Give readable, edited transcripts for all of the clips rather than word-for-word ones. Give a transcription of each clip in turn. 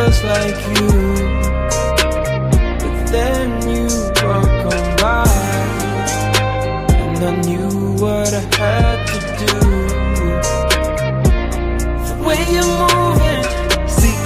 just like you. But then you walk on by, and I knew what I had to do. The way you're moving,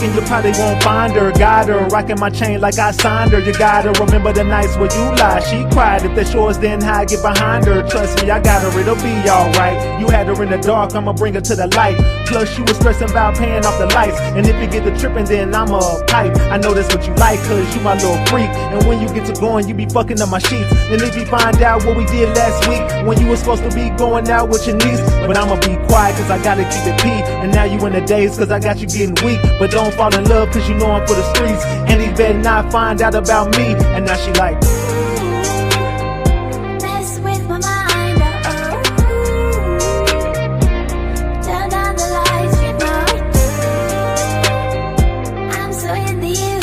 and you probably won't find her. Got her rocking my chain like I signed her. You gotta remember the nights where you lied. She cried. If that's yours, then I get behind her. Trust me, I got her, it'll be alright. You had her in the dark, I'ma bring her to the light. Plus you was stressing about paying off the lights, and if you get the tripping, then I'm a pipe. I know that's what you like, cause you my little freak. And when you get to going, you be fucking up my sheets. And if you find out what we did last week, when you was supposed to be going out with your niece, but I'ma be quiet cause I gotta keep it P. And now you in the days cause I got you getting weak. But don't fall in love cause you know I'm for the streets, and he better not find out about me. And now she like, mess with my mind, turn down the lights, you know I'm so into you,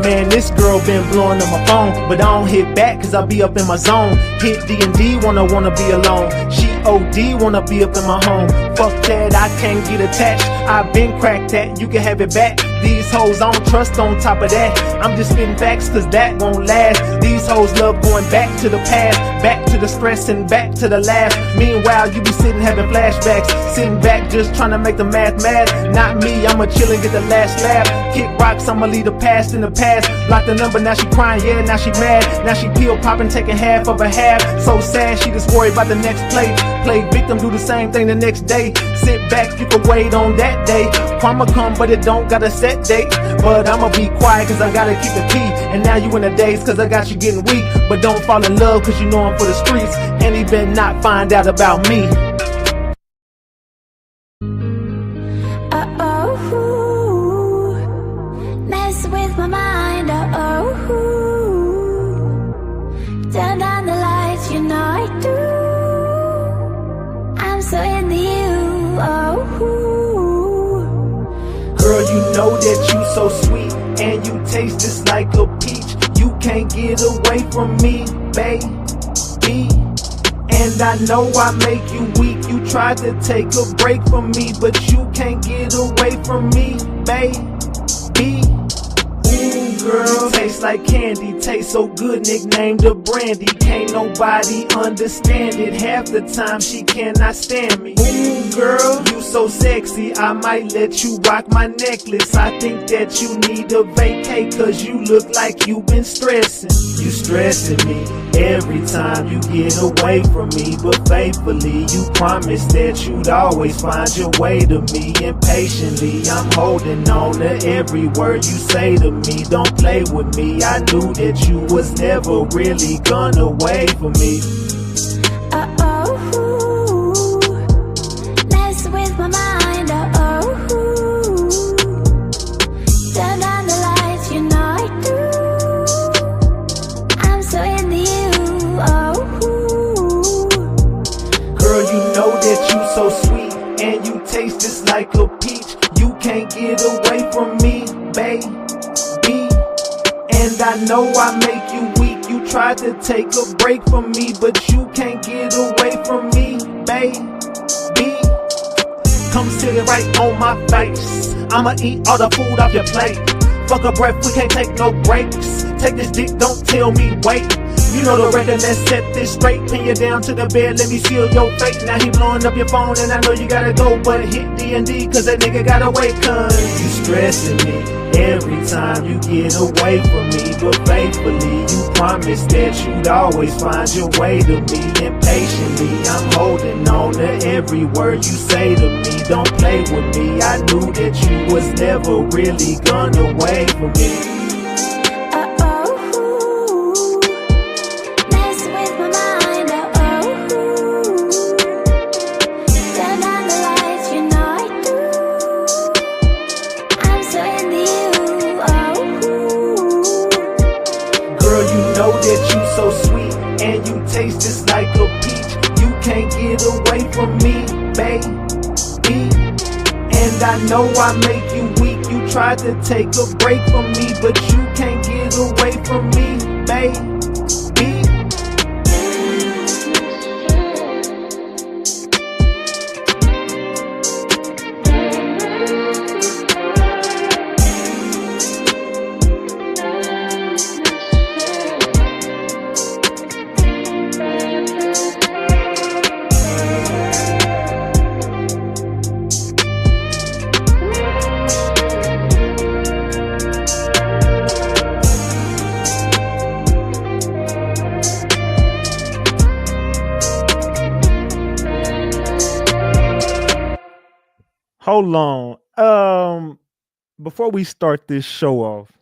man, this girl been blowing up my phone, but I don't hit back cause I be up in my zone. Hit D&D, wanna be alone. She OD, wanna be up in my home. Fuck that, I can't get attached. I've been cracked that, you can have it back. These hoes I don't trust on top of that. I'm just spitting facts cause that won't last. These hoes love going back to the past, back to the stress and back to the laugh. Meanwhile, you be sitting having flashbacks, sitting back just trying to make the math mad. Not me, I'ma chill and get the last laugh. Kick rocks, I'ma leave the past in the past. Block the number, now she crying, yeah, now she mad. Now she pill popping, taking half of a half. So sad, she just worried about the next play. Play victim, do the same thing the next day. Sit back, you can wait on that day. Karma come, but it don't got a set date. But I'ma be quiet cause I gotta keep the key. And now you in the days cause I got you getting weak. But don't fall in love cause you know I'm for the streets, and he better not find out about me. mess with my mind, turn down the lights, you know I do. I'm so into you, Girl, you know that you so sweet, and you taste just like a peach. You can't get away from me, baby. And I know I make you weak. You tried to take a break from me, but you can't get away from me, baby. Ooh, girl, taste like candy, taste so good, nicknamed the brandy. Can't nobody understand it. Half the time she cannot stand me. Ooh, girl, you so sexy, I might let you rock my necklace. I think that you need a vacay cause you look like you been stressing. You stressing me every time you get away from me, but faithfully you promised that you'd always find your way to me. Impatiently I'm holding on to every word you say to me. Don't play with me, I knew that you was never really gonna wait for me. mess with my mind, turn down the lights, you know I do. I'm so into you, Girl, you know that you so sweet, and you taste just like a peach. You can't get away from me, baby. And I know I make you weak. You tried to take a break from me, but you can't get away from me, baby. Come sit it right on my face. I'ma eat all the food off your plate. Fuck a breath, we can't take no breaks. Take this dick, don't tell me wait. You know the record, let's set this straight. Pin you down to the bed, let me seal your fate. Now he blowing up your phone and I know you gotta go, but hit D&D cause that nigga gotta wait. Cause you stressing me every time you get away from me, but faithfully you promised that you'd always find your way to me. Impatiently I'm holding on to every word you say to me. Don't play with me, I knew that you was never really gonna wait for me. That you so sweet, and you taste just like a peach. You can't get away from me, baby. And I know I make you weak. You tried to take a break from me, but you can't get away from me, baby. Hold on. Before we start this show off,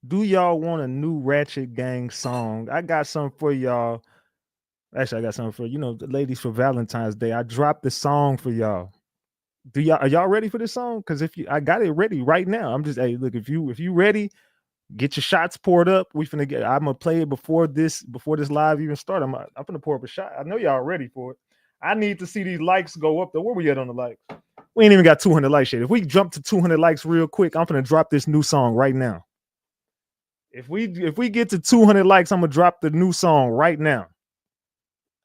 do y'all want a new Ratchet Gang song? I got something for y'all. Actually, I got something for the ladies for Valentine's Day. I dropped the song for y'all. Are y'all ready for this song? Because I got it ready right now. I'm just look, if you ready, get your shots poured up. I'm gonna play it before this live even start. I'm gonna pour up a shot. I know y'all ready for it. I need to see these likes go up though. Where we at on the likes? We ain't even got 200 likes yet. If we jump to 200 likes real quick, I'm gonna drop this new song right now. If we get to 200 likes, I'm gonna drop the new song right now.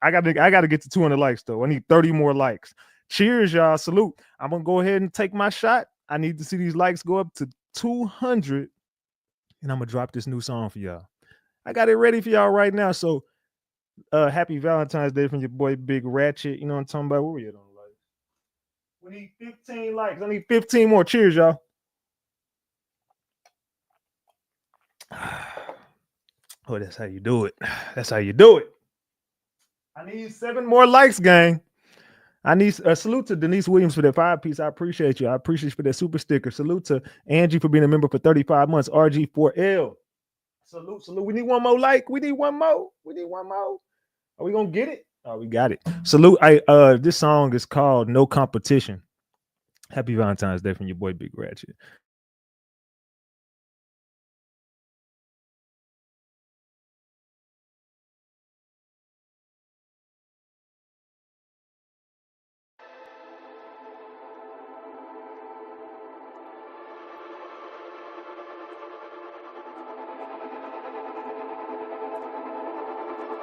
I gotta get to 200 likes though. I need 30 more likes. Cheers, y'all. Salute. I'm gonna go ahead and take my shot. I need to see these likes go up to 200, and I'm gonna drop this new song for y'all. I got it ready for y'all right now. So, happy Valentine's Day from your boy Big Ratchet. You know what I'm talking about? Where we at on the likes? We need 15 likes. I need 15 more. Cheers, y'all. Oh, that's how you do it. That's how you do it. I need 7 more likes, gang. I need a salute to Denise Williams for that 5-piece. I appreciate you. I appreciate you for that super sticker. Salute to Angie for being a member for 35 months. RG4L. Salute. We need one more like. We need one more. Are we gonna get it? Oh, we got it. Salute. This song is called No Competition. Happy Valentine's Day from your boy Big Ratchet.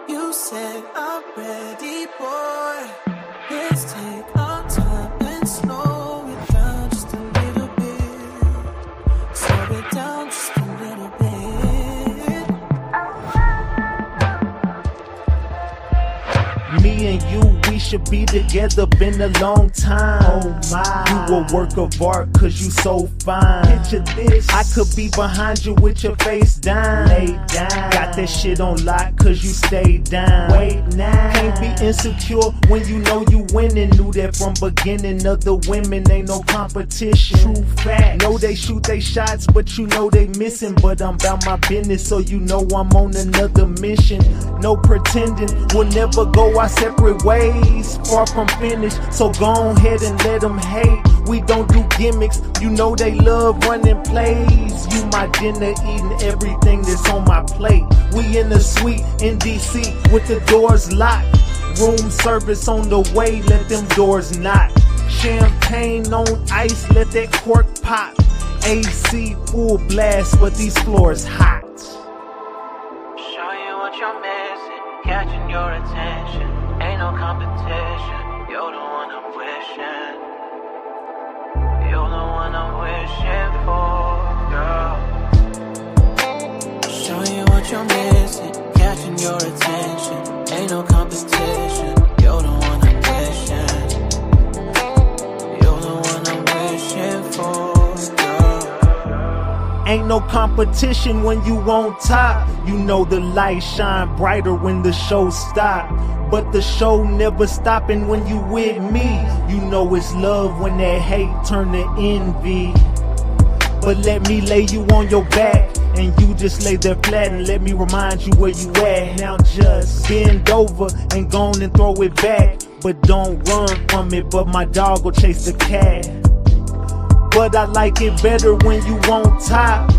You said I'm ready, boy. Let's take our time and slow it down just a little bit. Slow it down just a little bit. Me and you, we should be together, been a long time. Oh my, you a work of art, cause you so fine. Picture this, I could be behind you with your face down. Lay down, got that shit on lock, cause you stay down. Wait now, can't be insecure when you know you winning. Knew that from beginning, other women ain't no competition. True fact, know they shoot they shots, but you know they missing. But I'm about my business, so you know I'm on another mission. No pretending, we'll never go our separate ways, far from finished. So go ahead and let them hate. We don't do gimmicks, you know they love running plays. You my dinner, eating everything that's on my plate. We in the suite in DC with the doors locked. Room service on the way, let them doors knock. Champagne on ice, let that cork pop. AC full blast, but these floors hot. Show you what you're missing, catching your attention. Ain't no competition, you're the one I'm wishing. You're the one I'm wishing for, girl. Show you what you're missing, catching your attention. Ain't no competition, you're the one I'm wishing. You're the one I'm wishing for, girl. Ain't no competition when you on top. You know the lights shine brighter when the show stop. But the show never stopping when you with me. You know it's love when that hate turn to envy. But let me lay you on your back, and you just lay there flat, and let me remind you where you at. Now just bend over and go on and throw it back. But don't run from it, but my dog will chase the cat. But I like it better when you on top.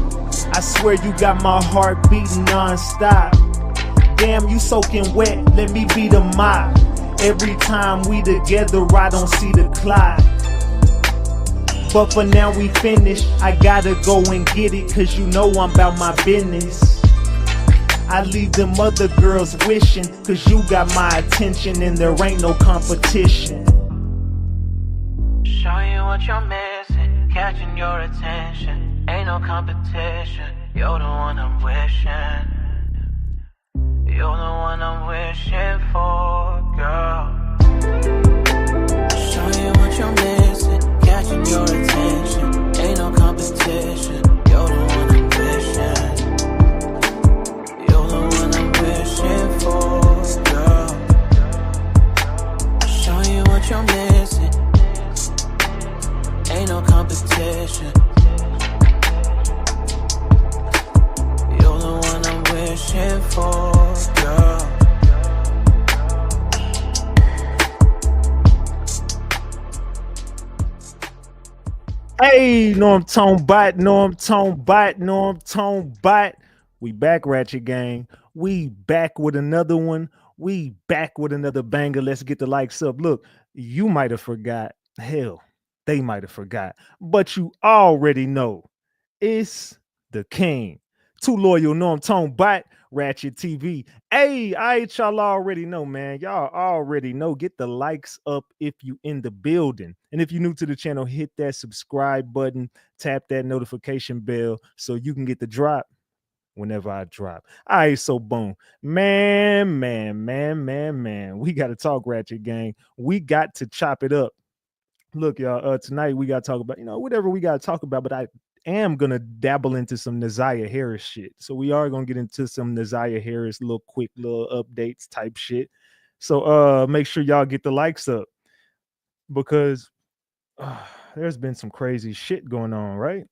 I swear you got my heart beating non-stop. Damn, you soaking wet, let me be the mop. Every time we together, I don't see the clock. But for now we finished, I gotta go and get it, cause you know I'm about my business. I leave them other girls wishing, cause you got my attention and there ain't no competition. Show you what you're missing, catching your attention. Ain't no competition, you're the one I'm wishing. You're the one I'm wishing for, girl. Show you what you're missing, catching your attention. Ain't no competition, you're the one I'm wishing. You're the one I'm wishing for, girl. Show you what you're missing. Hey, Norm Tone Bot, Norm Tone Bot, Norm Tone Bot. We back, Ratchet Gang. We back with another one. We back with another banger. Let's get the likes up. Look, you might have forgot. Hell, they might have forgot. But you already know it's the king. Too loyal, Norm Tone Bot, Ratchet TV. Hey, y'all already know, man. Y'all already know. Get the likes up if you in the building. And if you're new to the channel, hit that subscribe button, tap that notification bell so you can get the drop whenever I drop. All right, so boom. Man. We got to talk, Ratchet Gang. We got to chop it up. Look, y'all, tonight we got to talk about, whatever we got to talk about, but I am gonna dabble into some Nireah Harris shit. So we are gonna get into some Nireah Harris little quick little updates type shit. So make sure y'all get the likes up because there's been some crazy shit going on, right?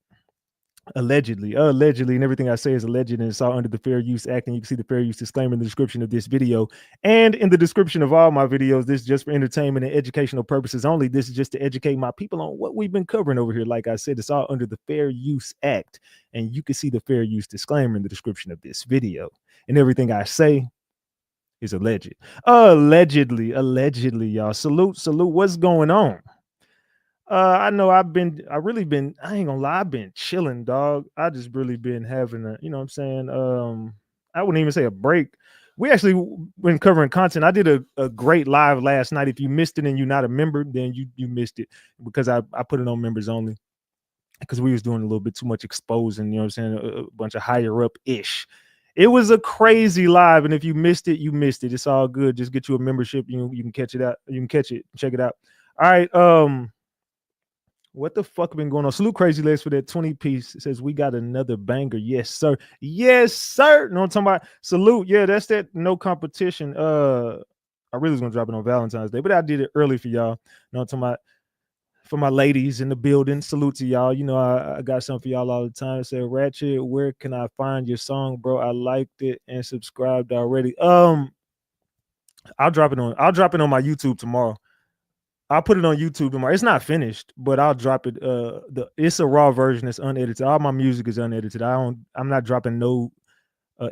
Allegedly, and everything I say is alleged and it's all under the Fair Use Act. And you can see the Fair Use disclaimer in the description of this video and in the description of all my videos. This is just for entertainment and educational purposes only. This is just to educate my people on what we've been covering over here. Like I said, it's all under the Fair Use Act, and you can see the Fair Use disclaimer in the description of this video. And everything I say is alleged. Allegedly, y'all. Salute. What's going on? I know I really been, I ain't gonna lie, I've been chilling, dog. I just really been having a, what I'm saying? I wouldn't even say a break. We actually been covering content. I did a great live last night. If you missed it and you're not a member, then you missed it because I put it on members only because we was doing a little bit too much exposing, you know what I'm saying? A bunch of higher up ish. It was a crazy live, and if you missed it, you missed it. It's all good. Just get you a membership. You can catch it out. You can catch it. Check it out. All right. What the fuck been going on? Salute Crazy Legs for that 20 piece. It says we got another banger. Yes, sir. Yes, sir. No, I'm talking about salute. Yeah, that's that no competition. I really was gonna drop it on Valentine's Day, but I did it early for y'all. No, I'm talking about for my ladies in the building. Salute to y'all. You know, I got something for y'all all the time. It said, Ratchet, where can I find your song, bro? I liked it and subscribed already. I'll drop it on my YouTube tomorrow. I'll put it on YouTube tomorrow. It's not finished, but I'll drop it. It's a raw version. It's unedited. All my music is unedited. I'm not dropping no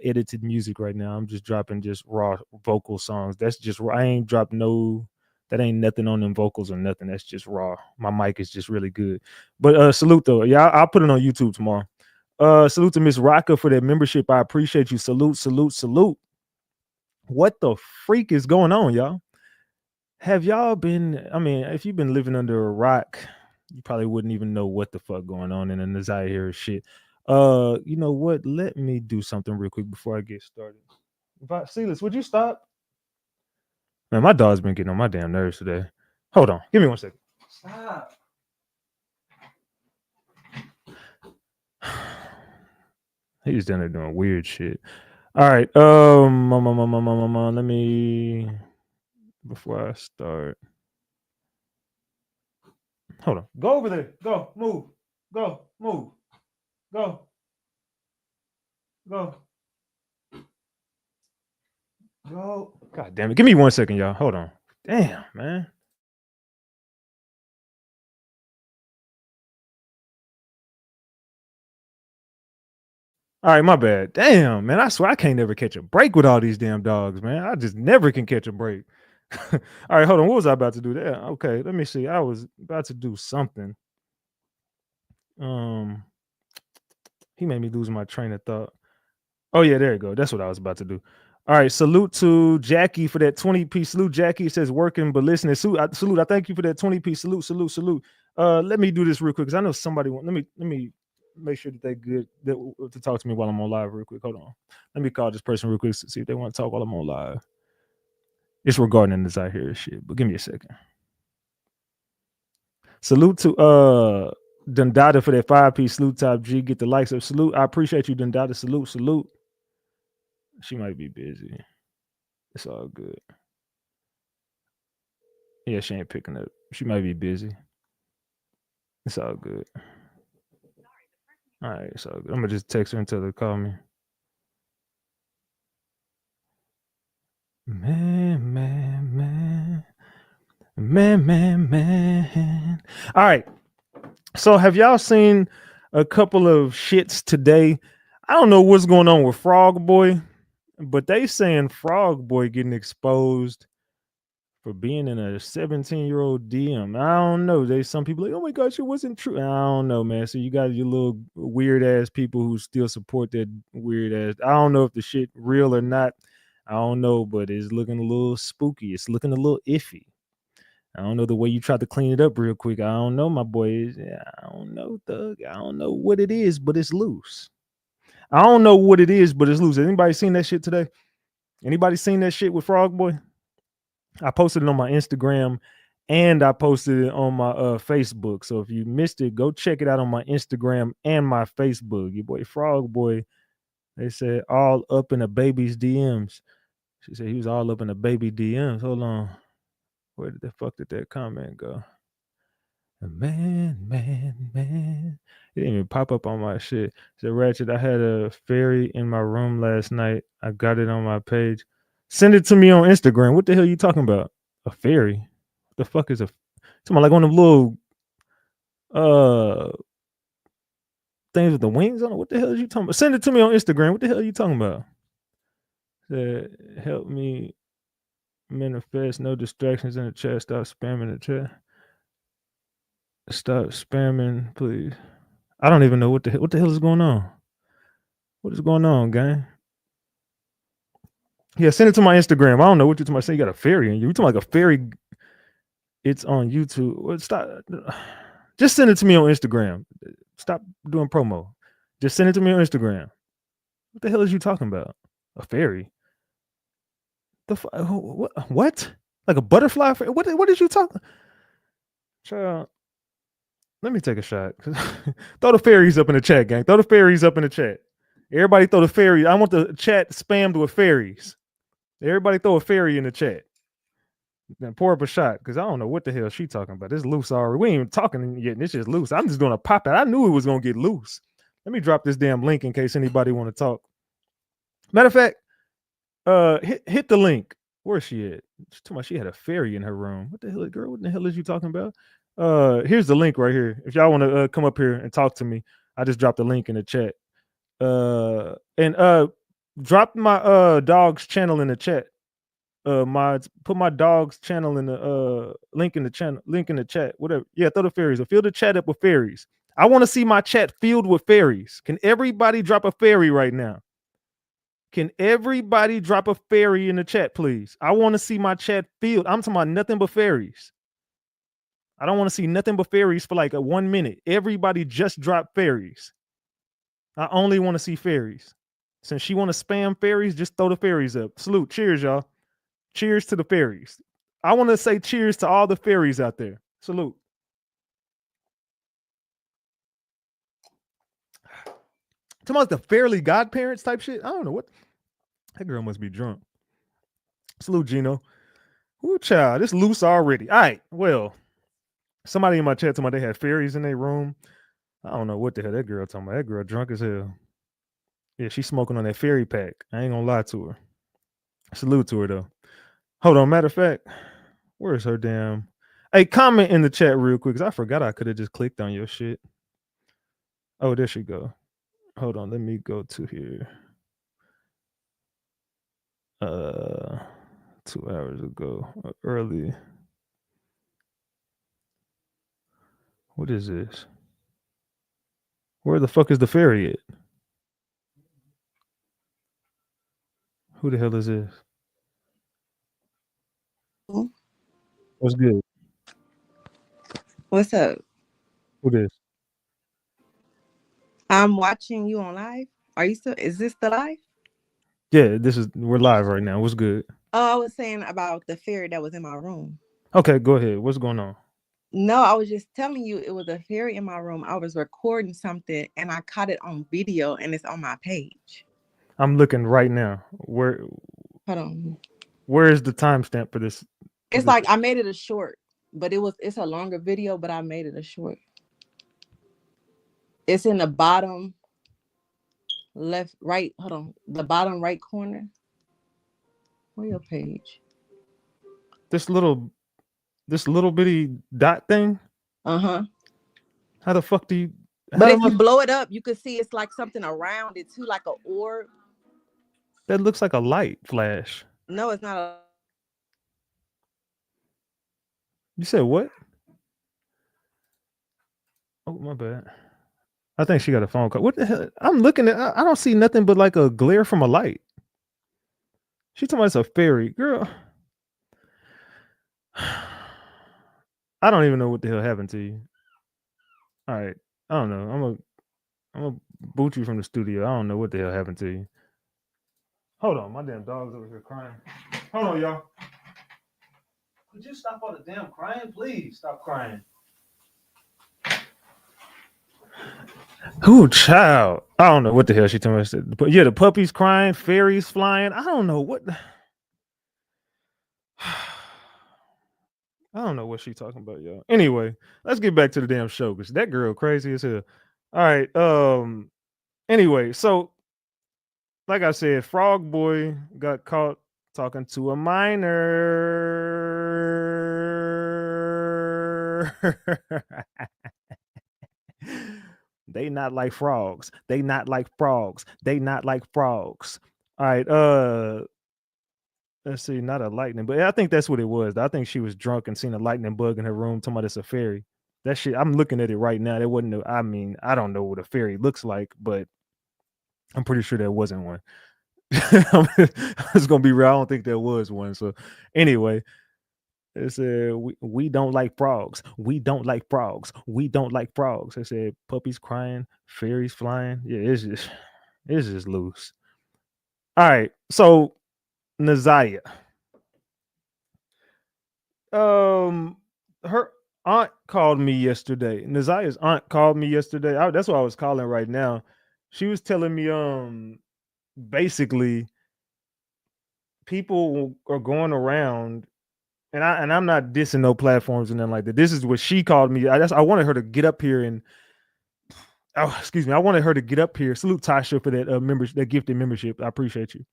edited music right now. I'm just dropping just raw vocal songs. That's just I ain't dropped no. That ain't nothing on them vocals or nothing. That's just raw. My mic is just really good. But salute though. Yeah, I'll put it on YouTube tomorrow. Salute to Miss Rocka for that membership. I appreciate you. Salute. What the freak is going on, y'all? Have y'all been, I mean, if you've been living under a rock, you probably wouldn't even know what the fuck going on in the Nireah Harris shit. You know what? Let me do something real quick before I get started. Silas, would you stop? Man, my dog's been getting on my damn nerves today. Hold on. Give me 1 second. Stop. He's down there doing weird shit. All right. Let me, before I start. Hold on. Go over there. Go. Move. Go. Move. Go. Go. Go. God damn it. Give me 1 second, y'all. Hold on. Damn, man. All right, my bad. Damn, man. I swear I can't never catch a break with all these damn dogs, man. I just never can catch a break. All right, hold on. What was I about to do there? Okay, let me see. I was about to do something. He made me lose my train of thought. Oh, yeah, there you go. That's what I was about to do. All right, salute to Jackie for that 20-piece. Salute, Jackie. It says working but listening. Salute. I thank you for that 20-piece. Salute. Let me do this real quick because I know somebody want. Let me make sure that they're good to talk to me while I'm on live real quick. Hold on. Let me call this person real quick to see if they want to talk while I'm on live. It's regarding this out here shit, but give me a second. Salute to Dundada for that 5-piece. Salute Top G. Get the likes up. Salute. I appreciate you, Dundada. Salute. She might be busy. It's all good. Yeah, she ain't picking up. She might be busy. It's all good. All right, it's all good. I'm gonna just text her and tell her to call me. Man. All right. So have y'all seen a couple of shits today? I don't know what's going on with Frog Boy, but they saying Frog Boy getting exposed for being in a 17-year-old DM. I don't know. They some people like, oh my gosh, it wasn't true. I don't know, man. So you got your little weird ass people who still support that weird ass. I don't know if the shit real or not. I don't know, but it's looking a little spooky. It's looking a little iffy. I don't know the way you tried to clean it up real quick. I don't know, my boy. I don't know, Thug. I don't know what it is, but it's loose. I don't know what it is, but it's loose. Anybody seen that shit today? Anybody seen that shit with Frog Boy? I posted it on my Instagram and I posted it on my Facebook. So if you missed it, go check it out on my Instagram and my Facebook. Your boy Frog Boy, they said all up in the baby's DMs. She said he was all up in the baby DMs. Hold on. Where the fuck did that comment go? Man. It didn't even pop up on my shit. So Ratchet, I had a fairy in my room last night. I got it on my page. Send it to me on Instagram. What the hell are you talking about? A fairy? What the fuck is a something like one of them little uh things with the wings on it? What the hell is you talking about? Send it to me on Instagram. What the hell are you talking about? Said, help me manifest no distractions in the chat. Stop spamming the chat. Stop spamming, please. I don't even know what the hell is going on. What is going on, gang? Yeah, send it to my Instagram. I don't know what you're talking about. Saying you got a fairy in you. You talking like a fairy? It's on YouTube. Well, stop. Just send it to me on Instagram. Stop doing promo. Just send it to me on Instagram. What the hell is you talking about? A fairy? What? Like a butterfly fairy? What is you talking? Child, let me take a shot. Throw the fairies up in the chat, gang. Throw the fairies up in the chat. Everybody throw the fairy. I want the chat spammed with fairies. Everybody throw a fairy in the chat. Then pour up a shot because I don't know what the hell she talking about. It's loose already. We ain't even talking yet. And it's just loose. I'm just gonna pop it. I knew it was gonna get loose. Let me drop this damn link in case anybody want to talk. Matter of fact, hit the link. Where's she at? She's talking about she had a fairy in her room. What the hell, girl? What the hell is you talking about? Here's the link right here. If y'all want to come up here and talk to me, I just dropped the link in the chat. And drop my dog's channel in the chat. Mods, put my dog's channel in the link in the chat, whatever. Yeah, throw the fairies or fill the chat up with fairies. I want to see my chat filled with fairies. Can everybody drop a fairy right now? Can everybody drop a fairy in the chat, please? I want to see my chat filled. I'm talking about nothing but fairies. I don't want to see nothing but fairies for like a 1 minute. Everybody just drop fairies. I only want to see fairies. Since she want to spam fairies, just throw the fairies up. Salute. Cheers, y'all. Cheers to the fairies. I want to say cheers to all the fairies out there. Salute. Talking about the fairly godparents type shit. I don't know what. That girl must be drunk. Salute, Gino. Ooh, child, this loose already. All right, well, somebody in my chat told me they had fairies in their room. I don't know what the hell that girl talking about. That girl drunk as hell. Yeah, she's smoking on that fairy pack. I ain't gonna lie to her. Salute to her though. Hold on. Matter of fact, where's her damn? Hey, comment in the chat real quick because I forgot I could have just clicked on your shit. Oh, there she go. Hold on, let me go to here. 2 hours ago, early. What is this? Where the fuck is the fairy at? Who the hell is this? What's good? What's up? Who this? I'm watching you on live. Are you still? Is this the live? Yeah, we're live right now. What's good? Oh, I was saying about the fairy that was in my room. Okay, go ahead. What's going on? No, I was just telling you it was a fairy in my room. I was recording something and I caught it on video and it's on my page. I'm looking right now. Hold on. Where is the timestamp for this? It's like I made it a short, but it's a longer video, but I made it a short. It's in the bottom left, right. Hold on. The bottom right corner. Where your page? This little bitty dot thing? Uh-huh. How the fuck do you? But How if am you I? blow it up, you can see it's like something around it too, like an orb. That looks like a light flash. No, it's not a. You said what? Oh my bad. I think she got a phone call. What the hell? I'm looking at. I don't see nothing but like a glare from a light. She talking about it's a fairy, girl. I don't even know what the hell happened to you. All right, I don't know. I'm gonna boot you from the studio. I don't know what the hell happened to you. Hold on, my damn dog's over here crying. Hold on, y'all. Could you stop all the damn crying, please? Stop crying. Ooh, child. I don't know what the hell she told me. But yeah, the puppy's crying, fairies flying. I don't know what. I don't know what she's talking about, y'all. Anyway, let's get back to the damn show because that girl crazy as hell. All right. Anyway, so like I said, Frog Boy got caught talking to a minor. They not like frogs. They not like frogs. They not like frogs. All right. Let's see, not a lightning, but I think that's what it was. I think she was drunk and seen a lightning bug in her room. Talking about it's a fairy. That shit. I'm looking at it right now. That wasn't. I mean, I don't know what a fairy looks like, but I'm pretty sure there wasn't one. It's gonna be real. I don't think there was one. So anyway, it said we don't like frogs. We don't like frogs. We don't like frogs. It said puppies crying, fairies flying. Yeah, it's just loose. All right, so Nireah. Her aunt called me yesterday. Nireah's aunt called me yesterday. That's what I was calling right now. She was telling me basically people are going around and I'm not dissing no platforms and nothing like that. This is what she called me. I wanted her to get up here and excuse me. I wanted her to get up here. Salute Tasha for that membership, that gifted membership. I appreciate you.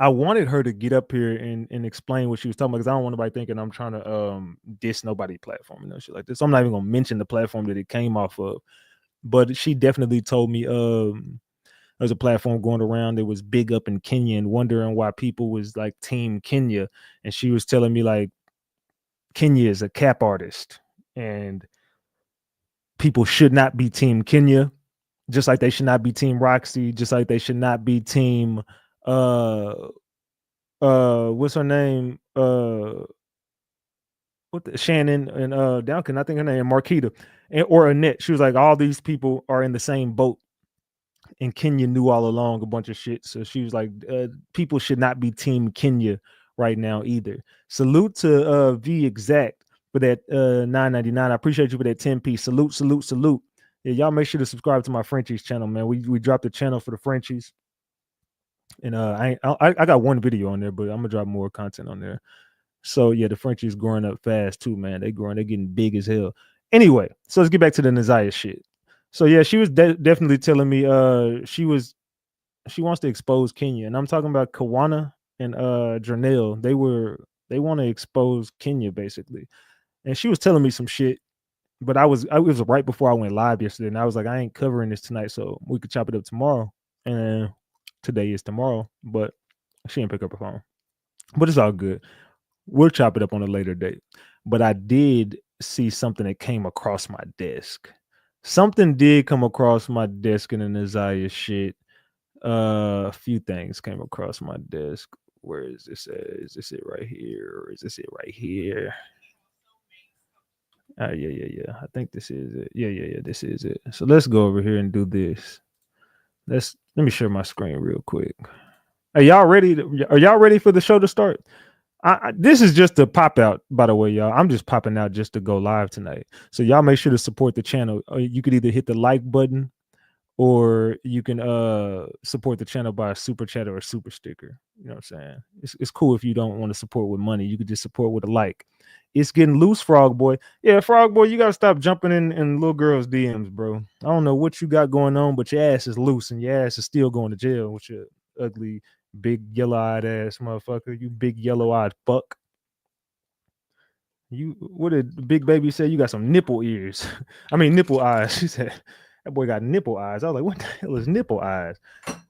I wanted her to get up here and explain what she was talking about because I don't want nobody thinking I'm trying to diss nobody platform and no shit like this. So I'm not even gonna mention the platform that it came off of. But she definitely told me there's a platform going around that was big up in Kenya and wondering why people was like team Kenya. And she was telling me like Kenya is a cap artist and people should not be team Kenya, just like they should not be team Roxy, just like they should not be team what's her name? Shannon and Duncan, I think her name Marquita or Annette. She was like, all these people are in the same boat. And Kenya knew all along a bunch of shit. So she was like, people should not be team Kenya right now either. Salute to V Exact for that $9.99. I appreciate you for that 10-piece. Salute, salute, salute. Yeah, y'all make sure to subscribe to my Frenchies channel, man. We dropped the channel for the Frenchies. And I got one video on there, but I'm gonna drop more content on there. So yeah, the Frenchies growing up fast too, man. They're getting big as hell. Anyway, so let's get back to the Nireah shit. So yeah, she was definitely telling me she wants to expose Kenya, and I'm talking about Kiana and Janelle. They want to expose Kenya basically, and she was telling me some shit. But it was right before I went live yesterday, and I was like, I ain't covering this tonight, so we could chop it up tomorrow. And today is tomorrow, but she didn't pick up her phone. But it's all good. We'll chop it up on a later date. But I did see something that came across my desk. Something did come across my desk in the Nireah shit. A few things came across my desk. Where is this at? Is this it right here? Or is this it right here? Yeah. I think this is it. Yeah. This is it. So let's go over here and do this. Let me share my screen real quick. Are y'all ready? Are y'all ready for the show to start? This is just a pop out, by the way, y'all. I'm just popping out just to go live tonight. So y'all make sure to support the channel. You could either hit the like button or you can support the channel by a super chat or a super sticker. You know what I'm saying? It's cool if you don't want to support with money. You could just support with a like. It's getting loose, Frog Boy. Yeah, Frog Boy, you gotta stop jumping in little girls' DMs, bro. I don't know what you got going on, but your ass is loose and your ass is still going to jail with your ugly, big yellow-eyed ass motherfucker. You big yellow-eyed fuck. You what did Big Baby say? You got some nipple ears. I mean nipple eyes. She said that boy got nipple eyes. I was like, what the hell is nipple eyes?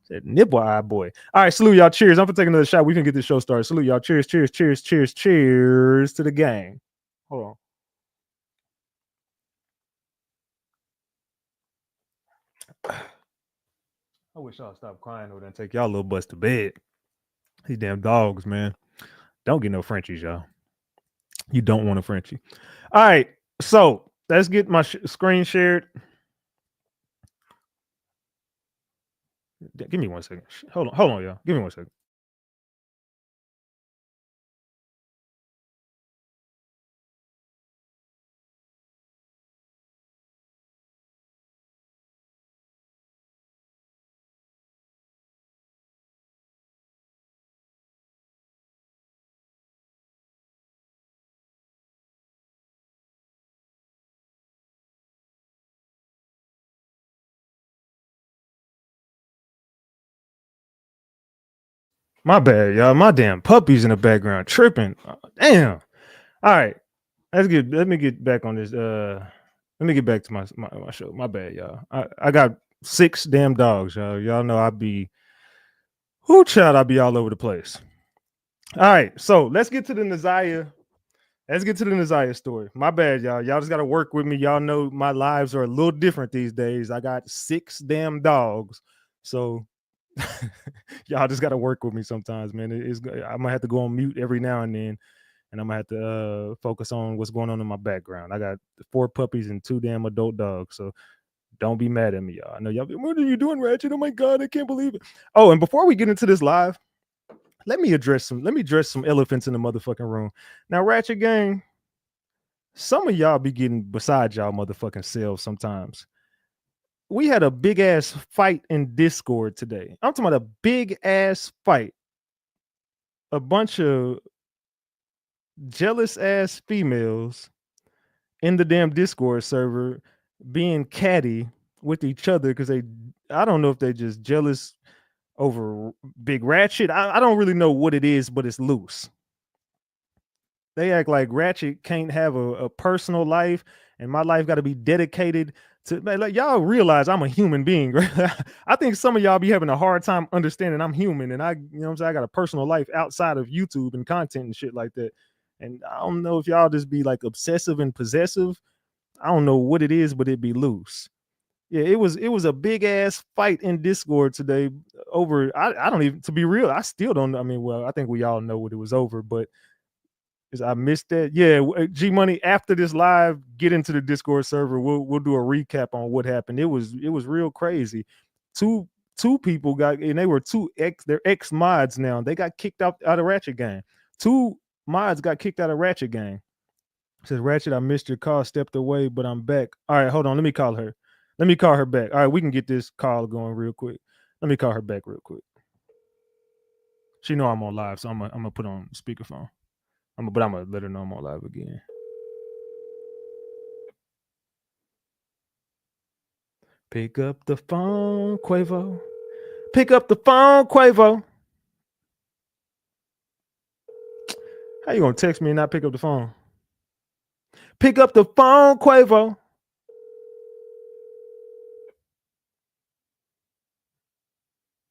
Said nipple eye boy. All right, salute y'all. Cheers. I'm gonna take another shot. We can get this show started. Salute y'all. Cheers, cheers, cheers, cheers, cheers to the gang. Hold on. I wish y'all stop crying over there and take y'all little butts to bed. These damn dogs, man. Don't get no Frenchies, y'all. You don't want a Frenchie. All right, so let's get my screen shared. Give me 1 second. Hold on, y'all. Give me 1 second. My bad, y'all. My damn puppies in the background tripping. Damn. All right. Let me get back on this. Let me get back to my show. My bad, y'all. I got 6 damn dogs, y'all. Y'all know I be child, I be all over the place. All right, so let's get to the Nireah. Let's get to the Nireah story. My bad, y'all. Y'all just gotta work with me. Y'all know my lives are a little different these days. I got 6 damn dogs. So y'all just gotta work with me sometimes, man. I might have to go on mute every now and then, and I'm gonna have to focus on what's going on in my background. I got 4 puppies and 2 damn adult dogs, so don't be mad at me, y'all. I know y'all. What are you doing, Ratchet? Oh my god, I can't believe it. Oh, and before we get into this live, let me address some elephants in the motherfucking room. Now, Ratchet gang, some of y'all be getting beside y'all motherfucking selves sometimes. We had a big ass fight in Discord today. I'm talking about a big ass fight. A bunch of jealous ass females in the damn Discord server being catty with each other because I don't know if they just jealous over Big Ratchet. I don't really know what it is, but it's loose. They act like Ratchet can't have a personal life, and my life got to be dedicated to, like, y'all realize I'm a human being, right? I think some of y'all be having a hard time understanding I'm human, and I, you know what I'm saying, I got a personal life outside of YouTube and content and shit like that. And I don't know if y'all just be like obsessive and possessive. I don't know what it is, but it be loose. Yeah, it was a big ass fight in Discord today over, I don't even, to be real, I still don't know. I mean, well, I think we all know what it was over, but I missed that. Yeah, G Money, after this live, get into the Discord server. We'll do a recap on what happened. It was real crazy. Two people got, and they were they're ex mods now. They got kicked out of Ratchet Gang. 2 mods got kicked out of Ratchet Gang. Says Ratchet, I missed your call, stepped away, but I'm back. All right, hold on. Let me call her. Let me call her back. All right, we can get this call going real quick. Let me call her back real quick. She know I'm on live, so I'm gonna put on speakerphone. But I'm gonna let her know I'm on live again. Pick up the phone, Quavo. Pick up the phone, Quavo. How you gonna text me and not pick up the phone? Pick up the phone, Quavo.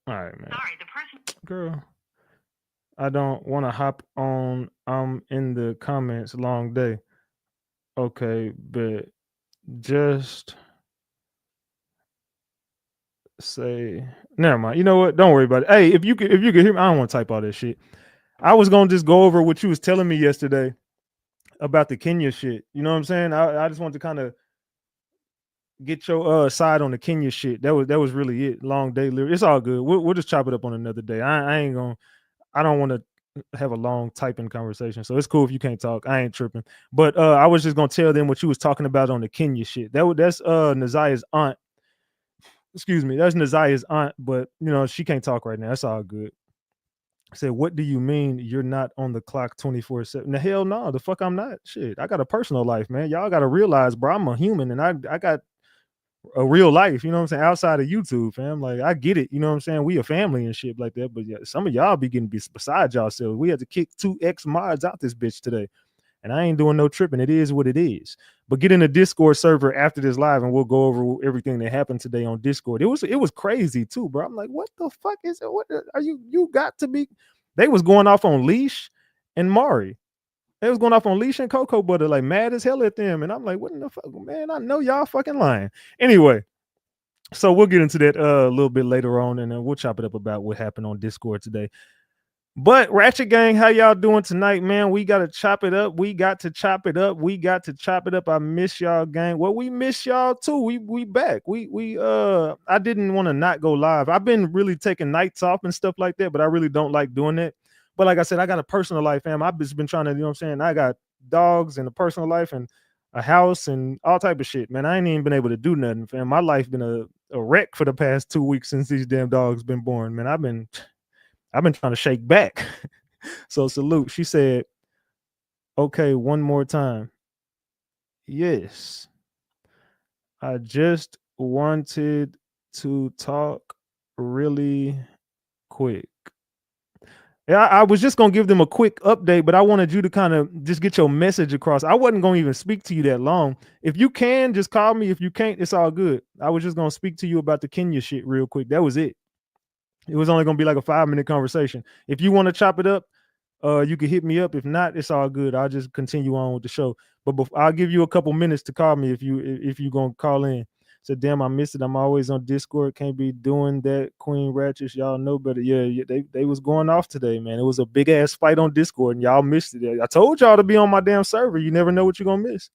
All right, man. Sorry, the person. Girl, I don't want to hop on. I'm in the comments. Long day. Okay, but just say, never mind. You know what? Don't worry about it. Hey, if you could hear me, I don't want to type all this shit. I was gonna just go over what you was telling me yesterday about the Kenya shit. You know what I'm saying? I just wanted to kind of get your side on the Kenya shit. That was really it. Long day. It's all good. We'll just chop it up on another day. I ain't gonna. I don't want to have a long typing conversation, so it's cool if you can't talk. I ain't tripping. But I was just gonna tell them what you was talking about on the Kenya shit. That's Nireah's aunt. Excuse me, that's Nireah's aunt, but you know she can't talk right now. That's all good. I said, what do you mean you're not on the clock 24/7? The hell no, the fuck I'm not. Shit, I got a personal life, man. Y'all got to realize, bro, I'm a human and I got a real life, you know what I'm saying, outside of YouTube, fam. Like, I get it, you know what I'm saying? We a family and shit like that, but yeah, some of y'all be getting beside yourselves. We had to kick 2 ex mods out this bitch today. and I ain't doing no tripping. It is what it is. But get in the Discord server after this live, and we'll go over everything that happened today on Discord. It was crazy too, bro. I'm like, what the fuck is it? What are you? You got to be. They was going off on Leash and Mari. They was going off on Leash and Cocoa Butter, like mad as hell at them. And I'm like, what in the fuck, man? I know y'all fucking lying. Anyway, so we'll get into that a little bit later on, and then we'll chop it up about what happened on Discord today. But Ratchet Gang, how y'all doing tonight, man? We got to chop it up. We got to chop it up. We got to chop it up. I miss y'all, gang. Well, we miss y'all too. We back. I didn't want to not go live. I've been really taking nights off and stuff like that, but I really don't like doing that. But like I said, I got a personal life, fam. I've just been trying to, you know what I'm saying? I got dogs and a personal life and a house and all type of shit, man. I ain't even been able to do nothing, fam. My life been a wreck for the past 2 weeks since these damn dogs been born, man. I've been trying to shake back. So salute. She said, okay, one more time. Yes. I just wanted to talk really quick. Yeah, I was just gonna give them a quick update, but I wanted you to kind of just get your message across. I wasn't gonna even speak to you that long. If you can, just call me. If you can't, it's all good. I was just gonna speak to you about the Kenya shit real quick. That was it. It was only gonna be like a 5-minute conversation. If you want to chop it up, you can hit me up. If not, it's all good. I'll just continue on with the show. But I'll give you a couple minutes to call me if you gonna call in. So damn, I missed it. I'm always on Discord. Can't be doing that. Queen Ratchets, y'all know better. Yeah, they was going off today, man. It was a big ass fight on Discord, and y'all missed it. I told y'all to be on my damn server. You never know what you're gonna miss.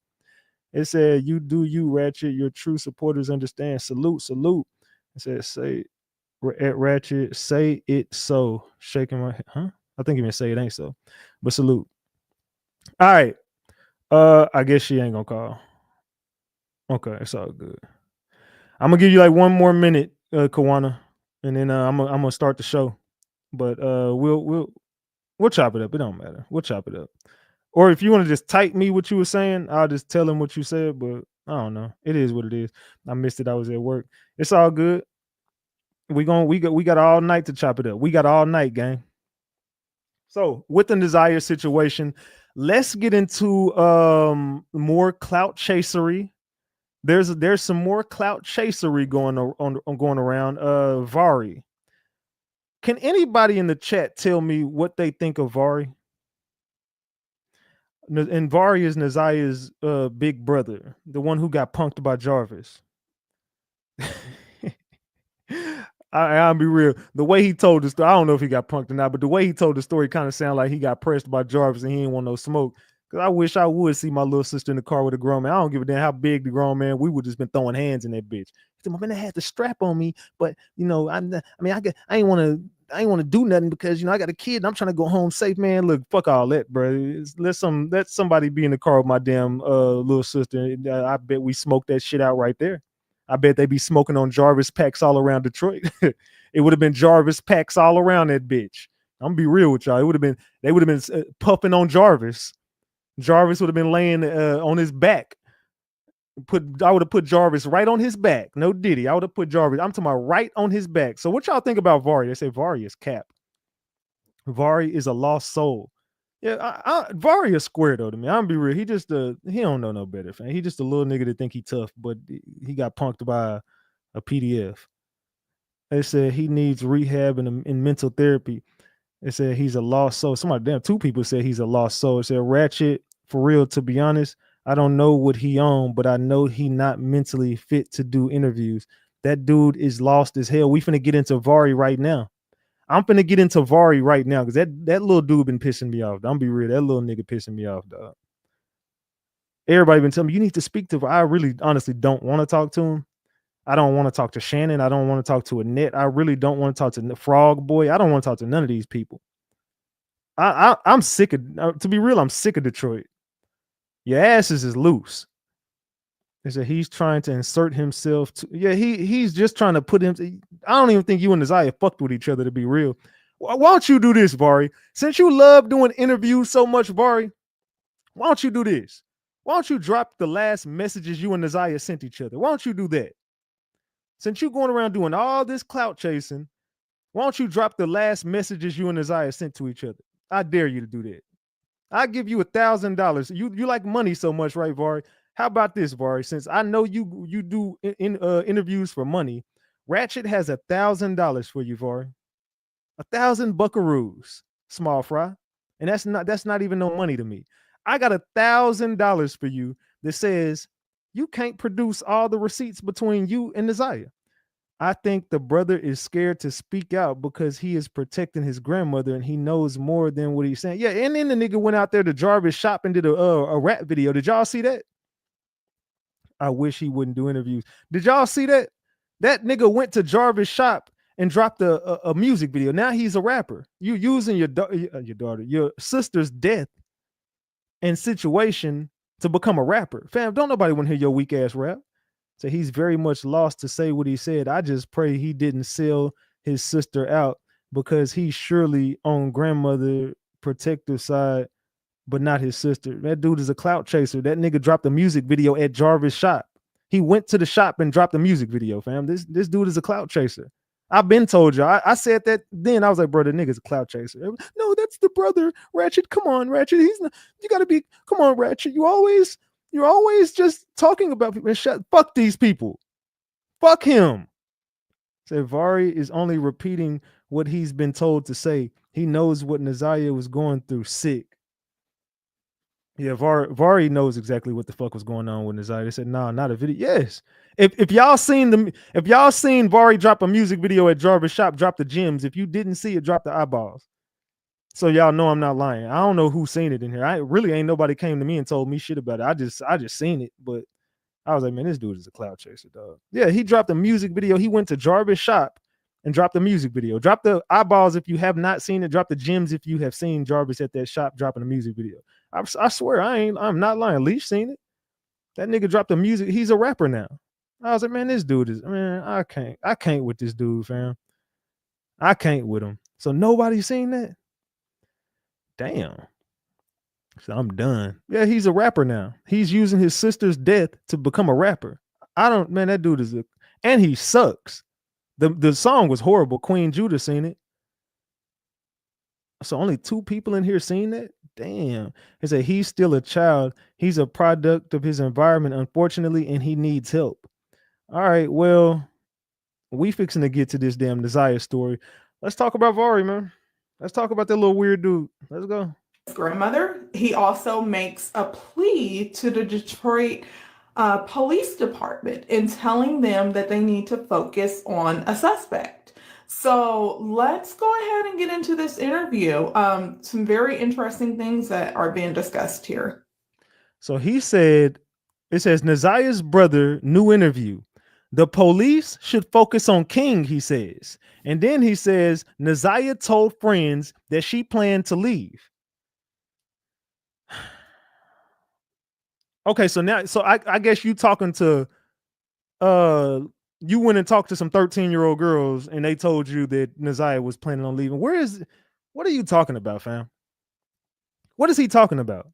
It said, "You do you, Ratchet. Your true supporters understand. Salute, salute." It said, "Say at Ratchet, say it so." Shaking my head, huh? I think even say it ain't so, but salute. All right. I guess she ain't gonna call. Okay, it's all good. I'm gonna give you like one more minute, Kiana, and then I'm gonna start the show. But we'll chop it up. It don't matter. We'll chop it up. Or if you want to just type me what you were saying, I'll just tell him what you said. But I don't know. It is what it is. I missed it. I was at work. It's all good. We got all night to chop it up. We got all night, gang. So with the Nireah situation, let's get into more clout chasery. There's some more clout chasery going around. Vari. Can anybody in the chat tell me what they think of Vari? And Vari is Nireah's big brother, the one who got punked by Jarvis. I'll be real. The way he told the story, I don't know if he got punked or not, but the way he told the story kind of sounded like he got pressed by Jarvis and he didn't want no smoke. Because I wish I would see my little sister in the car with a grown man. I don't give a damn how big the grown man. We would just been throwing hands in that bitch. He said, my man, I had the strap on me, but you know, I ain't want to do nothing because I got a kid and I'm trying to go home safe, man. Look, fuck all that, bro. Let somebody be in the car with my damn little sister. I bet we smoked that shit out right there. I bet they be smoking on Jarvis packs all around Detroit. It would have been Jarvis packs all around that bitch. I'm gonna be real with y'all. They would have been puffing on Jarvis. Jarvis would have been laying on his back. I would have put Jarvis right on his back. No Diddy. I would have put Jarvis. I'm talking about right on his back. So what y'all think about Vari? They say Vari is cap. Vari is a lost soul. Yeah, Vari is square though to me. I'm gonna be real. He just he don't know no better, fam. He just a little nigga that think he tough, but he got punked by a PDF. They said he needs rehab and mental therapy. They said he's a lost soul. Two people said he's a lost soul. It said Ratchet, for real, to be honest, I don't know what he on, but I know he not mentally fit to do interviews. That dude is lost as hell. We finna get into Vari right now. I'm finna get into Vari right now because that little dude been pissing me off. I'm be real. That little nigga pissing me off, dog. Everybody been telling me you need to speak to him. I really honestly don't want to talk to him. I don't want to talk to Shannon. I don't want to talk to Annette. I really don't want to talk to Frog Boy. I don't want to talk to none of these people. I'm sick of, to be real, I'm sick of Detroit. Your asses is loose. They said he's trying to insert himself to, he's just trying to put him. I don't even think you and Nireah fucked with each other, to be real. Why don't you do this, Vari? Since you love doing interviews so much, Vari, why don't you do this? Why don't you drop the last messages you and Nireah sent each other? Why don't you do that? Since you're going around doing all this clout chasing, why don't you drop the last messages you and Nireah sent to each other? I dare you to do that. I give you $1,000. You like money so much, right, Vari? How about this, Vari? Since I know you do interviews for money, Ratchet has $1,000 for you, Vari. 1,000 buckaroos, small fry, and that's not even no money to me. I got $1,000 for you that says you can't produce all the receipts between you and Nireah. I think the brother is scared to speak out because he is protecting his grandmother and he knows more than what he's saying. Yeah, and then the nigga went out there to Jarvis shop and did a rap video. Did y'all see that? I wish he wouldn't do interviews. Did y'all see that? That nigga went to Jarvis shop and dropped a music video. Now he's a rapper. You using your sister's death and situation to become a rapper. Fam, don't nobody want to hear your weak ass rap. So he's very much lost to say what he said. I just pray he didn't sell his sister out because he's surely on grandmother protective side, but not his sister. That dude is a clout chaser. That nigga dropped a music video at Jarvis' shop. He went to the shop and dropped a music video, fam. This dude is a clout chaser. I've been told you. I said that then. I was like, bro, the nigga's a clout chaser. No, that's the brother, Ratchet. Come on, Ratchet. He's not, you gotta be, come on, Ratchet. You're always just talking about people. Fuck these people. Fuck him. Say Vari is only repeating what he's been told to say. He knows what Nireah was going through. Sick. Yeah, Vari knows exactly what the fuck was going on with Nireah. They said, nah, not a video. Yes. If y'all seen Vari drop a music video at Jarvis shop, drop the gems. If you didn't see it, drop the eyeballs. So y'all know I'm not lying. I don't know who seen it in here. I really ain't nobody came to me and told me shit about it. I just seen it, but I was like, man, this dude is a cloud chaser, dog. Yeah, he dropped a music video. He went to Jarvis shop and dropped a music video. Drop the eyeballs if you have not seen it. Drop the gems if you have seen Jarvis at that shop dropping a music video. I swear, I'm not lying. Leash seen it. That nigga dropped the music. He's a rapper now. I was like, man, this dude is, man, I can't with this dude, fam. I can't with him. So nobody's seen that. Damn. So I'm done. Yeah, he's a rapper now. He's using his sister's death to become a rapper. Man, that dude is and he sucks. The song was horrible. Queen Judah seen it. So only 2 people in here seen that? Damn. He said he's still a child. He's a product of his environment, unfortunately, and he needs help. All right, well, we fixing to get to this damn Nireah story. Let's talk about Vari, man. Let's talk about that little weird dude. Let's go. Grandmother. He also makes a plea to the Detroit police department in telling them that they need to focus on a suspect. So let's go ahead and get into this interview. Some very interesting things that are being discussed here. So he said, it says Nireah's brother, new interview. The police should focus on King, he says. And then he says Nireah told friends that she planned to leave. Okay, so now, I guess you talking to, you went and talked to some 13-year-old girls and they told you that Nireah was planning on leaving. What are you talking about, fam? What is he talking about?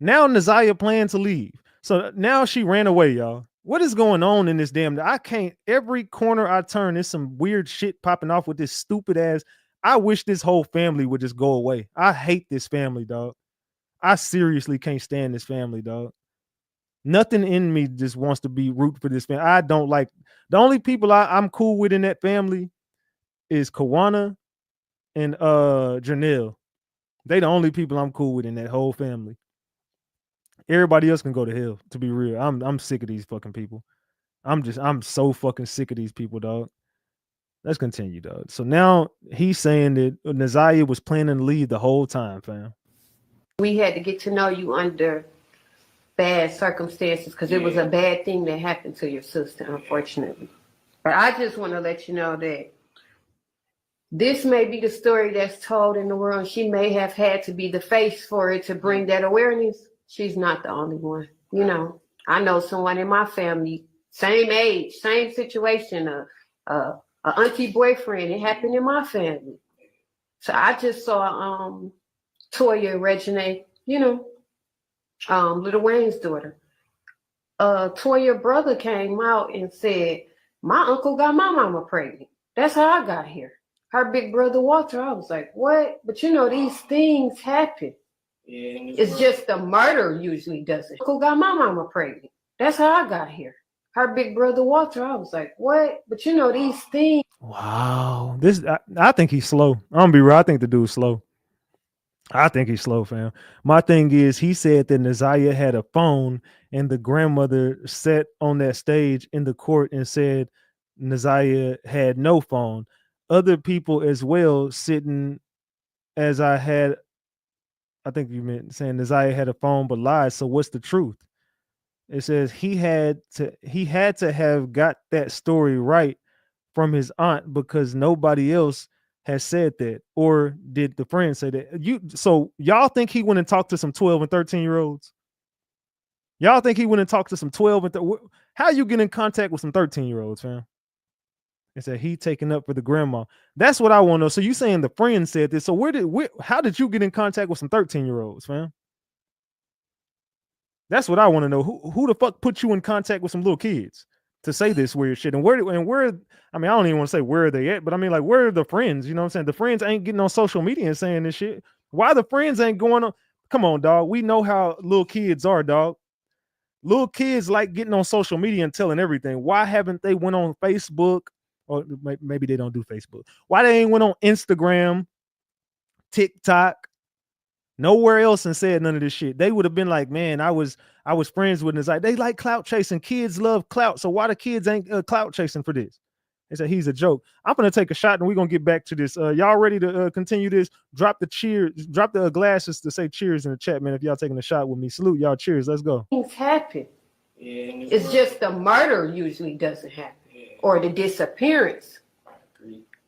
Now Nireah planned to leave. So now she ran away, y'all. What is going on in this damn? I can't, every corner I turn, there's some weird shit popping off with this stupid ass. I wish this whole family would just go away. I hate this family, dog. I seriously can't stand this family, dog. Nothing in me just wants to be root for this family. I don't like, the only people I'm cool with in that family is Kiana and Janelle. They the only people I'm cool with in that whole family. Everybody else can go to hell, to be real. I'm sick of these fucking people. I'm so fucking sick of these people, dog. Let's continue, dog. So now he's saying that Nireah was planning to leave the whole time, fam. We had to get to know you under bad circumstances because it was a bad thing that happened to your sister, unfortunately. But I just want to let you know that this may be the story that's told in the world. She may have had to be the face for it to bring that awareness. She's not the only one. You know, I know someone in my family, same age, same situation, a auntie boyfriend. It happened in my family. So I just saw Toya and Regine, you know, Lil Wayne's daughter. Toya's brother came out and said, my uncle got my mama pregnant. That's how I got here. Her big brother Walter, I was like, what? But you know, these things happen. Yeah, and It's just the murder usually does it. Who got my mama pregnant? That's how I got here. Her big brother Walter, I was like, what? But you know, these things. Wow. I think he's slow. I'm gonna be real. I think the dude's slow. I think he's slow, fam. My thing is, he said that Nireah had a phone, and the grandmother sat on that stage in the court and said Nireah had no phone. Other people as well sitting as I think you meant saying Nireah had a phone but lied. So what's the truth? It says he had to have got that story right from his aunt because nobody else has said that. Or did the friend say that? So y'all think he went and talked to some 12 and 13-year-olds? Y'all think he went and talked to some 12 and how you get in contact with some 13-year-olds, fam? It said he taking up for the grandma. That's what I want to know. So you saying the friend said this? So how did you get in contact with some 13-year-olds, fam? That's what I want to know. Who the fuck put you in contact with some little kids to say this weird shit? And where I mean, I don't even want to say where are they at, but I mean, like, where are the friends? You know what I'm saying? The friends ain't getting on social media and saying this shit. Why the friends ain't going on? Come on, dog. We know how little kids are, dog. Little kids like getting on social media and telling everything. Why haven't they went on Facebook? Or maybe they don't do Facebook. Why they ain't went on Instagram, TikTok, nowhere else and said none of this shit? They would have been like, man, I was friends with this. Like, they like clout chasing. Kids love clout. So why the kids ain't clout chasing for this? They said he's a joke. I'm gonna take a shot and we're gonna get back to this. Y'all ready to continue this? Drop the glasses to say cheers in the chat, man. If y'all taking a shot with me, salute y'all. Cheers. Let's go. Things happen. yeah, and It's just the murder usually doesn't happen, or the disappearance.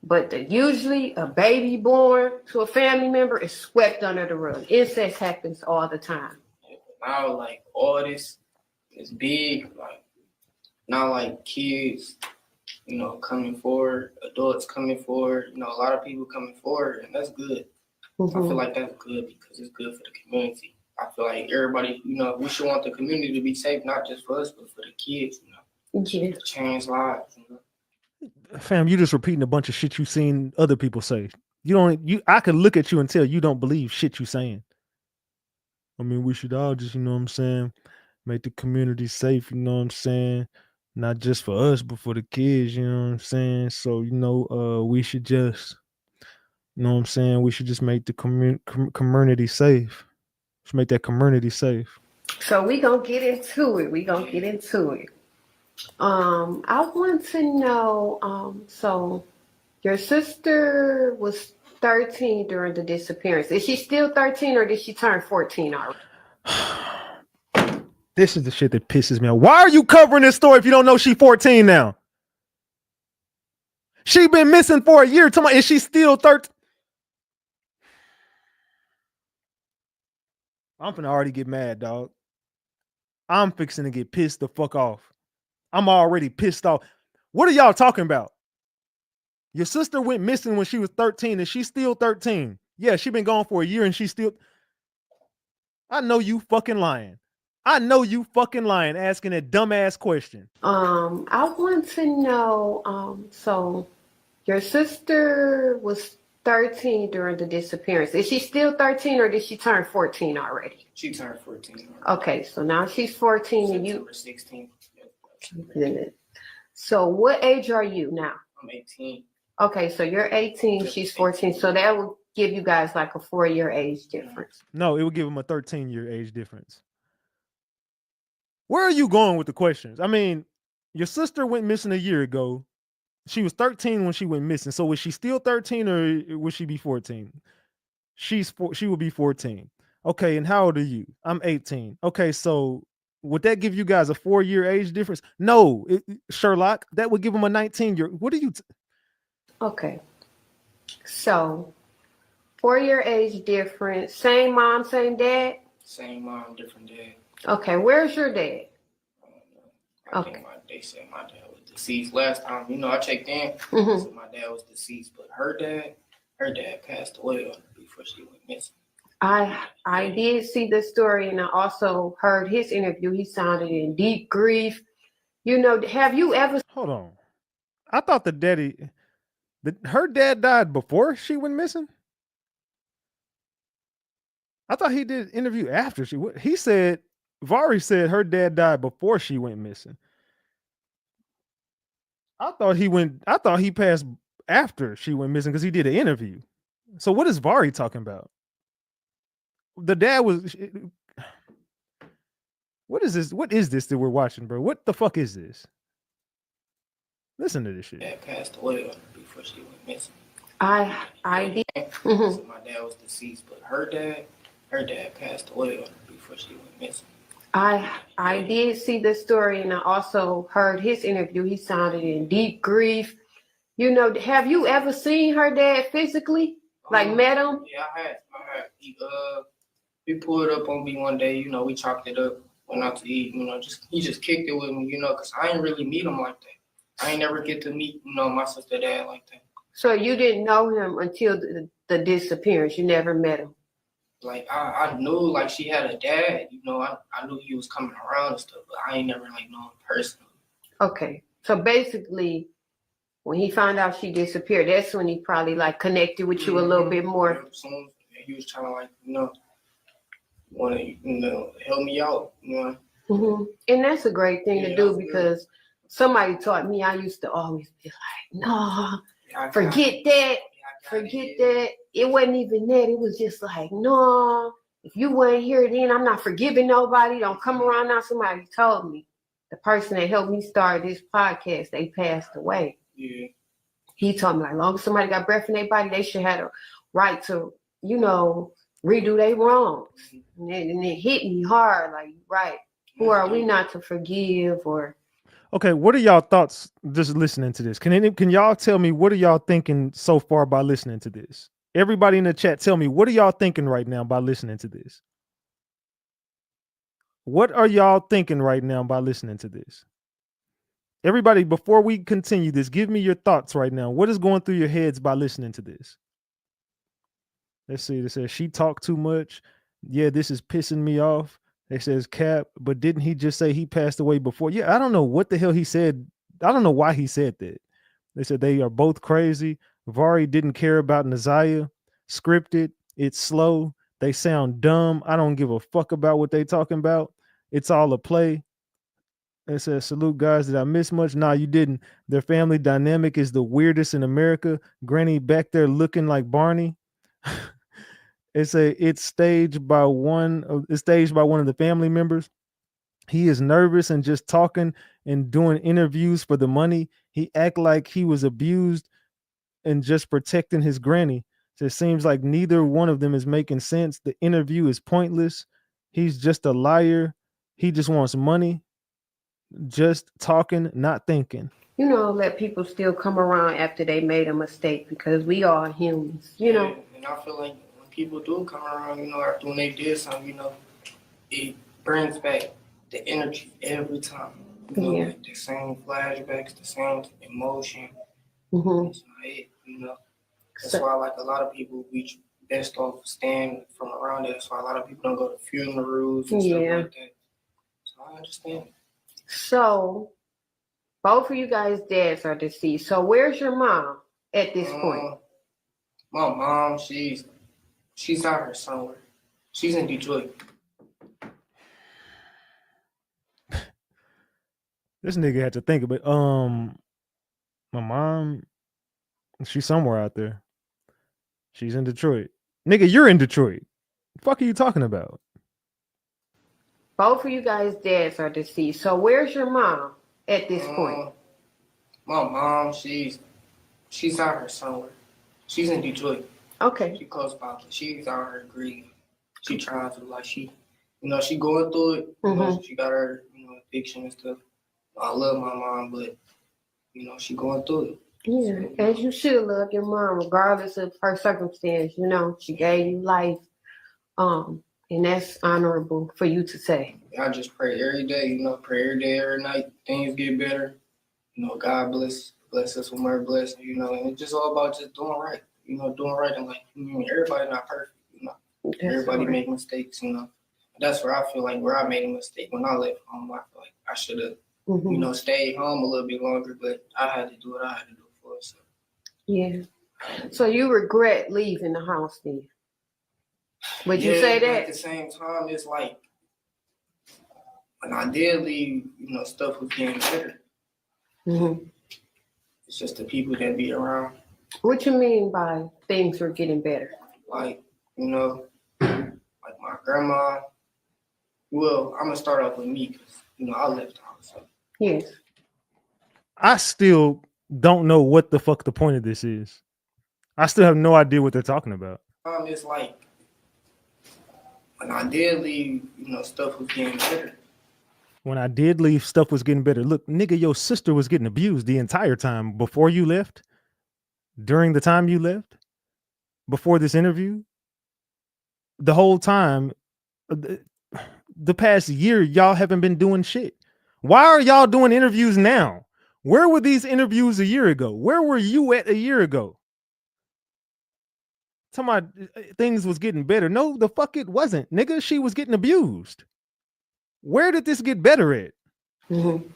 But usually a baby born to a family member is swept under the rug. Incest happens all the time. now like all this is big, like now like kids, coming forward, adults coming forward, a lot of people coming forward, and that's good. I feel like that's good because it's good for the community. I feel like everybody, we should want the community to be safe, not just for us, but for the kids, Yeah. to change lives. Fam, you just repeating a bunch of shit you seen other people say. I could look at you and tell you don't believe shit you saying. I mean, we should all just, make the community safe, you know what I'm saying? Not just for us, but for the kids, you know what I'm saying? So, we should just, we should just make the community safe. Just make that community safe. So we gonna get into it. I want to know, so your sister was 13 during the disappearance. Is she still 13 or did she turn 14 already? This is the shit that pisses me off. Why are you covering this story if you don't know she 14 now? She been missing for a year. Is she still 13? I'm finna already get mad, dog. I'm fixing to get pissed the fuck off. I'm already pissed off. What are y'all talking about? Your sister went missing when she was 13 and she's still 13. Yeah, she been gone for a year and she's still... I know you fucking lying. Asking that dumbass question. I want to know, so your sister was 13 during the disappearance. Is she still 13 or did she turn 14 already? She turned 14. Okay, so now she's 14 and you... September 16th. So what age are you now? I'm 18. Okay, so you're 18, she's 14. So that would give you guys like a 4-year age difference. No, it would give them a 13-year age difference. Where are you going with the questions? I mean, your sister went missing a year ago. She was 13 when she went missing. So was she still 13 or would she be 14? She would be 14. Okay, and how old are you? I'm 18. Okay, so would that give you guys a 4-year age difference? No, Sherlock, that would give them a 19-year. What are you? Okay, so 4-year age difference. Same mom, same dad? Same mom, different dad. Okay, where's your dad? I think they said my dad was deceased last time. I checked in. Mhm. So my dad was deceased, but her dad passed away before she went missing. I did see the story and I also heard his interview. He sounded in deep grief. Have you ever... Hold on. I thought her dad died before she went missing. I thought he did interview after he said, Vari said her dad died before she went missing. I thought he passed after she went missing because he did an interview. So what is Vari talking about? The dad was. What is this? What is this that we're watching, bro? What the fuck is this? Listen to this shit. Dad passed away before she went missing. I did. So my dad was deceased, but her dad passed away before she went missing. I did see the story, and I also heard his interview. He sounded in deep grief. You know, have you ever seen her dad physically? Like met him? Yeah, I had. He pulled up on me one day. You know, we chopped it up, went out to eat. You know, he just kicked it with me. You know, cause I ain't really meet him like that. I ain't never get to meet my sister dad like that. So you didn't know him until the disappearance. You never met him. Like I knew like she had a dad. You know, I knew he was coming around and stuff, but I ain't never like known him personally. Okay, so basically, when he found out she disappeared, that's when he probably like connected with you a little bit more. Soon he was trying to like want to help me out. Mm-hmm. And that's a great thing to do because somebody taught me. I used to always be like, no, forget that. Forget that. It wasn't even that. It was just like, no, if you weren't here then, I'm not forgiving nobody. Don't come around now. Somebody told me. The person that helped me start this podcast, they passed away. Yeah. He told me, like, long as somebody got breath in their body, they should have a right to, redo their wrongs. And it hit me hard, like, right. Who are we not to forgive or... Okay, what are y'all thoughts just listening to this? Can y'all tell me what are y'all thinking so far by listening to this? Everybody in the chat, tell me what are y'all thinking right now by listening to this? What are y'all thinking right now by listening to this? Everybody, before we continue this, give me your thoughts right now. What is going through your heads by listening to this? Let's see. It says she talked too much. Yeah, this is pissing me off. It says Cap, but didn't he just say he passed away before? Yeah, I don't know what the hell he said. I don't know why he said that. They said they are both crazy. Vari didn't care about Nireah. Scripted. It's slow. They sound dumb. I don't give a fuck about what they talking about. It's all a play. It says, salute guys. Did I miss much? Nah, you didn't. Their family dynamic is the weirdest in America. Granny back there looking like Barney. It's staged by one of the family members. He is nervous and just talking and doing interviews for the money. He act like he was abused and just protecting his granny. So it seems like neither one of them is making sense. The interview is pointless. He's just a liar. He just wants money. Just talking, not thinking. Let people still come around after they made a mistake because we are humans, And I feel like when people do come around, after when they did something, it brings back the energy every time. Like the same flashbacks, the same emotion. Mm-hmm. It's not it, That's why like a lot of people reach best off staying from around it. That's why a lot of people don't go to funerals and stuff like that. So I understand. So both of you guys' dads are deceased. So where's your mom at this point? My mom, she's out here somewhere. She's in Detroit. This nigga had to think of it. My mom, she's somewhere out there. She's in Detroit. Nigga, you're in Detroit. The fuck are you talking about? Both of you guys' dads are deceased. So where's your mom at this point? My mom, she's out here somewhere. She's in Detroit. Okay. She close by, but she's out here grieving. She trying to she going through it. Mm-hmm. She got her, addiction and stuff. I love my mom, but she going through it. Yeah, as you should love your mom, regardless of her circumstance. She gave you life, and that's honorable for you to say. I just pray every day, pray every day, every night. Things get better. God bless us with more blessing, and it's just all about just doing right. Doing right in life. Everybody not perfect, Everybody make mistakes, That's where I feel like where I made a mistake when I left home. I feel like I should have, stayed home a little bit longer, but I had to do what I had to do for it. So. Yeah. So you regret leaving the house then? Would you say But at that? the same time, it's like when I did leave, stuff was getting better. Mm-hmm. It's just the people that be around. What you mean by things were getting better? Like, like my grandma. Well, I'm gonna start off with me because I left the house. So. Yes. I still don't know what the fuck the point of this is. I still have no idea what they're talking about. It's like when I did leave, stuff was getting better. When I did leave, stuff was getting better. Look, nigga, your sister was getting abused the entire time before you left, during the time you left, before this interview. The whole time, the past year, y'all haven't been doing shit. Why are y'all doing interviews now? Where were these interviews a year ago? Where were you at a year ago? Talking about things was getting better. No, the fuck it wasn't, nigga. She was getting abused. Where did this get better at? Mm-hmm.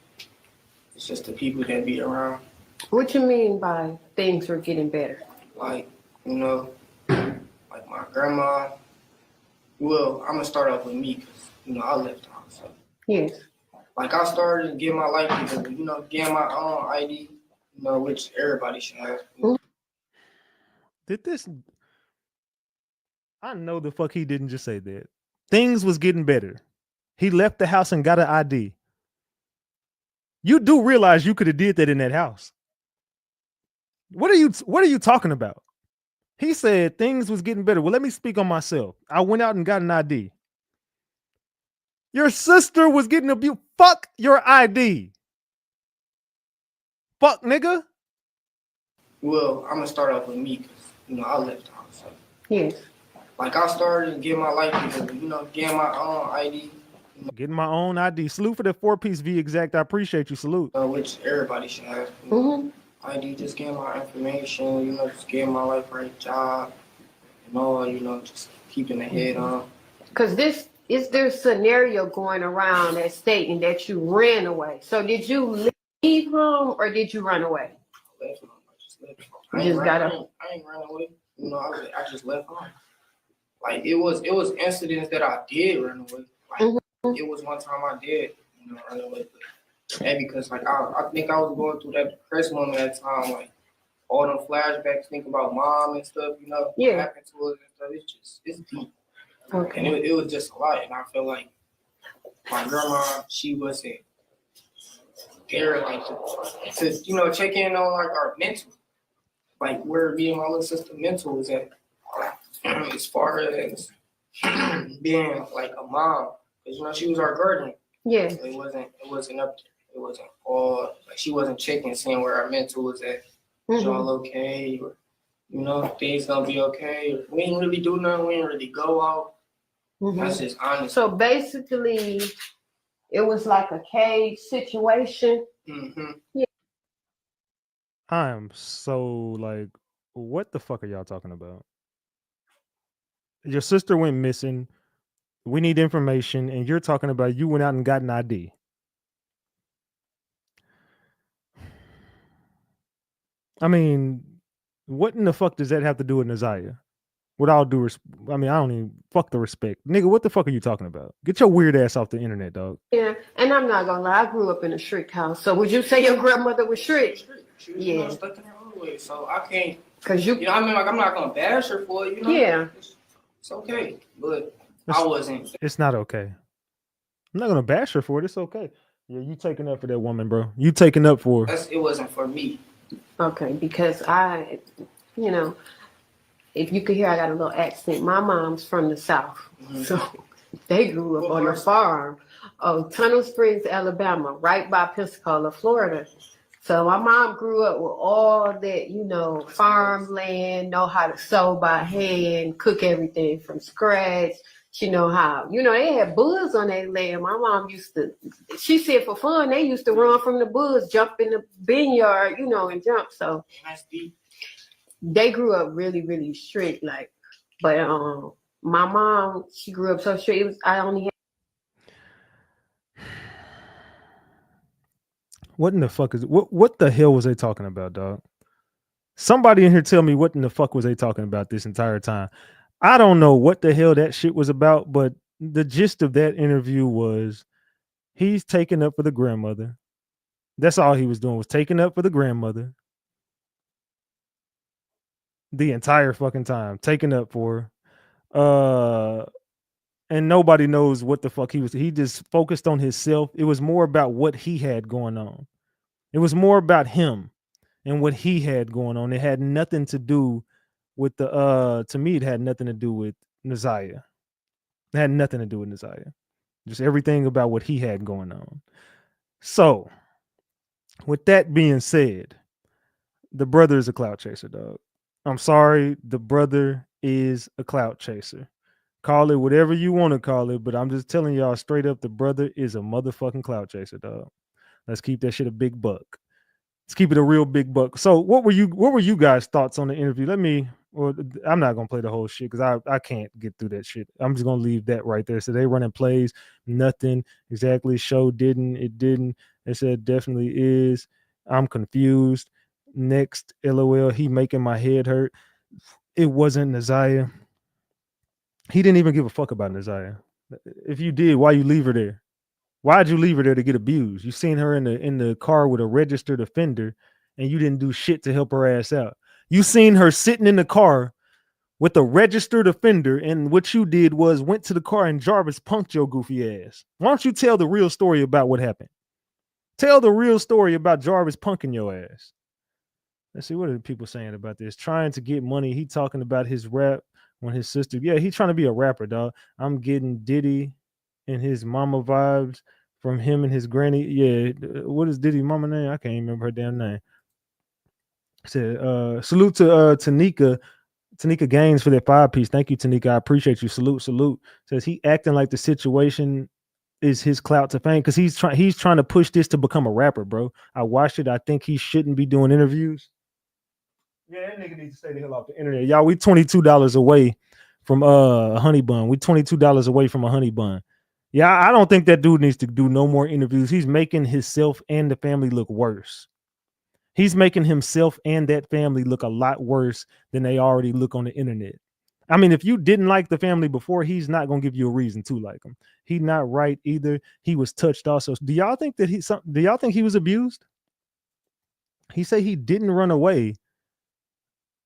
It's just the people that be around. What you mean by things were getting better? Like, like my grandma. Well, I'm gonna start off with me because I left the house. So. Yes. Like I started to get my life together, getting my own ID, which everybody should have. Did this? I know the fuck he didn't just say that. Things was getting better. He left the house and got an ID. You do realize you could have did that in that house. What are you talking about? He said things was getting better. Well, let me speak on myself. I went out and got an ID. Your sister was getting abused. Fuck your ID. Fuck, nigga. Well, I'm gonna start off with me because I left the house. So. Yes. Like I started to get my life together, getting my own ID. Getting my own ID. Salute for the 4-piece V exact. I appreciate you. Salute. Which everybody should have. Mm-hmm. ID, just getting my information, just getting my life right, job, just keeping the head on. Because is there a scenario going around that's stating that you ran away? So did you leave home or did you run away? I left home. I just left home. I ain't ran away. I just left home. Like it was incidents that I did run away. Like It was one time I did, run away. And because like I think I was going through that depressed moment at the time, like all them flashbacks, think about mom and stuff, Yeah. happened to us and stuff. It's deep. Okay. And it was just a lot. And I feel like my grandma, she wasn't there like to check in on like our mental. Like where me and my little sister mental is at. As far as being like a mom. Because she was our guardian. Yeah. So it wasn't up there. It wasn't all like she wasn't checking, seeing where our mental was at. Is y'all okay? Or things gonna be okay. We ain't really do nothing, we ain't really go out. That's just honest. So basically it was like a cage situation. Yeah. I am so like, what the fuck are y'all talking about? Your sister went missing. We need information, and you're talking about you went out and got an ID. I mean, what in the fuck does that have to do with Nireah? With all due respect, I don't even fuck the respect. Nigga, what the fuck are you talking about? Get your weird ass off the internet, dog. Yeah, and I'm not gonna lie, I grew up in a strict house. So would you say your grandmother was strict? She was stuck in her own way, so I can't. Cause you, I'm not gonna bash her for it. Yeah. It's okay, but I wasn't. It's not okay. I'm not gonna bash her for it. It's okay. Yeah, you taking up for that woman, bro. You taking up for her. It wasn't for me. Okay, because I, if you could hear, I got a little accent. My mom's from the South, so they grew up on a farm of Tunnel Springs, Alabama, right by Pensacola, Florida. So my mom grew up with all that, farmland, know how to sew by hand, cook everything from scratch. She know how, they had bugs on their land. My mom she said for fun, they used to run from the bugs, jump in the vineyard, and jump. So they grew up really, really strict, but my mom, she grew up so strict. I only had. What in the fuck is what the hell was they talking about, dog? Somebody in here tell me what in the fuck was they talking about this entire time. I don't know what the hell that shit was about, but the gist of that interview was he's taking up for the grandmother. That's all he was doing, was taking up for the grandmother the entire fucking time, taking up for her. And nobody knows what the fuck he was. He just focused on himself. It was more about what he had going on. It was more about him and what he had going on. It had nothing to do with the to me, it had nothing to do with Nireah. It had nothing to do with Nireah. Just everything about what he had going on. So, with that being said, the brother is a clout chaser, dog. I'm sorry, the brother is a clout chaser. Call it whatever you want to call it, but I'm just telling y'all straight up, the brother is a motherfucking clout chaser, dog. Let's keep that shit a big buck. Let's keep it a real big buck. So what were you guys' thoughts on the interview? I'm not gonna play the whole shit because I can't get through that shit. I'm just gonna leave that right there. So they running plays, nothing exactly. Show didn't, it didn't. They said definitely is. I'm confused. Next, LOL, he making my head hurt. It wasn't Nireah. He didn't even give a fuck about Nireah. If you did, why you leave her there? Why'd you leave her there to get abused? You seen her in the car with a registered offender, and you didn't do shit to help her ass out. You seen her sitting in the car with a registered offender, and what you did was went to the car and Jarvis punked your goofy ass. Why don't you tell the real story about what happened? Tell the real story about Jarvis punking your ass. Let's see, what are people saying about this? Trying to get money. He talking about his rap when his sister. Yeah, he trying to be a rapper, dog. I'm getting Diddy and his mama vibes from him and his granny. Yeah, what is Diddy mama name? I can't even remember her damn name. Said salute to Tanika Gaines for that 5-piece. Thank you, Tanika. I appreciate you. Salute. Says he acting like the situation is his clout to fame because he's trying to push this to become a rapper, bro. I watched it. I think he shouldn't be doing interviews. Yeah, that nigga needs to stay the hell off the internet. Y'all, we $22 away from a honey bun. We $22 away from a honey bun. Yeah, I don't think that dude needs to do no more interviews. He's making himself and the family look worse. He's making himself and that family look a lot worse than they already look on the internet. I mean, if you didn't like the family before, he's not gonna give you a reason to like him. He's not right either. He was touched also. Do y'all think he was abused? He said he didn't run away.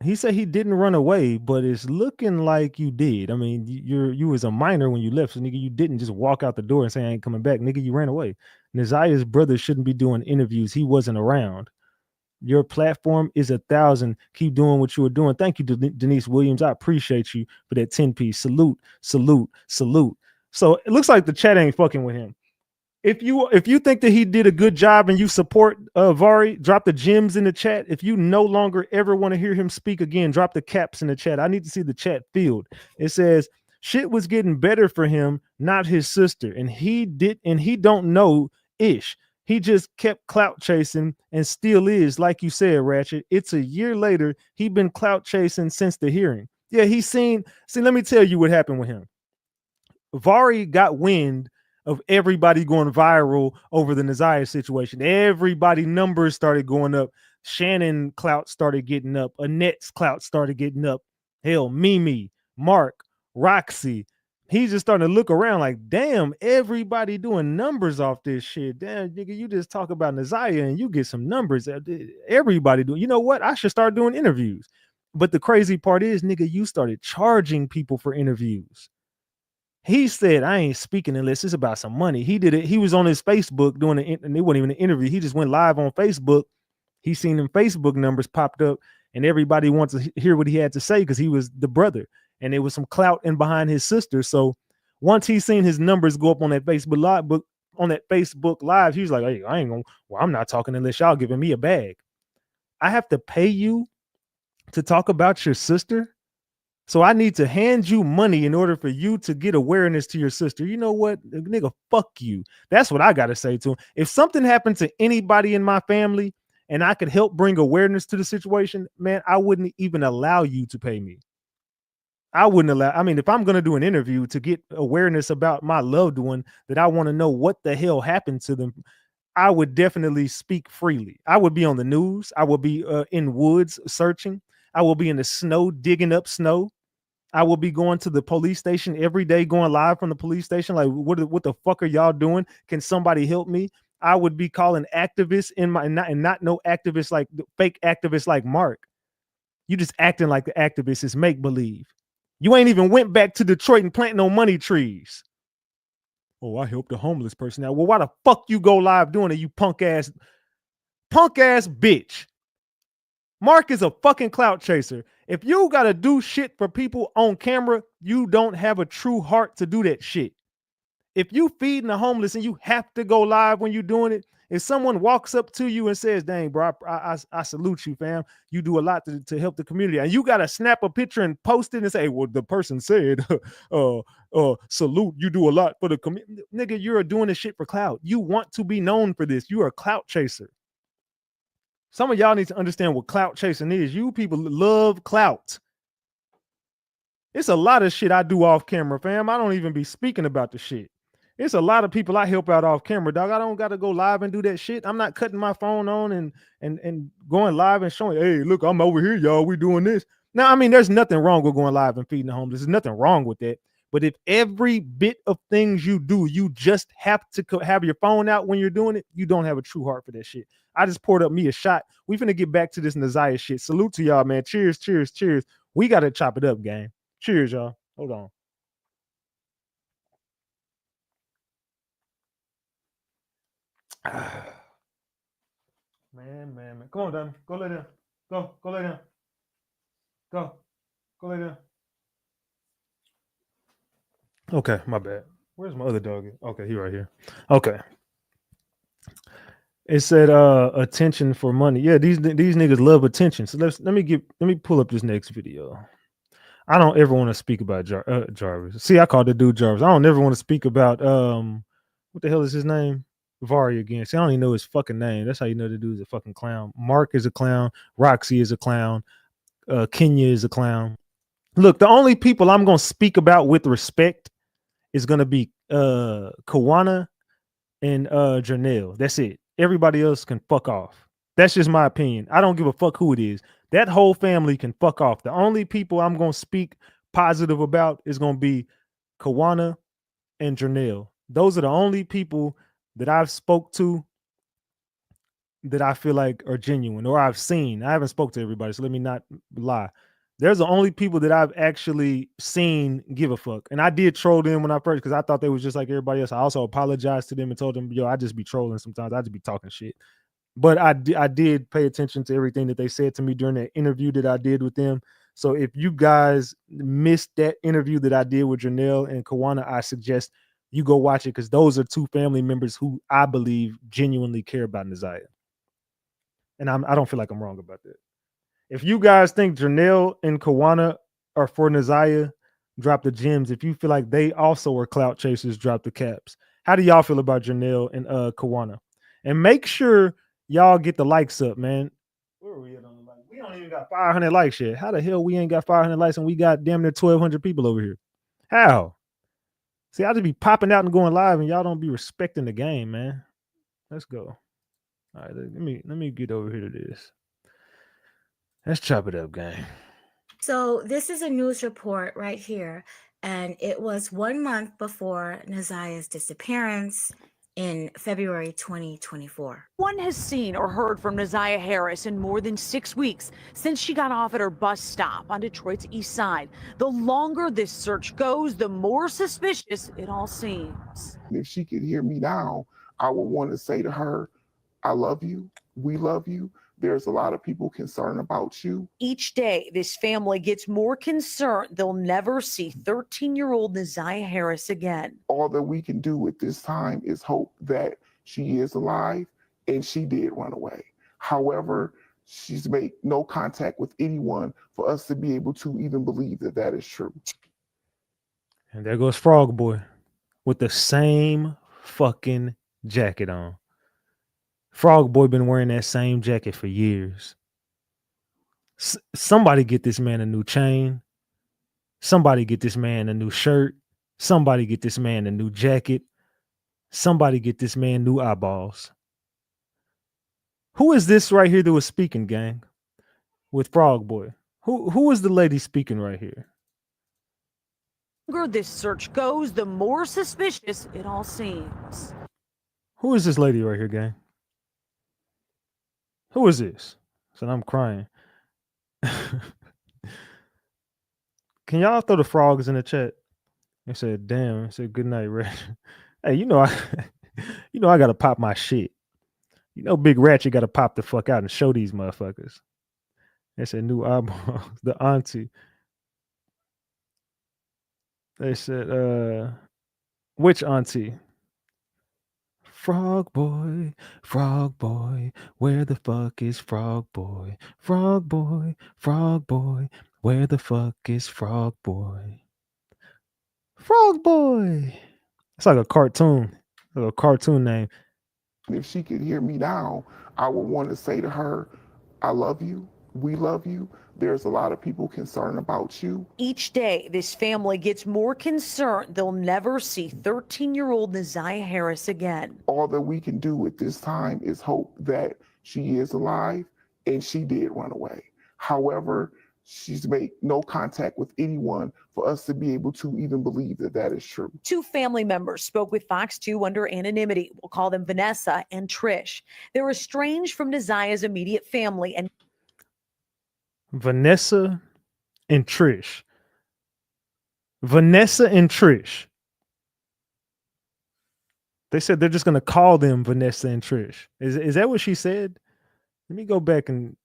He said he didn't run away, but it's looking like you did. I mean, you was a minor when you left, so nigga, you didn't just walk out the door and say I ain't coming back, nigga. You ran away. Nireah's brother shouldn't be doing interviews. He wasn't around. Your platform is 1,000. Keep doing what you were doing. Thank you, Denise Williams. I appreciate you for that 10-piece. Salute. So it looks like the chat ain't fucking with him. If you think that he did a good job and you support Vari, drop the gems in the chat. If you no longer ever want to hear him speak again, drop the caps in the chat. I need to see the chat filled. It says shit was getting better for him, not his sister, and he don't know ish. He just kept clout chasing and still is, like you said, Ratchet. It's a year later. He been clout chasing since the hearing. Yeah, see, let me tell you what happened with him. Vari got wind of everybody going viral over the Nireah situation. Everybody numbers started going up. Shannon clout started getting up. Annette's clout started getting up. Hell, Mimi, Mark, Roxy. He's just starting to look around like, damn, everybody doing numbers off this shit. Damn, nigga, you just talk about Nireah and you get some numbers. Everybody do. You know what? I should start doing interviews. But the crazy part is, nigga, you started charging people for interviews. He said, I ain't speaking unless it's about some money. He did it. He was on his Facebook doing it, and it wasn't even an interview. He just went live on Facebook. He seen them Facebook numbers popped up, and everybody wants to hear what he had to say because he was the brother, and there was some clout in behind his sister. So once he seen his numbers go up on that Facebook live, he was like, hey, I'm not talking unless y'all giving me a bag. I have to pay you to talk about your sister. So I need to hand you money in order for you to get awareness to your sister. You know what? Nigga, fuck you. That's what I got to say to him. If something happened to anybody in my family and I could help bring awareness to the situation, man, I wouldn't even allow you to pay me. I wouldn't allow. I mean, if I'm going to do an interview to get awareness about my loved one that I want to know what the hell happened to them, I would definitely speak freely. I would be on the news. I would be in woods searching. I will be in the snow digging up snow. I will be going to the police station every day, going live from the police station. Like, what the fuck are y'all doing? Can somebody help me? I would be calling activists in my and not no activists like fake activists like Mark. You just acting like the activist is make believe. You ain't even went back to Detroit and plant no money trees. Oh, I helped a homeless person out. Well, why the fuck you go live doing it, you punk ass bitch? Mark is a fucking clout chaser. If you gotta do shit for people on camera, you don't have a true heart to do that shit. If you feeding the homeless and you have to go live when you're doing it, if someone walks up to you and says, dang, bro, I salute you, fam. You do a lot to help the community. And you got to snap a picture and post it and say, well, the person said, salute, you do a lot for the community. Nigga, you're doing this shit for clout. You want to be known for this. You're a clout chaser. Some of y'all need to understand what clout chasing is. You people love clout. It's a lot of shit I do off camera, fam. I don't even be speaking about the shit. It's a lot of people I help out off camera, dog. I don't got to go live and do that shit. I'm not cutting my phone on and going live and showing, hey, look, I'm over here, y'all. We doing this. Now, I mean, there's nothing wrong with going live and feeding the homeless. There's nothing wrong with that. But if every bit of things you do, you just have to have your phone out when you're doing it, you don't have a true heart for that shit. I just poured up me a shot. We finna get back to this Nireah shit. Salute to y'all, man. Cheers, cheers, cheers. We got to chop it up, gang. Cheers, y'all. Hold on. Man. Come on, Donnie. Go lay down. Go lay down. Go lay down. Okay, my bad. Where's my other dog? Okay, he right here. Okay. It said attention for money. Yeah, these niggas love attention. So let me pull up this next video. I don't ever want to speak about Jarvis. See, I called the dude Jarvis. I don't ever want to speak about what the hell is his name? Vari again. See, I don't even know his fucking name. That's how you know the dude's a fucking clown. Mark is a clown. Roxy is a clown. Kenya is a clown. Look, the only people I'm gonna speak about with respect is gonna be Kiana and Janelle. That's it. Everybody else can fuck off. That's just my opinion. I don't give a fuck who it is. That whole family can fuck off. The only people I'm gonna speak positive about is gonna be Kiana and Janelle. Those are the only people that I've spoke to that I feel like are genuine or I've seen. I haven't spoke to everybody, so let me not lie. There's the only people that I've actually seen give a fuck. And I did troll them when I first, because I thought they was just like everybody else. I also apologized to them and told them, yo, I just be trolling sometimes. I just be talking shit. But I did pay attention to everything that they said to me during that interview that I did with them. So if you guys missed that interview that I did with Janelle and Kiana, I suggest you go watch it, because those are two family members who I believe genuinely care about Nireah. And I don't feel like I'm wrong about that. If you guys think Janelle and Kiana are for Nireah, drop the gems. If you feel like they also are clout chasers, drop the caps. How do y'all feel about Janelle and Kiana? And make sure y'all get the likes up, man. Where are we at on the likes? We don't even got 500 likes yet. How the hell we ain't got 500 likes and we got damn near 1,200 people over here? How? See, I just be popping out and going live, and y'all don't be respecting the game, man. Let's go. All right, let me get over here to this. Let's chop it up, gang. So this is a news report right here, and it was 1 month before Nireah's disappearance in February 2024. One has seen or heard from Nireah Harris in more than 6 weeks since she got off at her bus stop on Detroit's east side. The longer this search goes, the more suspicious it all seems. If she could hear me now, I would want to say to her, I love you. We love you. There's a lot of people concerned about you. Each day, this family gets more concerned they'll never see 13-year-old Nireah Harris again. All that we can do at this time is hope that she is alive and she did run away. However, she's made no contact with anyone for us to be able to even believe that that is true. And there goes Frog Boy with the same fucking jacket on. Frog Boy been wearing that same jacket for years. Somebody get this man a new chain. Somebody get this man a new shirt. Somebody get this man a new jacket. Somebody get this man new eyeballs. Who is this right here that was speaking, gang? With Frog Boy. Who is the lady speaking right here? longer this search goes, the more suspicious it all seems. Who is this lady right here, gang? Who is this? So I'm crying. Can y'all throw the frogs in the chat? They said, "Damn." I said, "Good night, Ratchet." Hey, you know I gotta pop my shit. You know, Big Ratchet gotta pop the fuck out and show these motherfuckers. They said new eyeballs. The auntie. They said, which auntie? Frog boy, where the fuck is Frog boy? Frog boy, where the fuck is Frog boy? Frog boy. It's like a cartoon, like a cartoon name. If she could hear me now, I would want to say to her, I love you. We love you. There's a lot of people concerned about you. Each day, this family gets more concerned they'll never see 13-year-old Nireah Harris again. All that we can do at this time is hope that she is alive and she did run away. However, she's made no contact with anyone for us to be able to even believe that that is true. Two family members spoke with Fox 2 under anonymity. We'll call them Vanessa and Trish. They're estranged from Nireah's immediate family. And Vanessa and Trish. Vanessa and Trish. They said they're just going to call them Vanessa and Trish. Is that what she said? Let me go back and...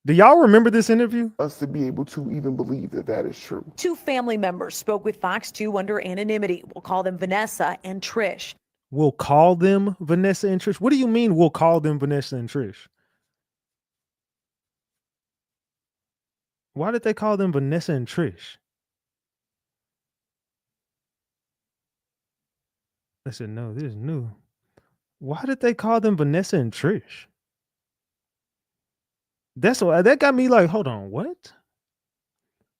Do y'all remember this interview? Us to be able to even believe that that is true. Two family members spoke with Fox 2 under anonymity. We'll call them Vanessa and Trish. We'll call them Vanessa and Trish? What do you mean we'll call them Vanessa and Trish? Why did they call them Vanessa and Trish? I said, no, this is new. Why did they call them Vanessa and Trish? That's why that got me like, hold on, what?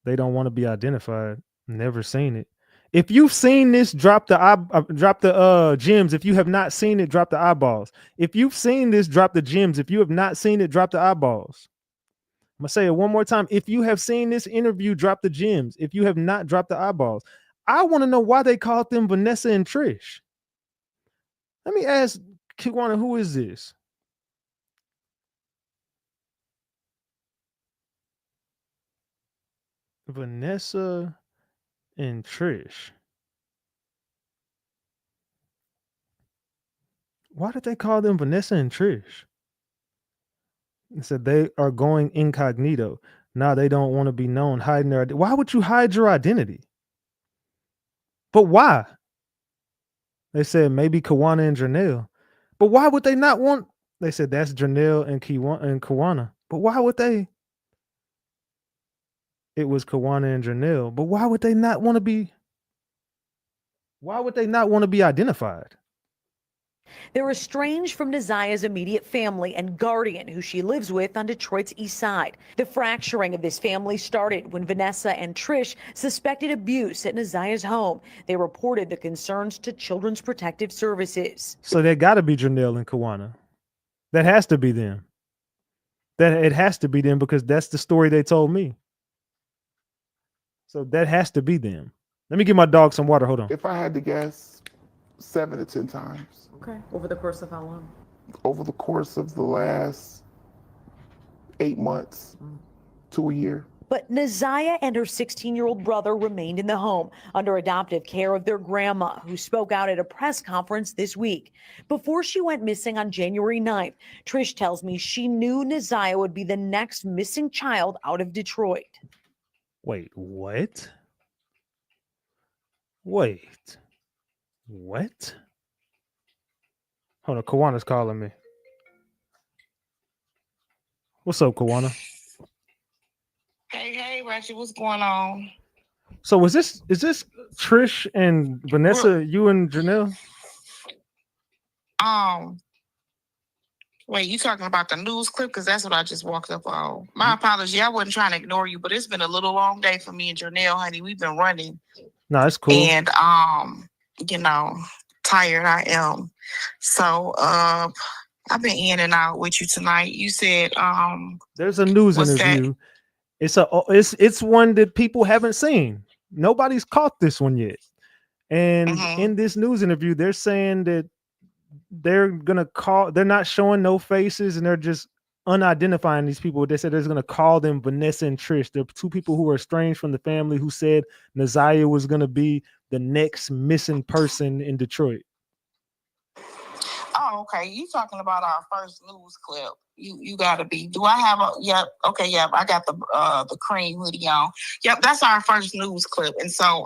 They don't want to be identified. Never seen it. If you've seen this, drop the gems. If you have not seen it, drop the eyeballs. If you've seen this, drop the gems. If you have not seen it, drop the eyeballs. I'm gonna say it one more time. If you have seen this interview, drop the gems. If you have not, drop the eyeballs. I want to know why they called them Vanessa and Trish. Let me ask Kiana, who is this? Vanessa and Trish. Why did they call them Vanessa and Trish? They said they are going incognito. Now they don't want to be known, hiding their identity. Why would you hide your identity? But why? They said maybe Kiana and Janelle. But why would they not want? They said that's Janelle and Kiana. But why would they? It was Kiana and Janelle. But why would they not want to be? Why would they not want to be identified? They're estranged from Nireah's immediate family and guardian, who she lives with on Detroit's east side. The fracturing of this family started when Vanessa and Trish suspected abuse at Nireah's home. They reported the concerns to Children's Protective Services. So they got to be Janelle and Kiana. That has to be them. It has to be them because that's the story they told me. So that has to be them. Let me give my dog some water. Hold on. If I had to guess, 7 to 10 times. Okay. Over the course of how long? Over the course of the last 8 months to a year. But Nireah and her 16-year-old brother remained in the home under adoptive care of their grandma, who spoke out at a press conference this week. Before she went missing on January 9th, Trish tells me she knew Nireah would be the next missing child out of Detroit. Wait, what? Wait. What? Hold on, Kiana's calling me. What's up, Kiana? Hey, Ratchet, what's going on? So is this Trish and Vanessa, you and Janelle? Wait, you talking about the news clip? Because that's what I just walked up on. My apology. I wasn't trying to ignore you, but it's been a little long day for me and Janelle, honey. We've been running. No, it's cool. And tired I am. So I've been in and out with you tonight. You said there's a news interview. It's one that people haven't seen. nobody's caught this one yet. And Mhm. in this news interview, they're saying that they're not showing no faces, and they're just unidentifying these people. They said they're going to call them Vanessa and Trish. They're two people who are estranged from the family who said Nireah was going to be the next missing person in Detroit. Oh, okay. You talking about our first news clip? You gotta be. Do I have a? Yep. Okay. Yep. I got the cream hoodie on. Yep. That's our first news clip. And so,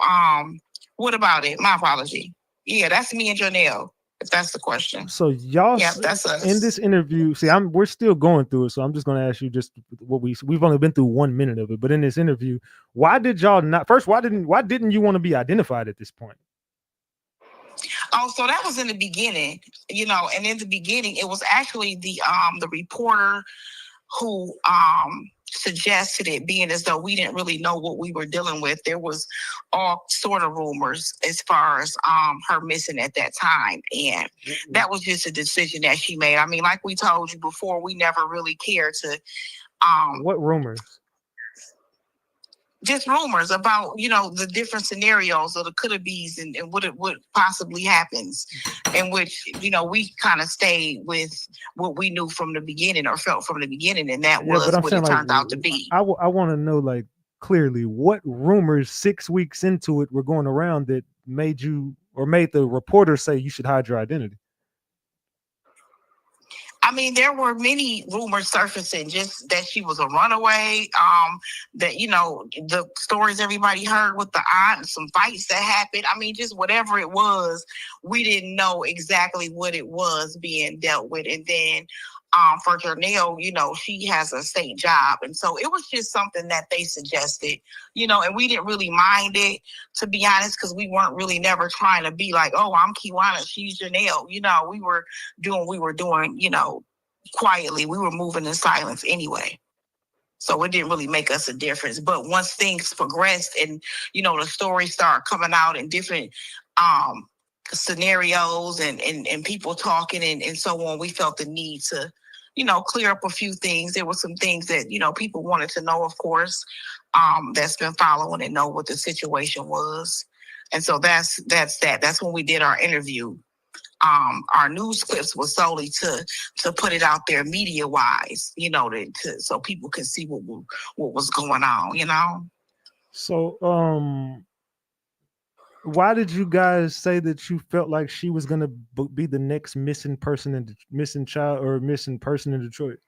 what about it? My apology. Yeah, that's me and Janelle. If that's the question. So y'all, Yep, that's us. in this interview, see, we're still going through it, so I'm just going to ask you just what we've only been through 1 minute of it. But in this interview, why did y'all not? First, why didn't you want to be identified at this point? Oh, so that was in the beginning, and in the beginning, it was actually the reporter who suggested it, being as though we didn't really know what we were dealing with. There was all sort of rumors as far as her missing at that time, and that was just a decision that she made. I mean, like we told you before, we never really cared to what rumors? Just rumors about, the different scenarios or the could-have-bees and what possibly happens, in which, we kind of stayed with what we knew from the beginning or felt from the beginning, and that was what it turned out to be. I want to know, like, clearly what rumors 6 weeks into it were going around that made you or made the reporter say you should hide your identity. I mean, there were many rumors surfacing, just that she was a runaway, that, the stories everybody heard with the aunt and some fights that happened. I mean, just whatever it was, we didn't know exactly what it was being dealt with. And then for Janelle, she has a state job. And so it was just something that they suggested, and we didn't really mind it, to be honest, because we weren't really never trying to be like, oh, I'm Kiana, she's Janelle. We were doing, quietly. We were moving in silence anyway. So it didn't really make us a difference. But once things progressed and, the stories started coming out in different scenarios and people talking and so on, we felt the need to, clear up a few things. There were some things that, people wanted to know, of course, that's been following and know what the situation was. And so that's that. That's when we did our interview. Our news clips was solely to put it out there media wise, so people could see what was going on, So, why did you guys say that you felt like she was going to be the next missing person missing child or missing person in Detroit?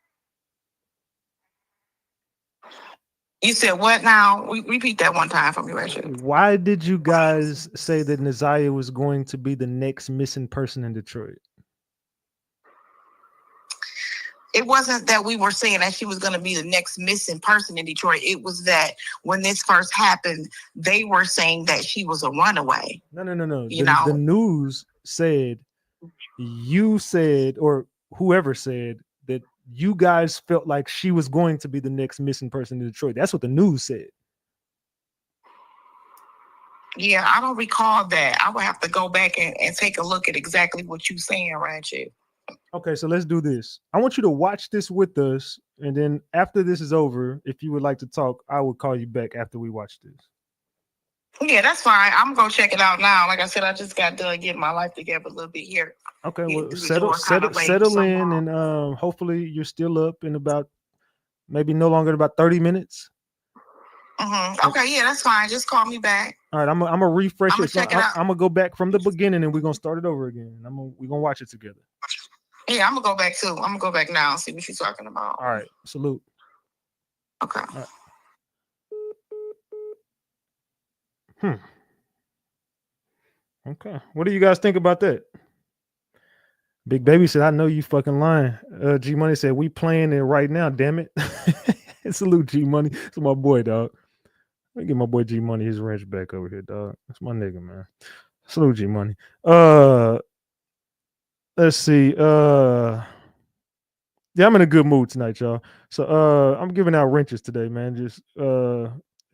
You said what now? Repeat that one time for me, Ratchet. Why did you guys say that Nireah was going to be the next missing person in Detroit? It wasn't that we were saying that she was going to be the next missing person in Detroit. It was that when this first happened, they were saying that she was a runaway. No. The news said, you said, or whoever said, that you guys felt like she was going to be the next missing person in Detroit. That's what the news said. Yeah, I don't recall that. I would have to go back and take a look at exactly what you're saying, Ratchet. Okay, so let's do this. I want you to watch this with us, and then after this is over, if you would like to talk, I will call you back after we watch this. Yeah, that's fine. I'm gonna go check it out now. Like I said, I just got done getting my life together a little bit here. Okay, well, settle in, and hopefully you're still up in about maybe no longer than about 30 minutes. Okay, yeah, that's fine. Just call me back. All right, I'm gonna refresh it. Check it out. I'm gonna go back from the beginning, and we're gonna start it over again. We're gonna watch it together. Yeah, I'm gonna go back too. I'm gonna go back now and see what you're talking about. All right, salute. Okay. All right. Okay, what do you guys think about that? Big Baby said, I know you fucking lying. G Money said, we playing it right now, damn it. Salute G Money. It's my boy, dog. Let me get my boy G Money his wrench back over here, dog. That's my nigga, man. Salute G Money. Let's see. Yeah, I'm in a good mood tonight, y'all. So I'm giving out wrenches today, man. Just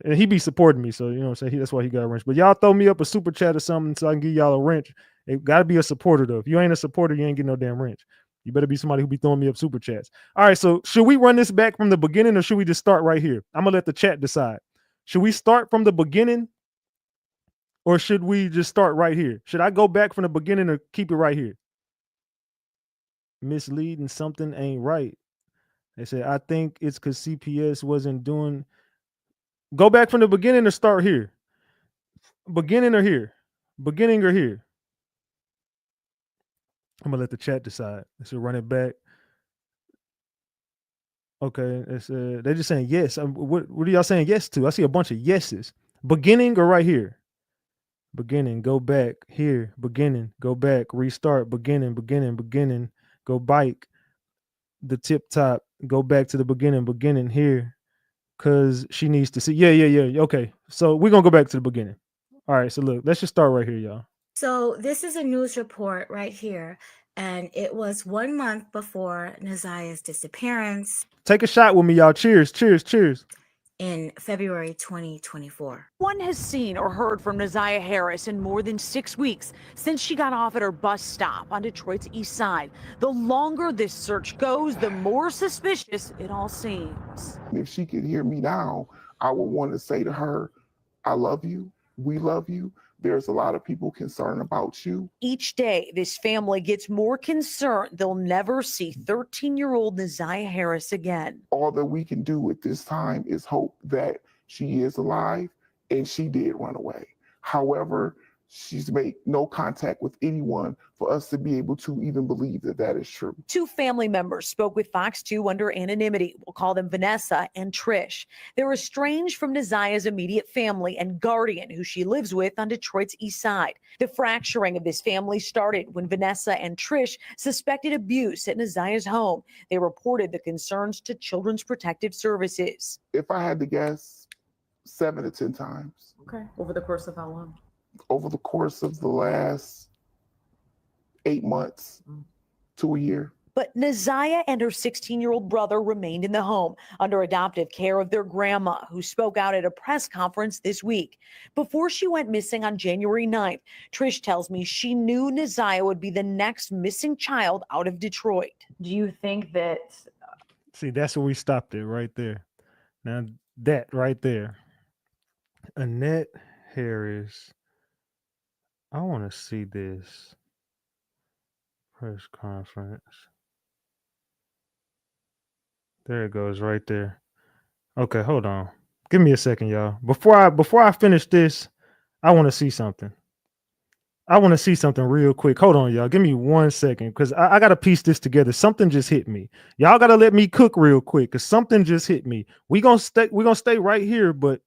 and he be supporting me, so you know what I'm saying. That's why he got a wrench. But y'all throw me up a super chat or something so I can give y'all a wrench. It gotta be a supporter though. If you ain't a supporter, you ain't getting no damn wrench. You better be somebody who be throwing me up super chats. All right, so should we run this back from the beginning or should we just start right here? I'm gonna let the chat decide. Should we start from the beginning Or should we just start right here? Should I go back from the beginning or keep it right here? Misleading, something ain't right. They said, I think it's because CPS wasn't doing. Go back from the beginning or start here? Beginning or here? Beginning or here? I'm gonna let the chat decide. Let's run it back. Okay, it's they're just saying yes. What are y'all saying yes to? I see a bunch of yeses. Beginning or right here? Beginning, go back here. Beginning, go back, restart. Beginning. Go bike. The tip top. Go back to the beginning here. Cause she needs to see. Yeah. Okay, so we're gonna go back to the beginning. All right, so look, let's just start right here, y'all. So this is a news report right here, and it was 1 month before Nireah's disappearance. Take a shot with me, y'all. Cheers. In February 2024. One has seen or heard from Nireah Harris in more than 6 weeks since she got off at her bus stop on Detroit's east side. The longer this search goes, the more suspicious it all seems. If she could hear me now, I would want to say to her, I love you. We love you. There's a lot of people concerned about you. Each day, this family gets more concerned they'll never see 13-year-old Nireah Harris again. All that we can do at this time is hope that she is alive and she did run away. However, she's made no contact with anyone for us to be able to even believe that that is true. Two family members spoke with Fox 2 under anonymity. We'll call them Vanessa and Trish. They're estranged from Nireah's immediate family and guardian, who she lives with on Detroit's east side. The fracturing of this family started when Vanessa and Trish suspected abuse at Nireah's home. They reported the concerns to Children's Protective Services. If I had to guess, 7 to 10 times. Okay. Over the course of how long? Over the course of the last 8 months to a year. But Nireah and her 16-year-old brother remained in the home under adoptive care of their grandma, who spoke out at a press conference this week. Before she went missing on January 9th, Trish tells me she knew Nireah would be the next missing child out of Detroit. Do you think that... See, that's where we stopped it right there. Now, that right there. Annette Harris. I want to see this press conference. There it goes right there. Okay, hold on. Give me a second, y'all. Before I finish this, I want to see something. I want to see something real quick. Hold on, y'all. Give me 1 second, because I got to piece this together. Something just hit me. Y'all got to let me cook real quick, because something just hit me. We're gonna stay right here, but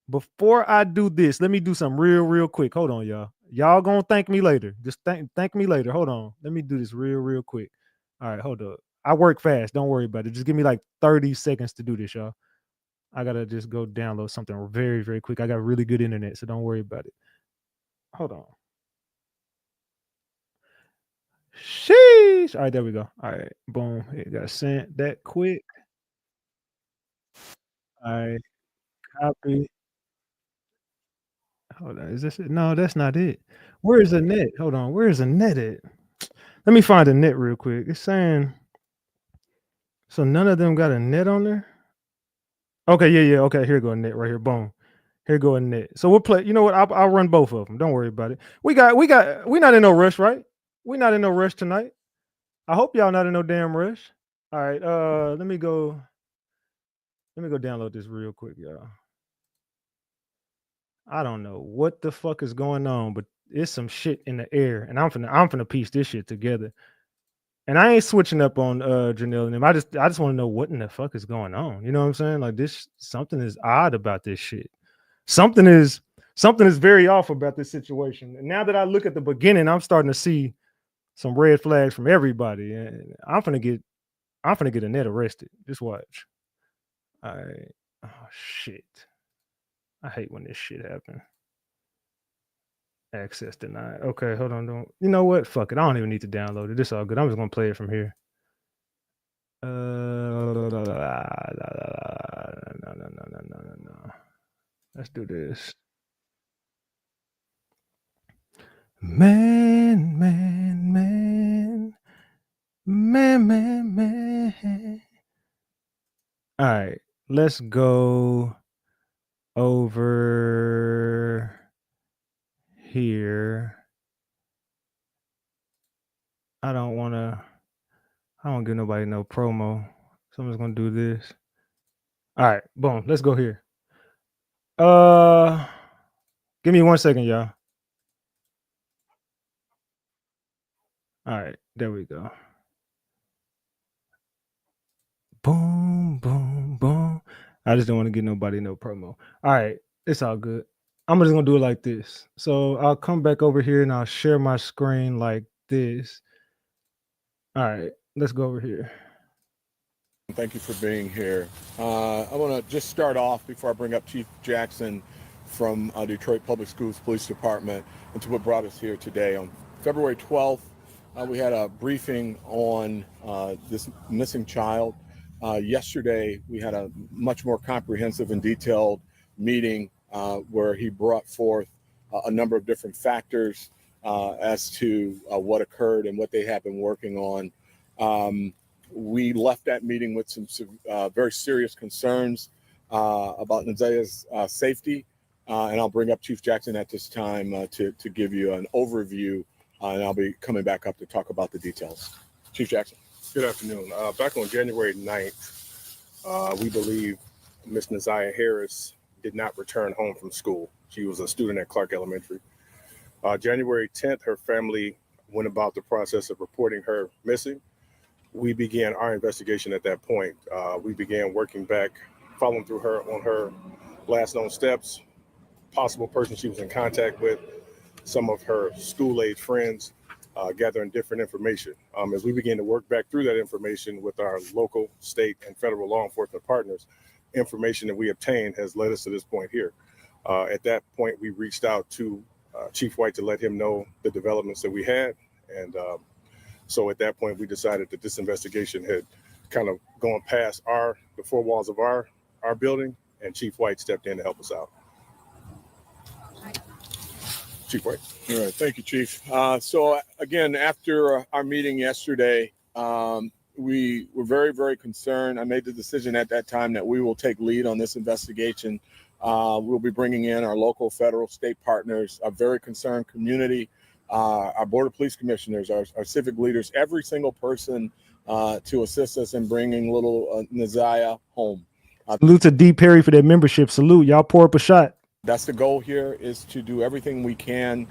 before I do this, let me do something real quick. Hold on, y'all. Y'all gonna thank me later. Just thank me later. Hold on. Let me do this real quick. All right, hold up. I work fast. Don't worry about it. Just give me like 30 seconds to do this, y'all. I gotta just go download something very quick. I got really good internet, so don't worry about it. Hold on. Sheesh. All right, there we go. All right, boom. It got sent that quick. All right, copy. Hold on. Is this it? No, that's not it. Where is Annette? Hold on. Where is Annette at? Let me find Annette real quick. It's saying, so none of them got a net on there? Okay, yeah. Okay, here go Annette right here. Boom. Here go Annette. So we'll play. You know what? I'll run both of them. Don't worry about it. We not in no rush, right? We're not in no rush tonight. I hope y'all not in no damn rush. All right. Let me go download this real quick, y'all. I don't know what the fuck is going on, but it's some shit in the air, and I'm finna piece this shit together. And I ain't switching up on Janelle and them. I just want to know what in the fuck is going on. You know what I'm saying? Like, this, something is odd about this shit. Something is very off about this situation. And now that I look at the beginning, I'm starting to see some red flags from everybody. And I'm finna get Annette arrested. Just watch. All right. Oh shit. I hate when this shit happens. Access denied. Okay, hold on. You know what? Fuck it. I don't even need to download it. It's all good. I'm just gonna play it from here. No. Let's do this. Man. All right, let's go over here. I don't give nobody no promo. So I'm just gonna do this. All right, boom. Let's go here. Give me 1 second, y'all. All right, there we go. Boom, boom, boom. I just don't want to get nobody no promo. All right, it's all good. I'm just gonna do it like this. So I'll come back over here and I'll share my screen like this. All right, let's go over here. Thank you for being here. I want to just start off before I bring up Chief Jackson from Detroit Public Schools Police Department and to what brought us here today. On February 12th, we had a briefing on this missing child. Yesterday, we had a much more comprehensive and detailed meeting where he brought forth a number of different factors as to what occurred and what they have been working on. We left that meeting with some very serious concerns about Nireah's safety, and I'll bring up Chief Jackson at this time to give you an overview, and I'll be coming back up to talk about the details. Chief Jackson. Good afternoon. Back on January 9th, we believe Miss Nireah Harris did not return home from school. She was a student at Clark Elementary. January 10th, her family went about the process of reporting her missing. We began our investigation at that point. We began working back, following through her on her last known steps, possible person she was in contact with, some of her school-age friends, gathering different information. As we began to work back through that information with our local, state, and federal law enforcement partners, information that we obtained has led us to this point here. At that point, we reached out to Chief White to let him know the developments that we had. And so at that point, we decided that this investigation had kind of gone past the four walls of our building, and Chief White stepped in to help us out. Chief White. All right, thank you, Chief. So again, after our meeting yesterday, we were very, very concerned. I made the decision at that time that we will take lead on this investigation. We'll be bringing in our local, federal, state partners, a very concerned community, our Board of Police Commissioners, our civic leaders, every single person to assist us in bringing little Nireah home. Salute to D. Perry for that membership. Salute. Y'all pour up a shot. That's the goal here, is to do everything we can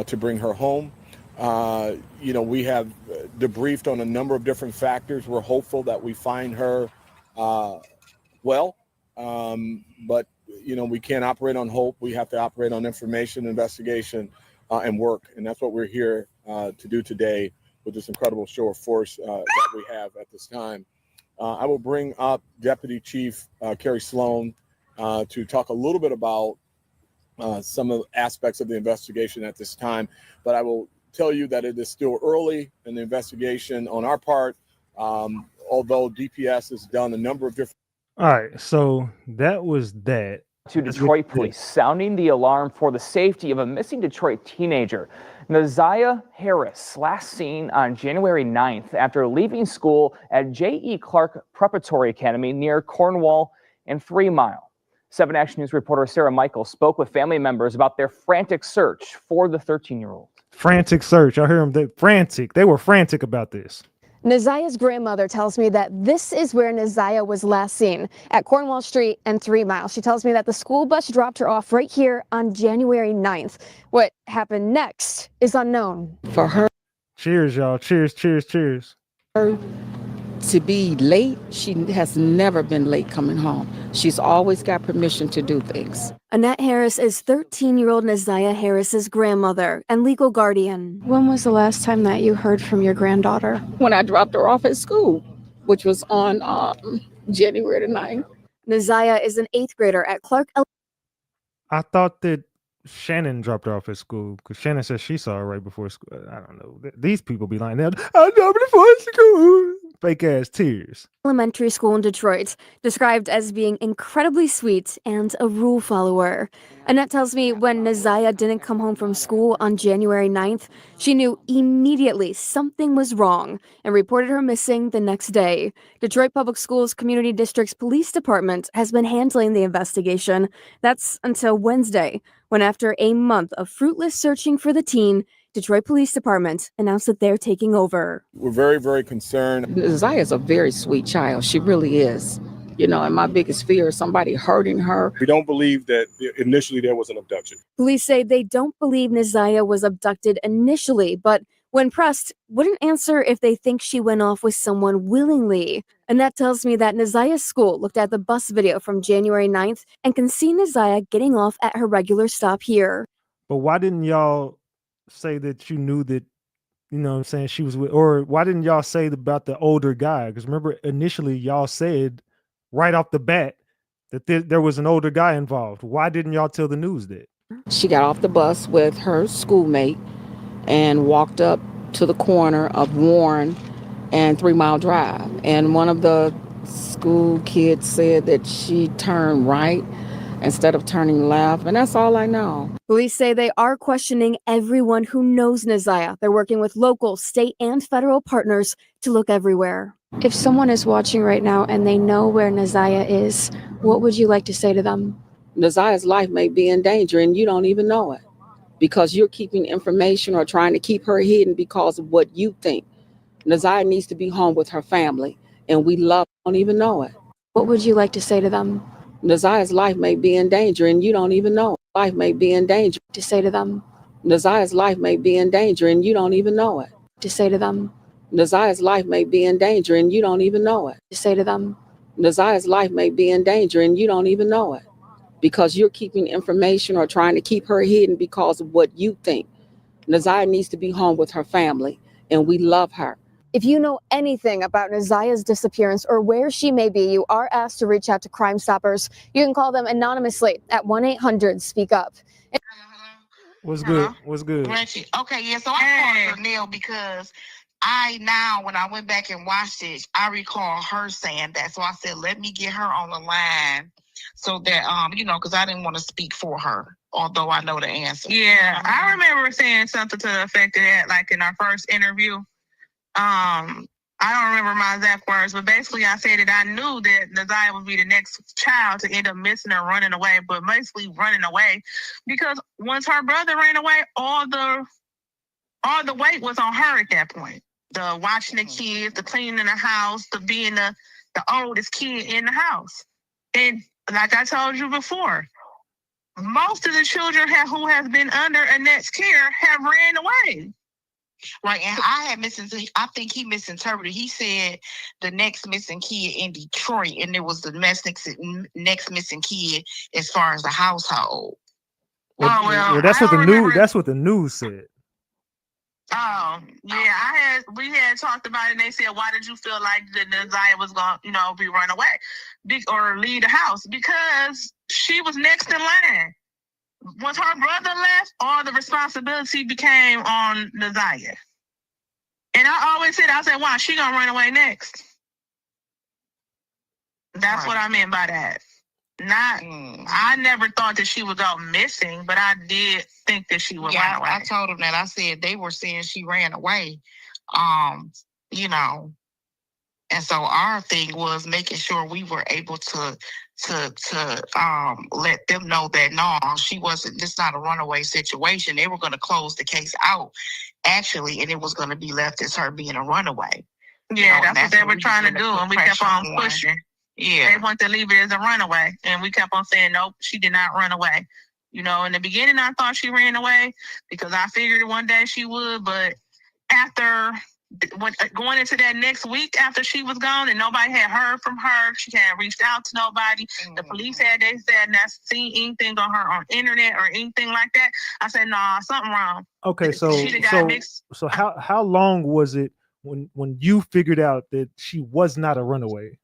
to bring her home. We have debriefed on a number of different factors. We're hopeful that we find her well, but we can't operate on hope. We have to operate on information, investigation, and work. And that's what we're here to do today with this incredible show of force that we have at this time. I will bring up Deputy Chief Carrie Sloan to talk a little bit about some of the aspects of the investigation at this time, but I will tell you that it is still early in the investigation on our part, although DPS has done a number of different. All right, so that was that. To Detroit police, sounding the alarm for the safety of a missing Detroit teenager. Nireah Harris, last seen on January 9th after leaving school at J.E. Clark Preparatory Academy near Cornwall and 3 Mile. 7 Action News reporter Sarah Michael spoke with family members about their frantic search for the 13-year-old. Frantic search. I hear them. They're frantic. They were frantic about this. Nireah's grandmother tells me that this is where Nireah was last seen, at Cornwall Street and 3 Mile. She tells me that the school bus dropped her off right here on January 9th. What happened next is unknown. For her. Cheers, y'all. Cheers, cheers, cheers. To be late, she has never been late coming home. She's always got permission to do things. Annette Harris is 13-year-old Nireah Harris's grandmother and legal guardian. When was the last time that you heard from your granddaughter? When I dropped her off at school, which was on January the 9th. Nireah is an 8th grader at Clark. I thought that Shannon dropped her off at school because Shannon said she saw her right before school. I don't know. These people be lying. I dropped her before school. fake ass tears. Elementary school in Detroit, described as being incredibly sweet and a rule follower. Annette tells me when Nireah didn't come home from school on January 9th, she knew immediately something was wrong and reported her missing the next day. Detroit Public Schools Community District's police department has been handling the investigation. That's until Wednesday, when after a month of fruitless searching for the teen, Detroit Police Department announced that they're taking over. We're very, very concerned. Nireah is a very sweet child. She really is. You know, and my biggest fear is somebody hurting her. We don't believe that initially there was an abduction. Police say they don't believe Nireah was abducted initially, but when pressed, wouldn't answer if they think she went off with someone willingly. And that tells me that Nireah's school looked at the bus video from January 9th and can see Nireah getting off at her regular stop here. But why didn't y'all say that you knew that, you know what I'm saying, she was with, or why didn't y'all say about the older guy? Because remember, initially y'all said right off the bat that there was an older guy involved. Why didn't y'all tell the news that? She got off the bus with her schoolmate and walked up to the corner of Warren and 3 Mile Drive. And one of the school kids said that she turned right instead of turning left, and that's all I know. Police say they are questioning everyone who knows Nireah. They're working with local, state, and federal partners to look everywhere. If someone is watching right now and they know where Nireah is, what would you like to say to them? Nireah's life may be in danger and you don't even know it because you're keeping information or trying to keep her hidden because of what you think. Nireah needs to be home with her family, and we love her, don't even know it. What would you like to say to them? Nireah's life may be in danger and you don't even know it. Life may be in danger. To say to them? Nireah's life may be in danger and you don't even know it. To say to them? Nireah's life may be in danger and you don't even know it. To say to them? Nireah's life may be in danger and you don't even know it because you're keeping information or trying to keep her hidden because of what you think. Nireah needs to be home with her family, and we love her. If you know anything about Nireah's disappearance or where she may be, you are asked to reach out to Crime Stoppers. You can call them anonymously at 1-800-SPEAK-UP. What's good? What's good? Ratchet. Okay, yeah, so I called her Neil because when I went back and watched it, I recall her saying that. So I said, let me get her on the line so that, because I didn't want to speak for her, although I know the answer. Yeah, I remember saying something to the effect of that, like in our first interview. I don't remember my exact words, but basically I said that I knew that Nireah would be the next child to end up missing or running away, but basically running away because once her brother ran away, all the weight was on her at that point. The watching the kids, the cleaning the house, the being the oldest kid in the house. And like I told you before, most of the children who has been under Annette's care have ran away. Right, and I think he misinterpreted. He said the next missing kid in Detroit, and it was the next missing kid as far as the household. Well, that's what the news said. Oh, yeah, we had talked about it, and they said, why did you feel like the Nireah was going to, be run away or leave the house? Because she was next in line. Once her brother left, all the responsibility became on Nireah. And I always said, why? She gonna run away next. That's right. What I meant by that. I never thought that she would go missing, but I did think that she would run away. I told him that. I said they were saying she ran away. And so our thing was making sure we were able to let them know that no, she wasn't. This not a runaway situation. They were going to close the case out, actually, and it was going to be left as her being a runaway. Yeah, that's what they were trying to do, and we kept on pushing. Yeah, they wanted to leave it as a runaway, and we kept on saying nope, she did not run away. In the beginning, I thought she ran away because I figured one day she would, but after going into that next week after she was gone and nobody had heard from her, she hadn't reached out to nobody. The police said not seen anything on her on internet or anything like that. I said, nah, something wrong. Okay, so how long was it when you figured out that she was not a runaway?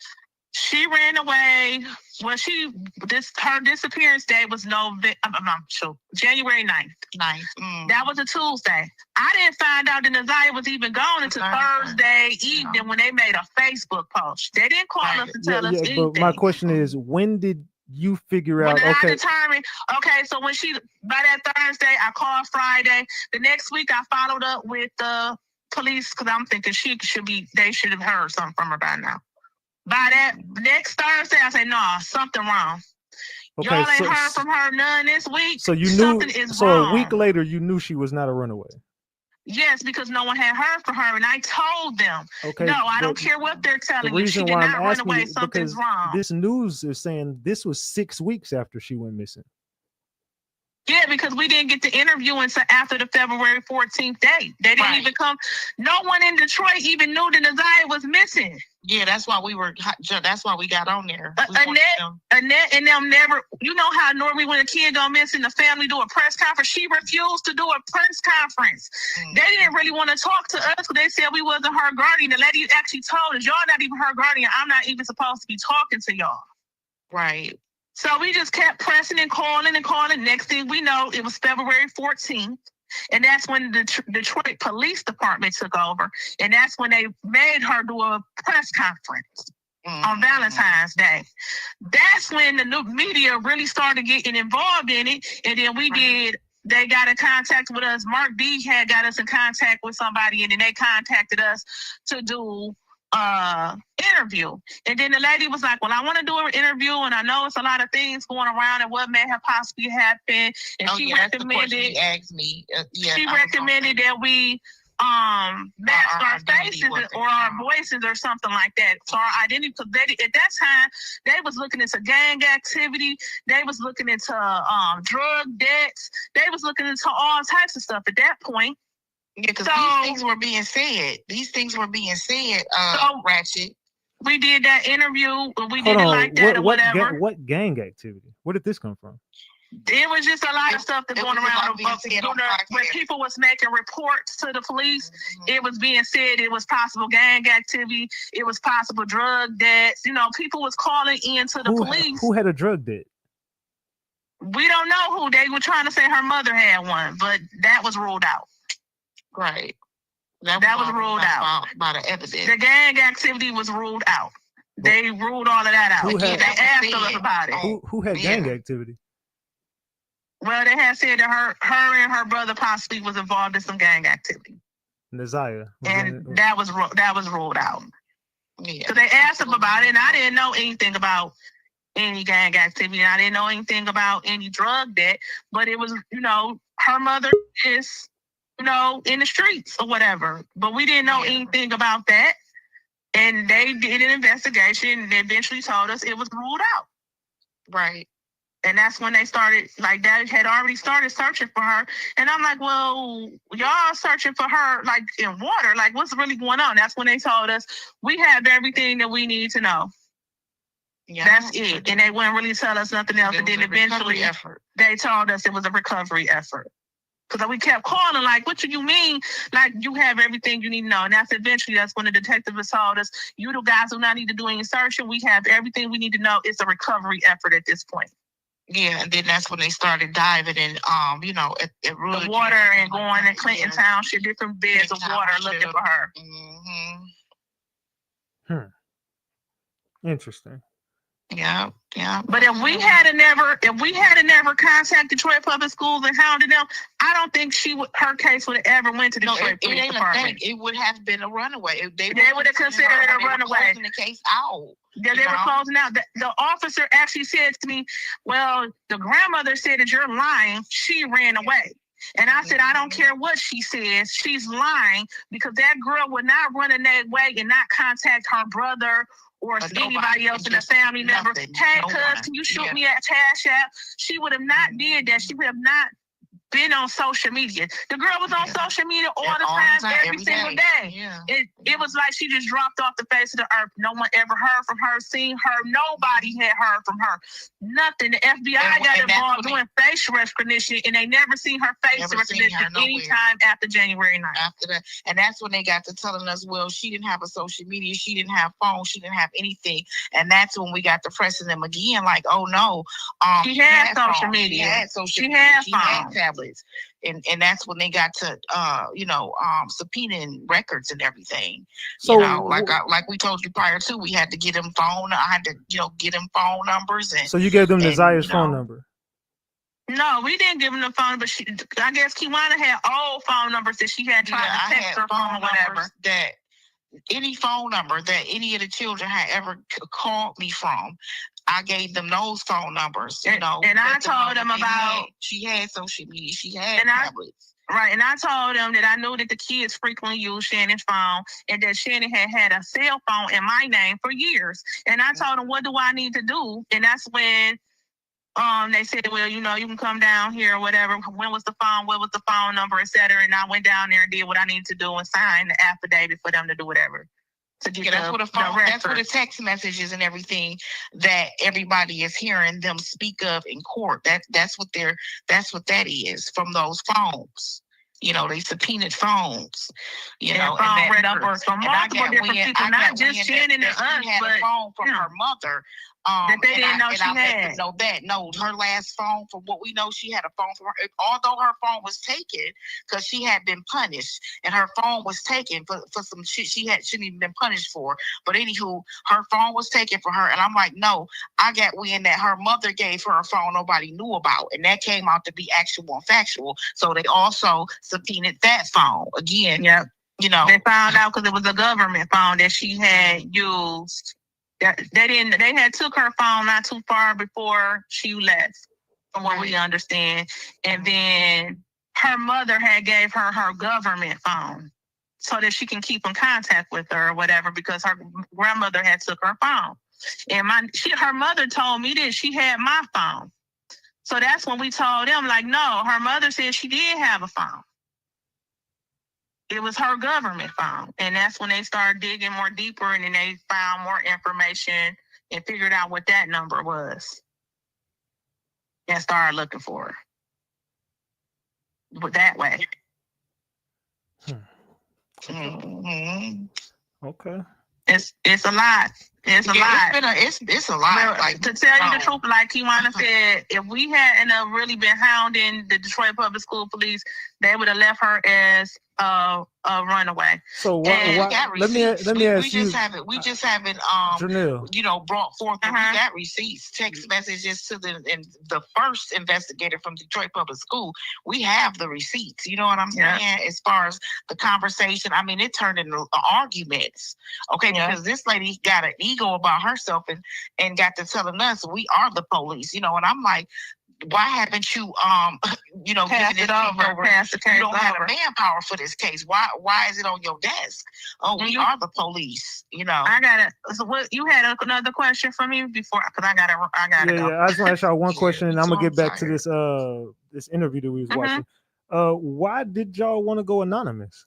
She ran away. Well, her disappearance day was January 9th. That was a Tuesday. I didn't find out that Nireah was even gone until Thursday evening when they made a Facebook post. They didn't call us to tell us anything. But my question is, when did you figure out? I determined, so when by that Thursday, I called Friday. The next week, I followed up with the police because I'm thinking they should have heard something from her by now. By that next Thursday, I said, no, something wrong. Okay, Y'all ain't heard from her none this week. So you knew. Something is wrong. A week later, you knew she was not a runaway. Yes, because no one had heard from her, and I told them, no, I don't care what they're telling you. She did not run away. Something's wrong. This news is saying this was 6 weeks after she went missing. Yeah, because we didn't get to interview until after the February 14th date. They didn't even come. No one in Detroit even knew that Nireah was missing. Yeah, that's why we got on there. Annette and them never, you know how normally when a kid go missing, the family do a press conference. She refused to do a press conference. They didn't really want to talk to us because they said we wasn't her guardian. The lady actually told us, y'all not even her guardian. I'm not even supposed to be talking to y'all. Right. So we just kept pressing and calling and calling. Next thing we know, it was February 14th. And that's when the Detroit Police Department took over. And that's when they made her do a press conference on Valentine's Day. That's when the new media really started getting involved in it. And then they got in contact with us. Mark D had got us in contact with somebody, and then they contacted us to do interview. And then the lady was like, well, I want to do an interview, and I know it's a lot of things going around and what may have possibly happened. And she recommended she recommended that we mask our faces or our voices or something like that. So our identity, because at that time they was looking into gang activity, they was looking into drug debts, they was looking into all types of stuff at that point. Yeah, because these things were being said. Ratchet. We did that interview. We did it like that or whatever. What gang activity? Where did this come from? It was just a lot of stuff that's going around. When people was making reports to the police, it was being said it was possible gang activity. It was possible drug debts. You know, people was calling in to the police. Who had a drug debt? We don't know who. They were trying to say her mother had one, but that was ruled out. Right. That was ruled out by the evidence. The gang activity was ruled out. They ruled all of that out. They asked us about it. Who had gang activity? Well, they had said that her and her brother possibly was involved in some gang activity. Nireah. And that was ruled out. Yeah. So they asked us about it, and I didn't know anything about any gang activity. I didn't know anything about any drug debt, but it was, her mother is, in the streets or whatever. But we didn't know anything about that. And they did an investigation and they eventually told us it was ruled out. Right. And that's when they started, like, that had already started searching for her. And I'm like, well, y'all searching for her, like, in water. Like, what's really going on? That's when they told us, we have everything that we need to know. Yeah, that's it. And they wouldn't really tell us nothing else. And then eventually they told us it was a recovery effort. Because we kept calling, like, what do you mean? Like, you have everything you need to know. And that's when the detective has told us, you the guys do not need to do any searching. We have everything we need to know. It's a recovery effort at this point. Yeah, and then that's when they started diving in, at the water and going in Clinton Township, different beds of water looking for her. Interesting. Yeah. But if we had never contacted Detroit Public Schools and hounded them, I don't think her case would have ever went to the Detroit Police Department. It would have been a runaway. They would have considered it a runaway. The case out. Yeah, they were closing out. The officer actually said to me, well, the grandmother said that you're lying. She ran away. And I said, I don't care what she says. She's lying because that girl would not run in that way and not contact her brother or anybody else in the family member. Hey, cuz, can you shoot me at Cash App? She would have not did that. She would have not been on social media. The girl was on social media all the time, every single day. Yeah. It was like she just dropped off the face of the earth. No one ever heard from her, seen her. Nobody had heard from her. Nothing. The FBI got involved doing facial recognition, and they never seen her face recognition any time after January 9th. After that, and that's when they got to telling us, well, she didn't have a social media, she didn't have phone, she didn't have anything, and that's when we got to pressing them again, like, oh no, she had social phone. media, she had social she media, had she phone. had tablets, and that's when they got to subpoenaing records and everything. So, you know, like we told you prior to, we had to get them phone. I had to get them phone numbers, and so you gave them Nireah's phone number. No, we didn't give him the phone, but I guess Kiana had old phone numbers that she had tried to text her phone or whatever. That any phone number that any of the children had ever called me from, I gave them those phone numbers. You know, and I told them about she had social media, she had tablets. Right, and I told them that I knew that the kids frequently use Shannon's phone, and that Shannon had a cell phone in my name for years. And I told them, what do I need to do? And that's when they said, well, you know, you can come down here or whatever. When was the phone? What was the phone number, et cetera? And I went down there and did what I needed to do and signed the affidavit for them to do whatever. To get that's what that's what the text messages and everything that everybody is hearing them speak of in court. That's what that is from those phones. You know, they subpoenaed phones. You know, and that number from multiple different people, not just Shannon and us, but a phone from her mother. That they didn't know she had. No, her last phone, from what we know, she had a phone from her. Although her phone was taken because she had been punished, and her phone was taken for some shit shouldn't even been punished for. But anywho, her phone was taken from her, and I'm like, no, I got wind that her mother gave her a phone nobody knew about, and that came out to be actual and factual. So they also subpoenaed that phone again. Yeah, you know, they found out because it was a government phone that she had used. They had took her phone not too far before she left, from what we understand. And then her mother had gave her her government phone so that she can keep in contact with her or whatever, because her grandmother had took her phone. And her mother told me that she had my phone. So that's when we told them, like, no, her mother said she did have a phone. It was her government phone. And that's when they started digging more deeper, and then they found more information and figured out what that number was and started looking for her. But that way. Okay. It's a lot. It's a lot. It's a lot. Well, like, to tell you the truth, like Kiana said, if we hadn't really been hounding the Detroit Public School Police, they would have left her as a runaway. So let me ask you. We just haven't Janelle, brought forth. We got receipts, text messages to the first investigator from Detroit Public School. We have the receipts. You know what I'm saying? As far as the conversation, I mean, it turned into arguments. Okay, because this lady got an ego about herself and got to telling us we are the police. You know, and I'm like, why haven't you passed it over? Pass the case you don't have manpower for this case. Why is it on your desk? Oh, we are the police. You know. I got it. So what you had another question for me before? Because I gotta go. Yeah. I just want to ask y'all one question, and I'm gonna get back to this interview that we was watching. Why did y'all want to go anonymous?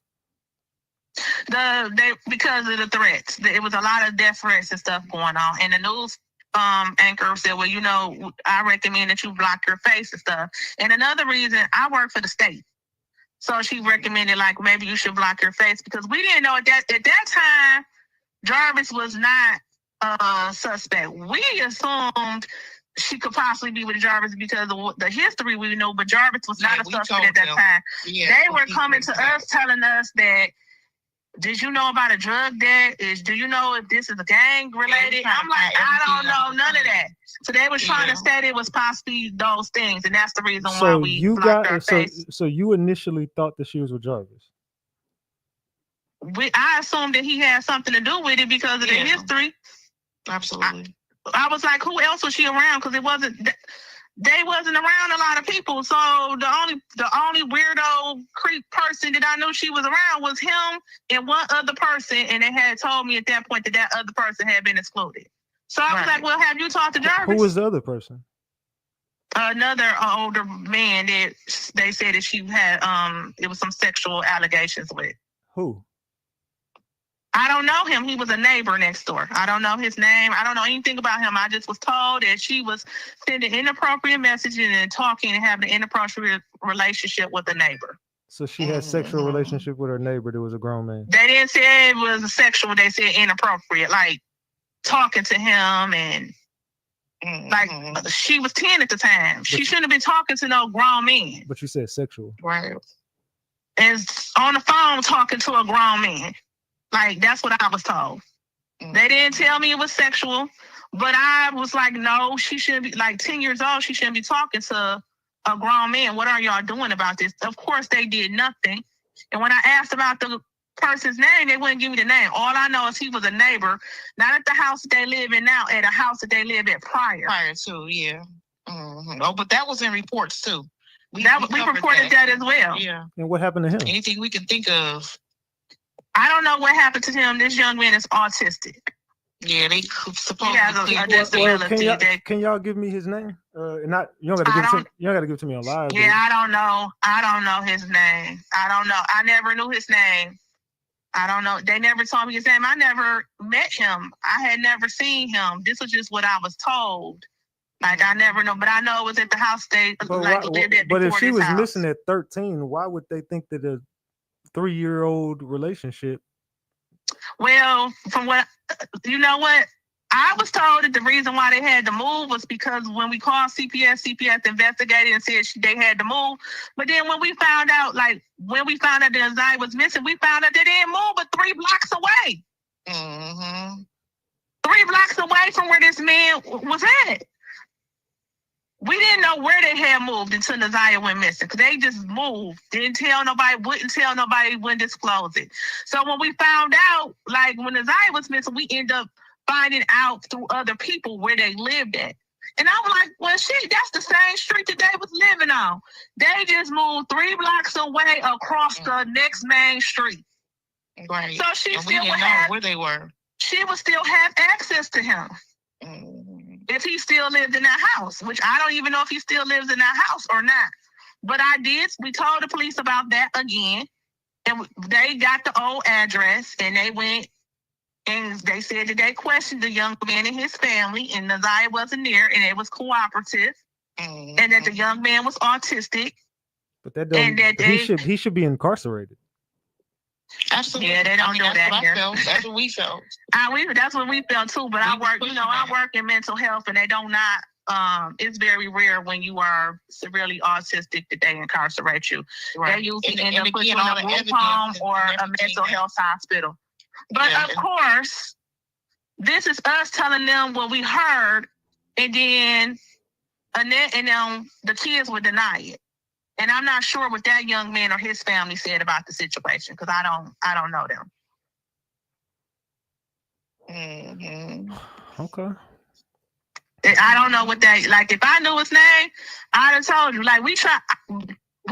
Because of the threats. It was a lot of death threats and stuff going on, and the news anchor said, well, you know, I recommend that you block your face and stuff. And another reason, I work for the state. So she recommended, like, maybe you should block your face, because we didn't know at that time, Jarvis was not a suspect. We assumed she could possibly be with Jarvis because of the history we know, but Jarvis was not a suspect at that time. They were coming to us telling us that, did you know about a drug debt? Do you know if this is a gang related? I'm like, I don't know none of that. So they was trying to say it was possibly those things, and that's the reason why we blocked her face. So you initially thought that she was with Jarvis? I assumed that he had something to do with it because of the history. Absolutely. I was like, who else was she around? Because they wasn't around a lot of people. So the only weirdo creep person that I knew she was around was him and one other person, and they had told me at that point that other person had been excluded. So I was like, well, have you talked to Jarvis? Who was the other person? Another older man that they said that she had it was some sexual allegations with. Who? I don't know him. He was a neighbor next door. I don't know his name. I don't know anything about him. I just was told that she was sending inappropriate messages and talking and having an inappropriate relationship with a neighbor. So she had sexual relationship with her neighbor that was a grown man. They didn't say it was sexual. They said inappropriate, like talking to him and like she was 10 at the time. She shouldn't have been talking to no grown man. But you said sexual. Right. And on the phone talking to a grown man. Like, that's what I was told. They didn't tell me it was sexual, but I was like, no, she shouldn't be, like 10 years old, she shouldn't be talking to a grown man. What are y'all doing about this? Of course, they did nothing. And when I asked about the person's name, they wouldn't give me the name. All I know is he was a neighbor, not at the house that they live in now, at a house that they live at prior. Prior to, yeah. Oh, but that was in reports too. We reported that as well. Yeah. And what happened to him? Anything we can think of. I don't know what happened to him. This young man is autistic. Yeah, they supposedly he has a disability. Can y'all give me his name? Not you don't gotta give it to, you don't gotta give it to me on live. Yeah, I don't know. I don't know his name. I don't know. I never knew his name. I don't know. They never told me his name. I never met him. I had never seen him. This was just what I was told. Like, I never know, but I know it was at the house they lived at. But if she was missing at 13, why would they think that a 3-year-old relationship? Well, from what you know, what I was told that the reason why they had to move was because when we called CPS investigated and said they had to move. But then when we found out that Nireah was missing, we found out they didn't move but 3 blocks away. 3 blocks away from where this man was at. We didn't know where they had moved until Nireah went missing, because they just moved. Didn't tell nobody, wouldn't tell nobody, wouldn't disclose it. So when we found out, like when Nireah was missing, we ended up finding out through other people where they lived at. And I was like, well, shit, that's the same street that they was living on. They just moved 3 blocks away across the next main street. Right. So she we didn't know where they were. She would still have access to him. If he still lived in that house, which I don't even know if he still lives in that house or not. But we told the police about that again, and they got the old address, and they went, and they said that they questioned the young man and his family, and Nireah wasn't there, and it was cooperative, and that the young man was autistic. But that doesn't, he should be incarcerated. Absolutely. Yeah, they don't do that here. That's what we felt. That's what we felt too. But I work in mental health, and they don't it's very rare when you are severely autistic that they incarcerate you. Right. They usually end up putting you in a group home or a mental health hospital. But of course, this is us telling them what we heard, and then Annette and them, the kids would deny it. And I'm not sure what that young man or his family said about the situation, because I don't know them. Okay. I don't know what if I knew his name, I'd have told you. Like, we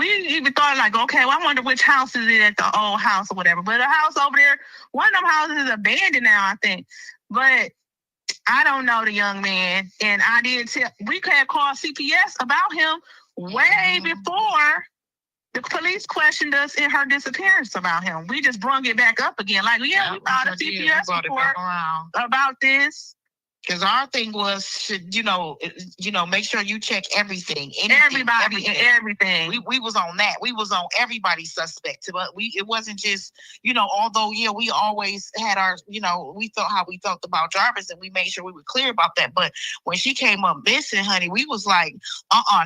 even thought like, okay, well, I wonder which house is it at the old house or whatever. But the house over there, one of them houses is abandoned now, I think. But I don't know the young man. And we had called CPS about him way before the police questioned us in her disappearance about him. We just brung it back up again. Like, we filed a CPS report about this. Because our thing was, make sure you check everything. Everything. We was on that. We was on everybody's suspect. But it wasn't just, although, we always had our, we felt how we felt about Jarvis, and we made sure we were clear about that. But when she came up missing, honey, we was like,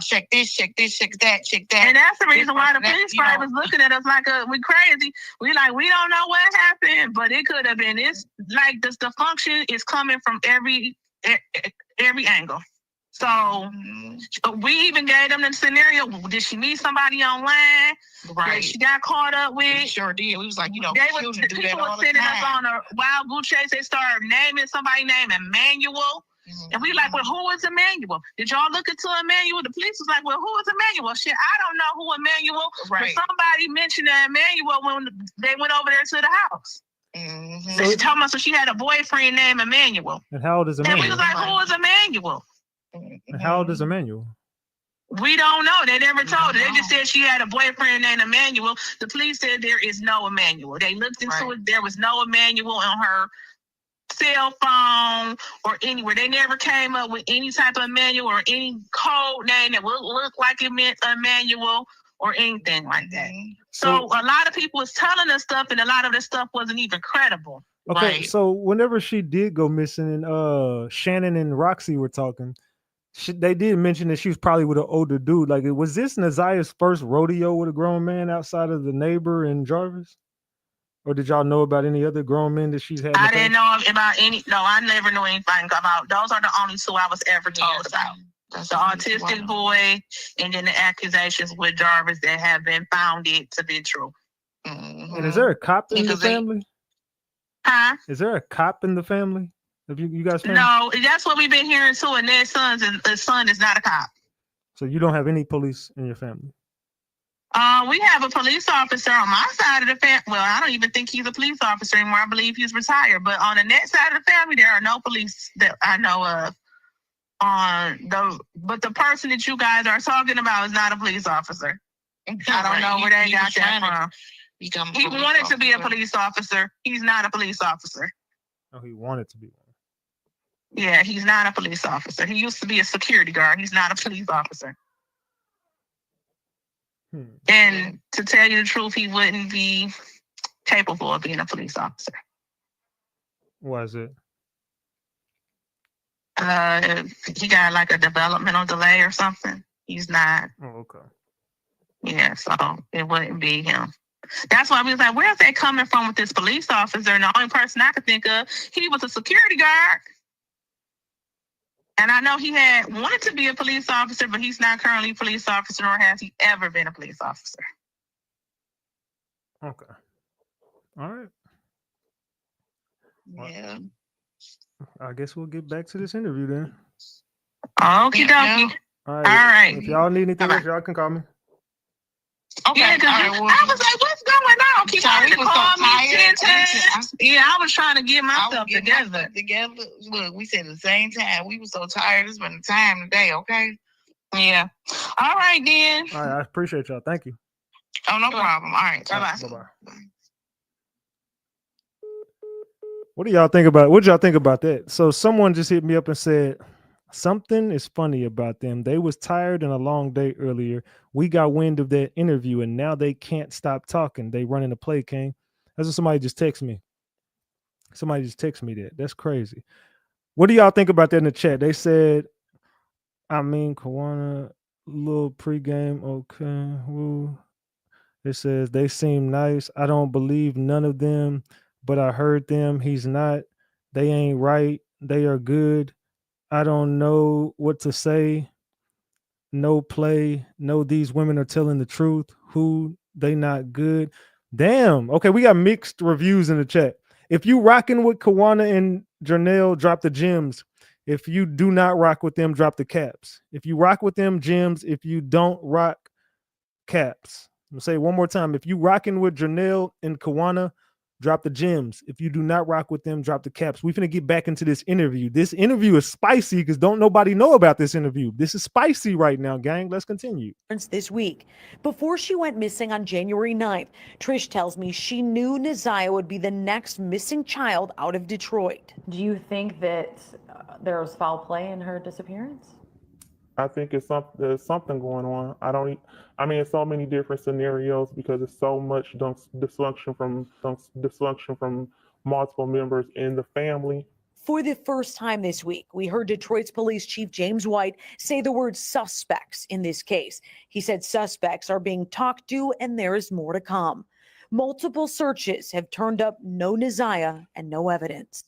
check this, check that, check that. And that's the reason why the police was looking at us like we crazy. We don't know what happened, but it could have been. It's like the function is coming from every angle. So we even gave them the scenario. Did she meet somebody online? Right. That she got caught up with? We sure did. We was like, people were sending us on a wild goose chase. They started naming somebody named Emmanuel. And we like, well, who is Emmanuel? Did y'all look into Emmanuel? The police was like, well, who is Emmanuel? Shit, I don't know who Emmanuel. Right. But somebody mentioned Emmanuel when they went over there to the house. So she told us she had a boyfriend named Emmanuel. And how old is Emmanuel? And we was like, who is Emmanuel? And how old is Emmanuel? We don't know. They never told her. They just said she had a boyfriend named Emmanuel. The police said there is no Emmanuel. They looked into it. There was no Emmanuel on her cell phone or anywhere. They never came up with any type of Emmanuel or any code name that would look like it meant Emmanuel or anything like that. So a lot of people was telling us stuff, and a lot of the stuff wasn't even credible. Okay, so whenever she did go missing, and Shannon and Roxy were talking, they did mention that she was probably with an older dude. Like, was this Nireah's first rodeo with a grown man outside of the neighbor and Jarvis? Or did y'all know about any other grown men that she's had? I didn't know about any. No, I never knew anything about. Those are the only two I was ever told about. The autistic boy, and then the accusations with Jarvis that have been founded to be true. And is there a cop in the family? Huh? Is there a cop in the family? Have you guys? No, that's what we've been hearing too. And their sons, and the son is not a cop. So you don't have any police in your family? We have a police officer on my side of the family. Well, I don't even think he's a police officer anymore. I believe he's retired. But on the next side of the family, there are no police that I know of. But the person that you guys are talking about is not a police officer. I don't know where they got that from. He wanted to be a police officer. He's not a police officer. Oh, he wanted to be one. Yeah, he's not a police officer. He used to be a security guard. He's not a police officer. And to tell you the truth, he wouldn't be capable of being a police officer. Why is it? He got like a developmental delay or something. He's not. Oh, okay. Yeah, so it wouldn't be him. That's why we was like, where's that coming from with this police officer? And the only person I could think of, he was a security guard. And I know he had wanted to be a police officer, but he's not currently a police officer, nor has he ever been a police officer. Okay. All right. Yeah. I guess we'll get back to this interview then. Okie dokie. All right. If y'all need anything else, y'all can call me. Okay. Yeah, because I was like, what's going on? Keep trying to call me 10 times. Yeah, I was trying to get myself together. Look, we said at the same time. We were so tired. It's been the time today, okay? Yeah. All right, then. All right, I appreciate y'all. Thank you. Oh, no problem. All right. Bye-bye. Bye-bye. What do y'all think about? What did y'all think about that? So someone just hit me up and said, something is funny about them. They was tired and a long day earlier. We got wind of that interview and now they can't stop talking. They running the play, King. That's what somebody just texted me. Somebody just texted me that. That's crazy. What do y'all think about that in the chat? They said, Kiana, little pregame, okay. Woo. It says, they seem nice. I don't believe none of them, but I heard them. He's not. They ain't right. They are good. I don't know what to say. No play. No, these women are telling the truth. Who? They not good. Damn. Okay, we got mixed reviews in the chat. If you rocking with Kiana and Janelle, drop the gems. If you do not rock with them, drop the caps. If you rock with them, gems. If you don't rock, caps. I'm gonna say it one more time. If you rocking with Janelle and Kiana, drop the gems. If you do not rock with them, drop the caps. We finna get back into this interview. This interview is spicy because don't nobody know about this interview. This is spicy right now, gang. Let's continue. This week, before she went missing on January 9th, Trish tells me she knew Nireah would be the next missing child out of Detroit. Do you think that there was foul play in her disappearance? I think there's something going on. It's so many different scenarios because it's so much dysfunction from multiple members in the family. For the first time this week, we heard Detroit's Police Chief James White say the word suspects in this case. He said suspects are being talked to and there is more to come. Multiple searches have turned up no Nireah and no evidence.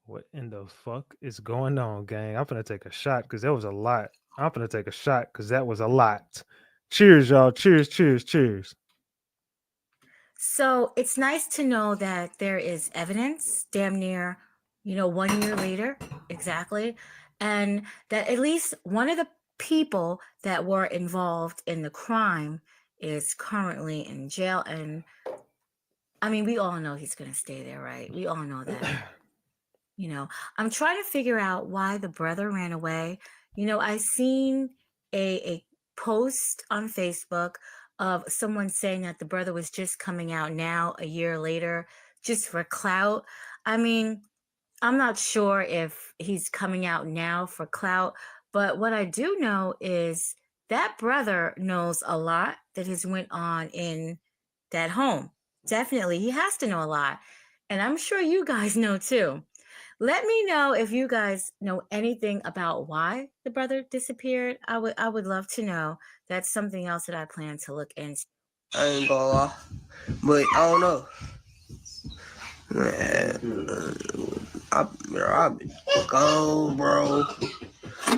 What in the fuck is going on, gang? I'm gonna take a shot because that was a lot. I'm gonna take a shot because that was a lot. Cheers, y'all. Cheers, cheers, cheers. So it's nice to know that there is evidence damn near, 1 year later, exactly. And that at least one of the people that were involved in the crime is currently in jail. And we all know he's going to stay there, right? We all know that. I'm trying to figure out why the brother ran away. I seen a post on Facebook of someone saying that the brother was just coming out now, a year later, just for clout. I mean, I'm not sure if he's coming out now for clout, but what I do know is that brother knows a lot that has went on in that home. Definitely, he has to know a lot. And I'm sure you guys know too. Let me know if you guys know anything about why the brother disappeared. I would love to know. That's something else that I plan to look into. I ain't gonna lie, but I don't know. Man, I've been gone, bro.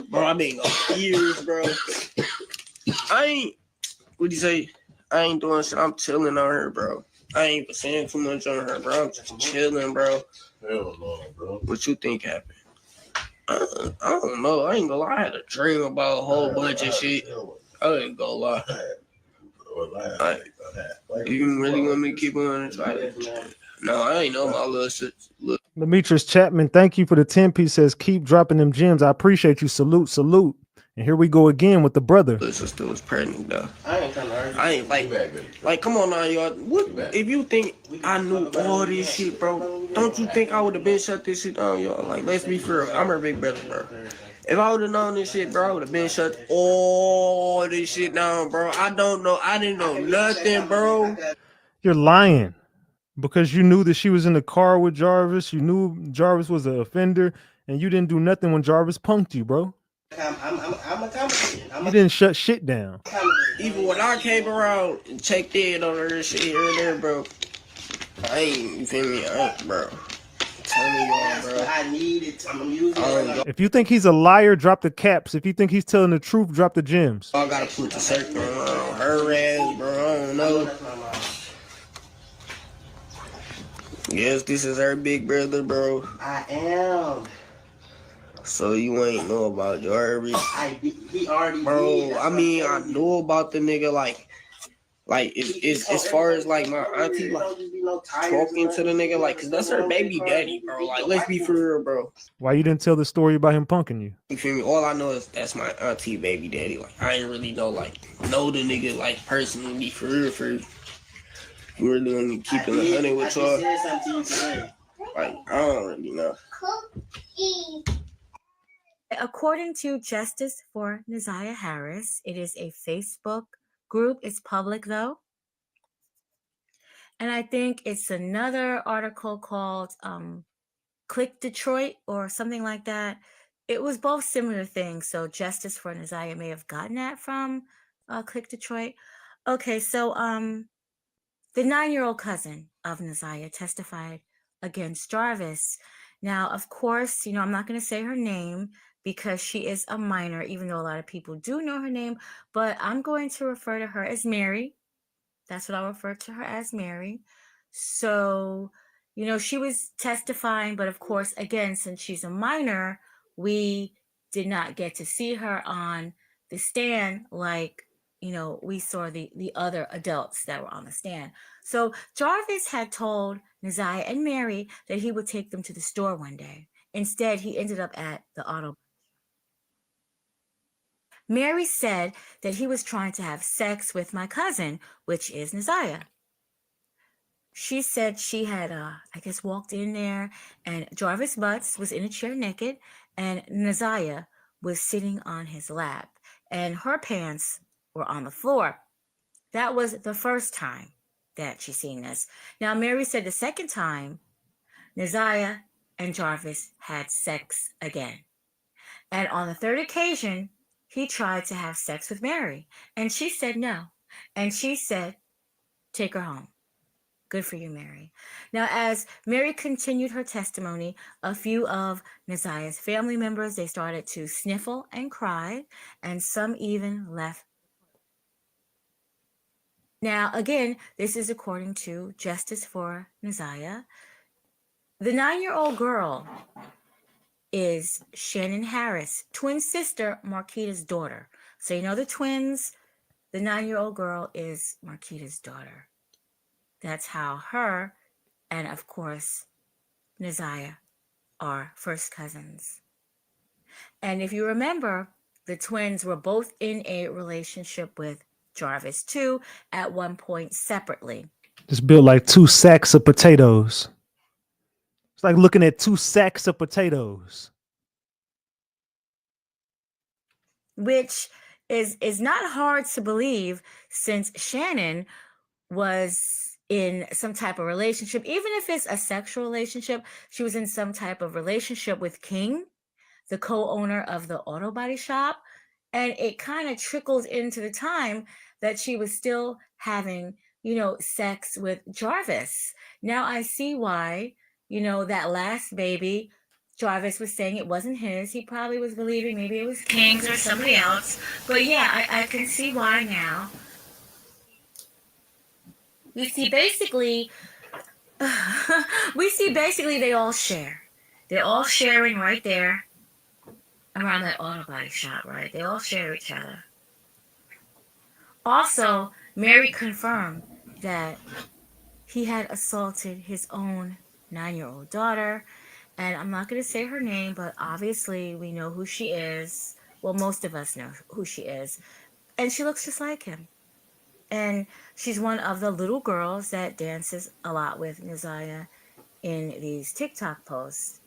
Bro, I've been gone years, bro. What'd you say? I ain't doing shit. I'm chilling on her, bro. I ain't even saying too much on her, bro. I'm just chilling, bro. Hell no, bro. What you think happened? I don't know. I ain't gonna lie. I had a dream about a whole bunch of shit. I ain't gonna lie. You really want me to keep on trying? No, I ain't know my little shit. Look. Demetrius Chapman, thank you for the 10-piece. Says keep dropping them gems. I appreciate you. Salute, salute. And here we go again with the brother. Little sister was pregnant though. I ain't like come on now, y'all. What if you think I knew all this shit, bro? Don't you think I would have been shut this shit down, y'all? Like, let's be fair. I'm her big brother, bro. If I would have known this shit, bro, I would have been shut all this shit down, bro. I don't know. I didn't know nothing, bro. You're lying because you knew that she was in the car with Jarvis. You knew Jarvis was an offender, and you didn't do nothing when Jarvis punked you, bro. I'm accommodating. You didn't shut shit down. Even when I came around and checked in on her shit here and there, bro, I ain't, you feel me? I ain't, bro. Tell me y'all, bro. I need it. I'm using it. If you think he's a liar, drop the caps. If you think he's telling the truth, drop the gems. I gotta put the circle around her ass, bro. I don't know. Yes, this is her big brother, bro. I am. So you ain't know about Jarvis? He already did. I mean, I know about the nigga, like it's as far as like my auntie like talking to the nigga, like, cause that's her baby daddy, bro. Like, let's be for real, bro. Why you didn't tell the story about him punking you? You feel me? All I know is that's my auntie baby daddy. Like, I ain't really know the nigga like personally for real. You really want me to keep it 100 with y'all? Like, I don't really know. According to Justice for Nireah Harris, it is a Facebook group. It's public though. And I think it's another article called Click Detroit or something like that. It was both similar things. So Justice for Nireah may have gotten that from Click Detroit. Okay, so the 9-year-old cousin of Nireah testified against Jarvis. Now, of course, I'm not going to say her name because she is a minor, even though a lot of people do know her name, but I'm going to refer to her as Mary. That's what I'll refer to her as, Mary. So, she was testifying, but of course, again, since she's a minor, we did not get to see her on the stand like, we saw the other adults that were on the stand. So Jarvis had told Nireah and Mary that he would take them to the store one day. Instead, he ended up at the auto. Mary said that he was trying to have sex with my cousin, which is Nireah. She said she had, walked in there, and Jarvis Butts was in a chair naked, and Nireah was sitting on his lap, and her pants were on the floor. That was the first time that she seen this. Now, Mary said the second time, Nireah and Jarvis had sex again. And on the third occasion, he tried to have sex with Mary, and she said no. And she said, take her home. Good for you, Mary. Now, as Mary continued her testimony, a few of Nireah's family members, they started to sniffle and cry, and some even left. Now, again, this is according to Justice for Nireah. The 9-year-old girl is Shannon Harris, twin sister Marquita's daughter. So the twins, the 9-year-old girl is Marquita's daughter. That's how her and, of course, Nireah are first cousins. And if you remember, The twins were both in a relationship with Jarvis too, at one point separately. Just built like 2 sacks of potatoes. It's like looking at 2 sacks of potatoes. Which is not hard to believe, since Shannon was in some type of relationship, even if it's a sexual relationship. She was in some type of relationship with King, the co-owner of the auto body shop, and it kind of trickles into the time that she was still having, sex with Jarvis. Now I see why, that last baby, Jarvis was saying it wasn't his. He probably was believing maybe it was King's or somebody else. But yeah, I can see why now. We see basically they all share. They're all sharing right there around that auto body shop, right? They all share each other. Also, Mary confirmed that he had assaulted his own 9-year-old daughter. And I'm not going to say her name, but obviously we know who she is. Well, most of us know who she is. And she looks just like him. And she's one of the little girls that dances a lot with Nireah in these TikTok posts.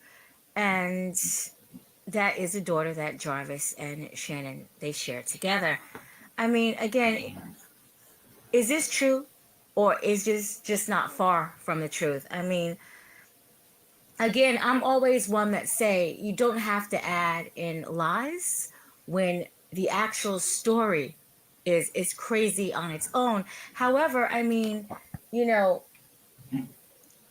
And that is a daughter that Jarvis and Shannon, they share together. I mean, again, is this true? Or is this just not far from the truth? I mean, again, I'm always one that say you don't have to add in lies when the actual story is crazy on its own. However, I mean,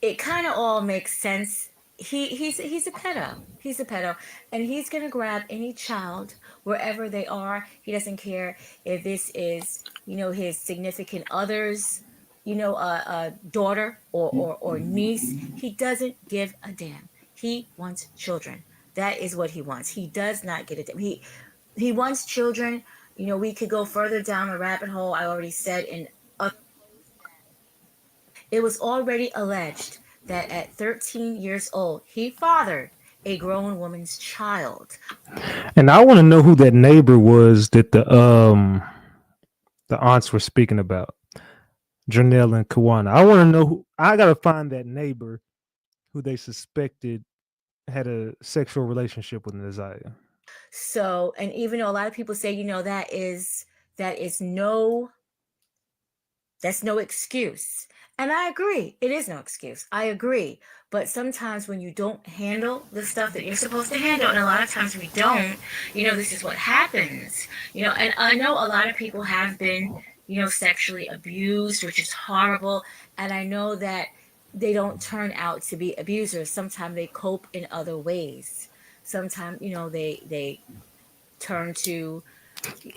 it kind of all makes sense. He's a pedo. He's a pedo, and he's gonna grab any child wherever they are. He doesn't care if this is, his significant other's, daughter or niece. He doesn't give a damn. He wants children. That is what he wants. He does not get a damn. He wants children. We could go further down the rabbit hole. I already said in it was already alleged that at 13 years old, he fathered a grown woman's child. And I want to know who that neighbor was that the aunts were speaking about. Janelle and Kiana. I want to know who. I gotta find that neighbor who they suspected had a sexual relationship with Nireah. So, and even though a lot of people say, that's no excuse. And I agree. It is no excuse. I agree. But sometimes when you don't handle the stuff that you're supposed to handle, and a lot of times we don't, this is what happens. And I know a lot of people have been, sexually abused, which is horrible. And I know that they don't turn out to be abusers. Sometimes they cope in other ways. Sometimes, they turn to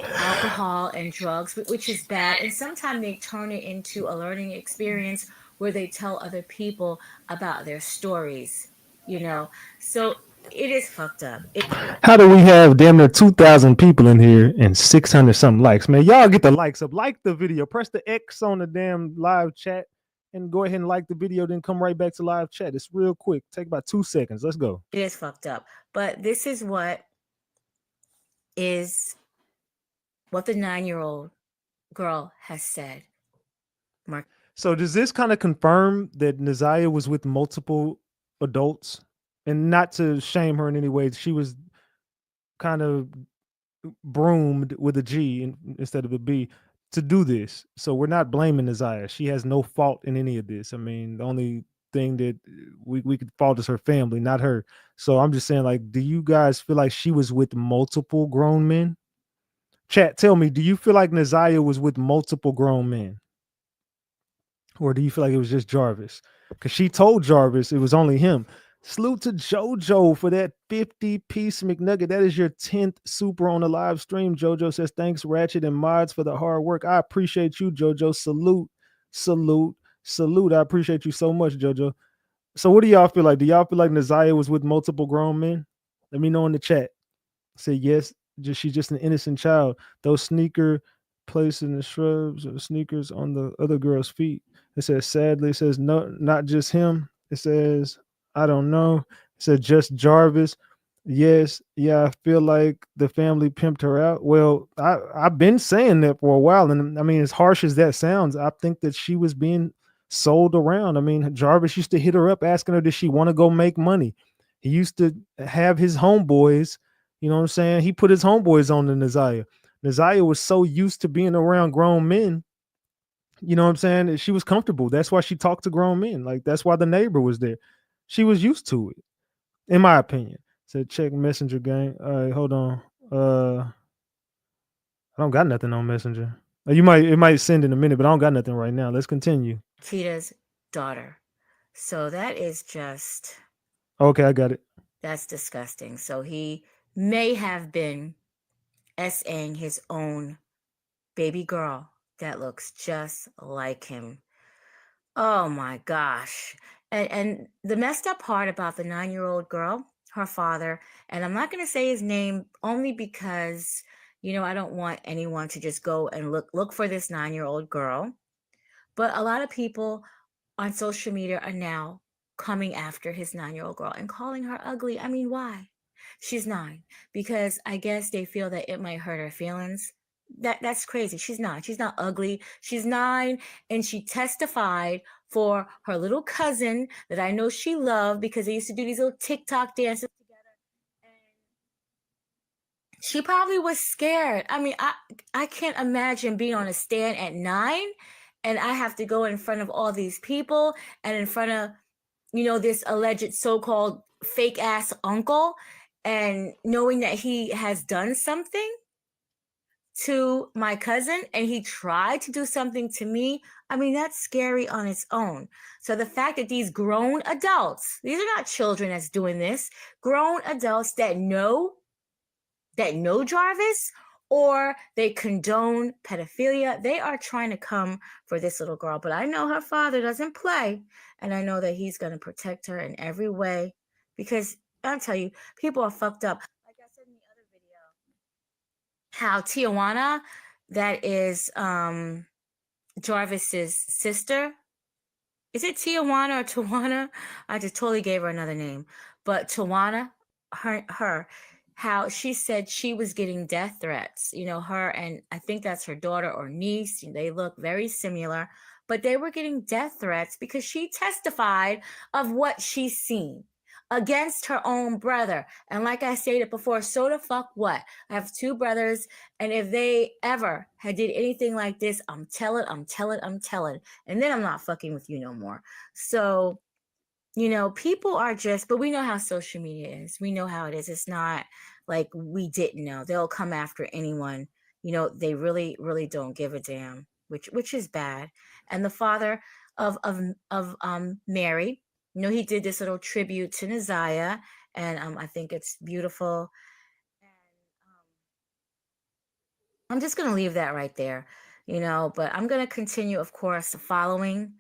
alcohol and drugs, which is bad. And sometimes they turn it into a learning experience where they tell other people about their stories, So it is fucked up. How do we have damn near 2,000 people in here and 600 something likes? Man, y'all get the likes up. Like the video. Press the X on the damn live chat and go ahead and like the video. Then come right back to live chat. It's real quick. Take about 2 seconds. Let's go. It is fucked up. But this is what the 9-year-old girl has said. So does this kind of confirm that Nireah was with multiple adults? And not to shame her in any way, she was kind of broomed with a G instead of a B to do this. So we're not blaming Nireah. She has no fault in any of this. I mean, the only thing that we could fault is her family, not her. So I'm just saying, like, do you guys feel like she was with multiple grown men? Chat, tell me, do you feel like Nireah was with multiple grown men? Or do you feel like it was just Jarvis? Because she told Jarvis it was only him. Salute to JoJo for that 50-piece McNugget. That is your 10th super on the live stream. JoJo says, thanks, Ratchet and Mods, for the hard work. I appreciate you, JoJo. Salute, salute, salute. I appreciate you so much, JoJo. So what do y'all feel like? Do y'all feel like Nireah was with multiple grown men? Let me know in the chat. Say yes, she's just an innocent child. Those sneaker placed in the shrubs or the sneakers on the other girl's feet. It says, sadly, it says, no, not just him. It says, I don't know. It said just Jarvis. Yes, yeah, I feel like the family pimped her out. Well, I've been saying that for a while, and I mean, as harsh as that sounds, I think that she was being sold around. I mean, Jarvis used to hit her up asking her, did she want to go make money? He used to have his homeboys, you know what I'm saying? He put his homeboys on to Naziah. Naziah was so used to being around grown men, you know what I'm saying? That she was comfortable. That's why she talked to grown men. Like, that's why the neighbor was there. She was used to it, in my opinion. Said check Messenger gang. All right, hold on. I don't got nothing on Messenger. It might send in a minute, but I don't got nothing right now. Let's continue. Kita's daughter. So that is just, Okay, I got it. that's disgusting. So he may have been SAing his own baby girl that looks just like him. Oh my gosh. And the messed up part about the 9-year-old girl, her father, and I'm not going to say his name only because, I don't want anyone to just go and look for this 9-year-old girl. But a lot of people on social media are now coming after his 9-year-old girl and calling her ugly. I mean, why? She's 9 because I guess they feel that it might hurt her feelings. That's crazy. She's 9. She's not ugly. She's 9 and she testified for her little cousin that I know she loved because they used to do these little TikTok dances together. And she probably was scared. I mean, I can't imagine being on a stand at 9 and I have to go in front of all these people and in front of, this alleged so-called fake ass uncle, and knowing that he has done something to my cousin and he tried to do something to me. I mean, that's scary on its own. So the fact that these grown adults, these are not children that's doing this, grown adults that know Jarvis, or they condone pedophilia. They are trying to come for this little girl. But I know her father doesn't play. And I know that he's going to protect her in every way. Because I'll tell you, people are fucked up. Like I said in the other video, how Tijuana, that is Jarvis's sister. Is it Tijuana or Tawana? I just totally gave her another name. But Tawana, her, how she said she was getting death threats. Her and I think that's her daughter or niece. They look very similar, but they were getting death threats because she testified of what she's seen against her own brother. And like I stated before, so the fuck what? I have 2 brothers, and if they ever had did anything like this, I'm telling. And then I'm not fucking with you no more. So, people are just, but we know how social media is. We know how it is. It's not like we didn't know. They'll come after anyone. They really, really don't give a damn, which is bad. And the father of Mary, he did this little tribute to Naziah, and I think it's beautiful. I'm just going to leave that right there, but I'm going to continue, of course, following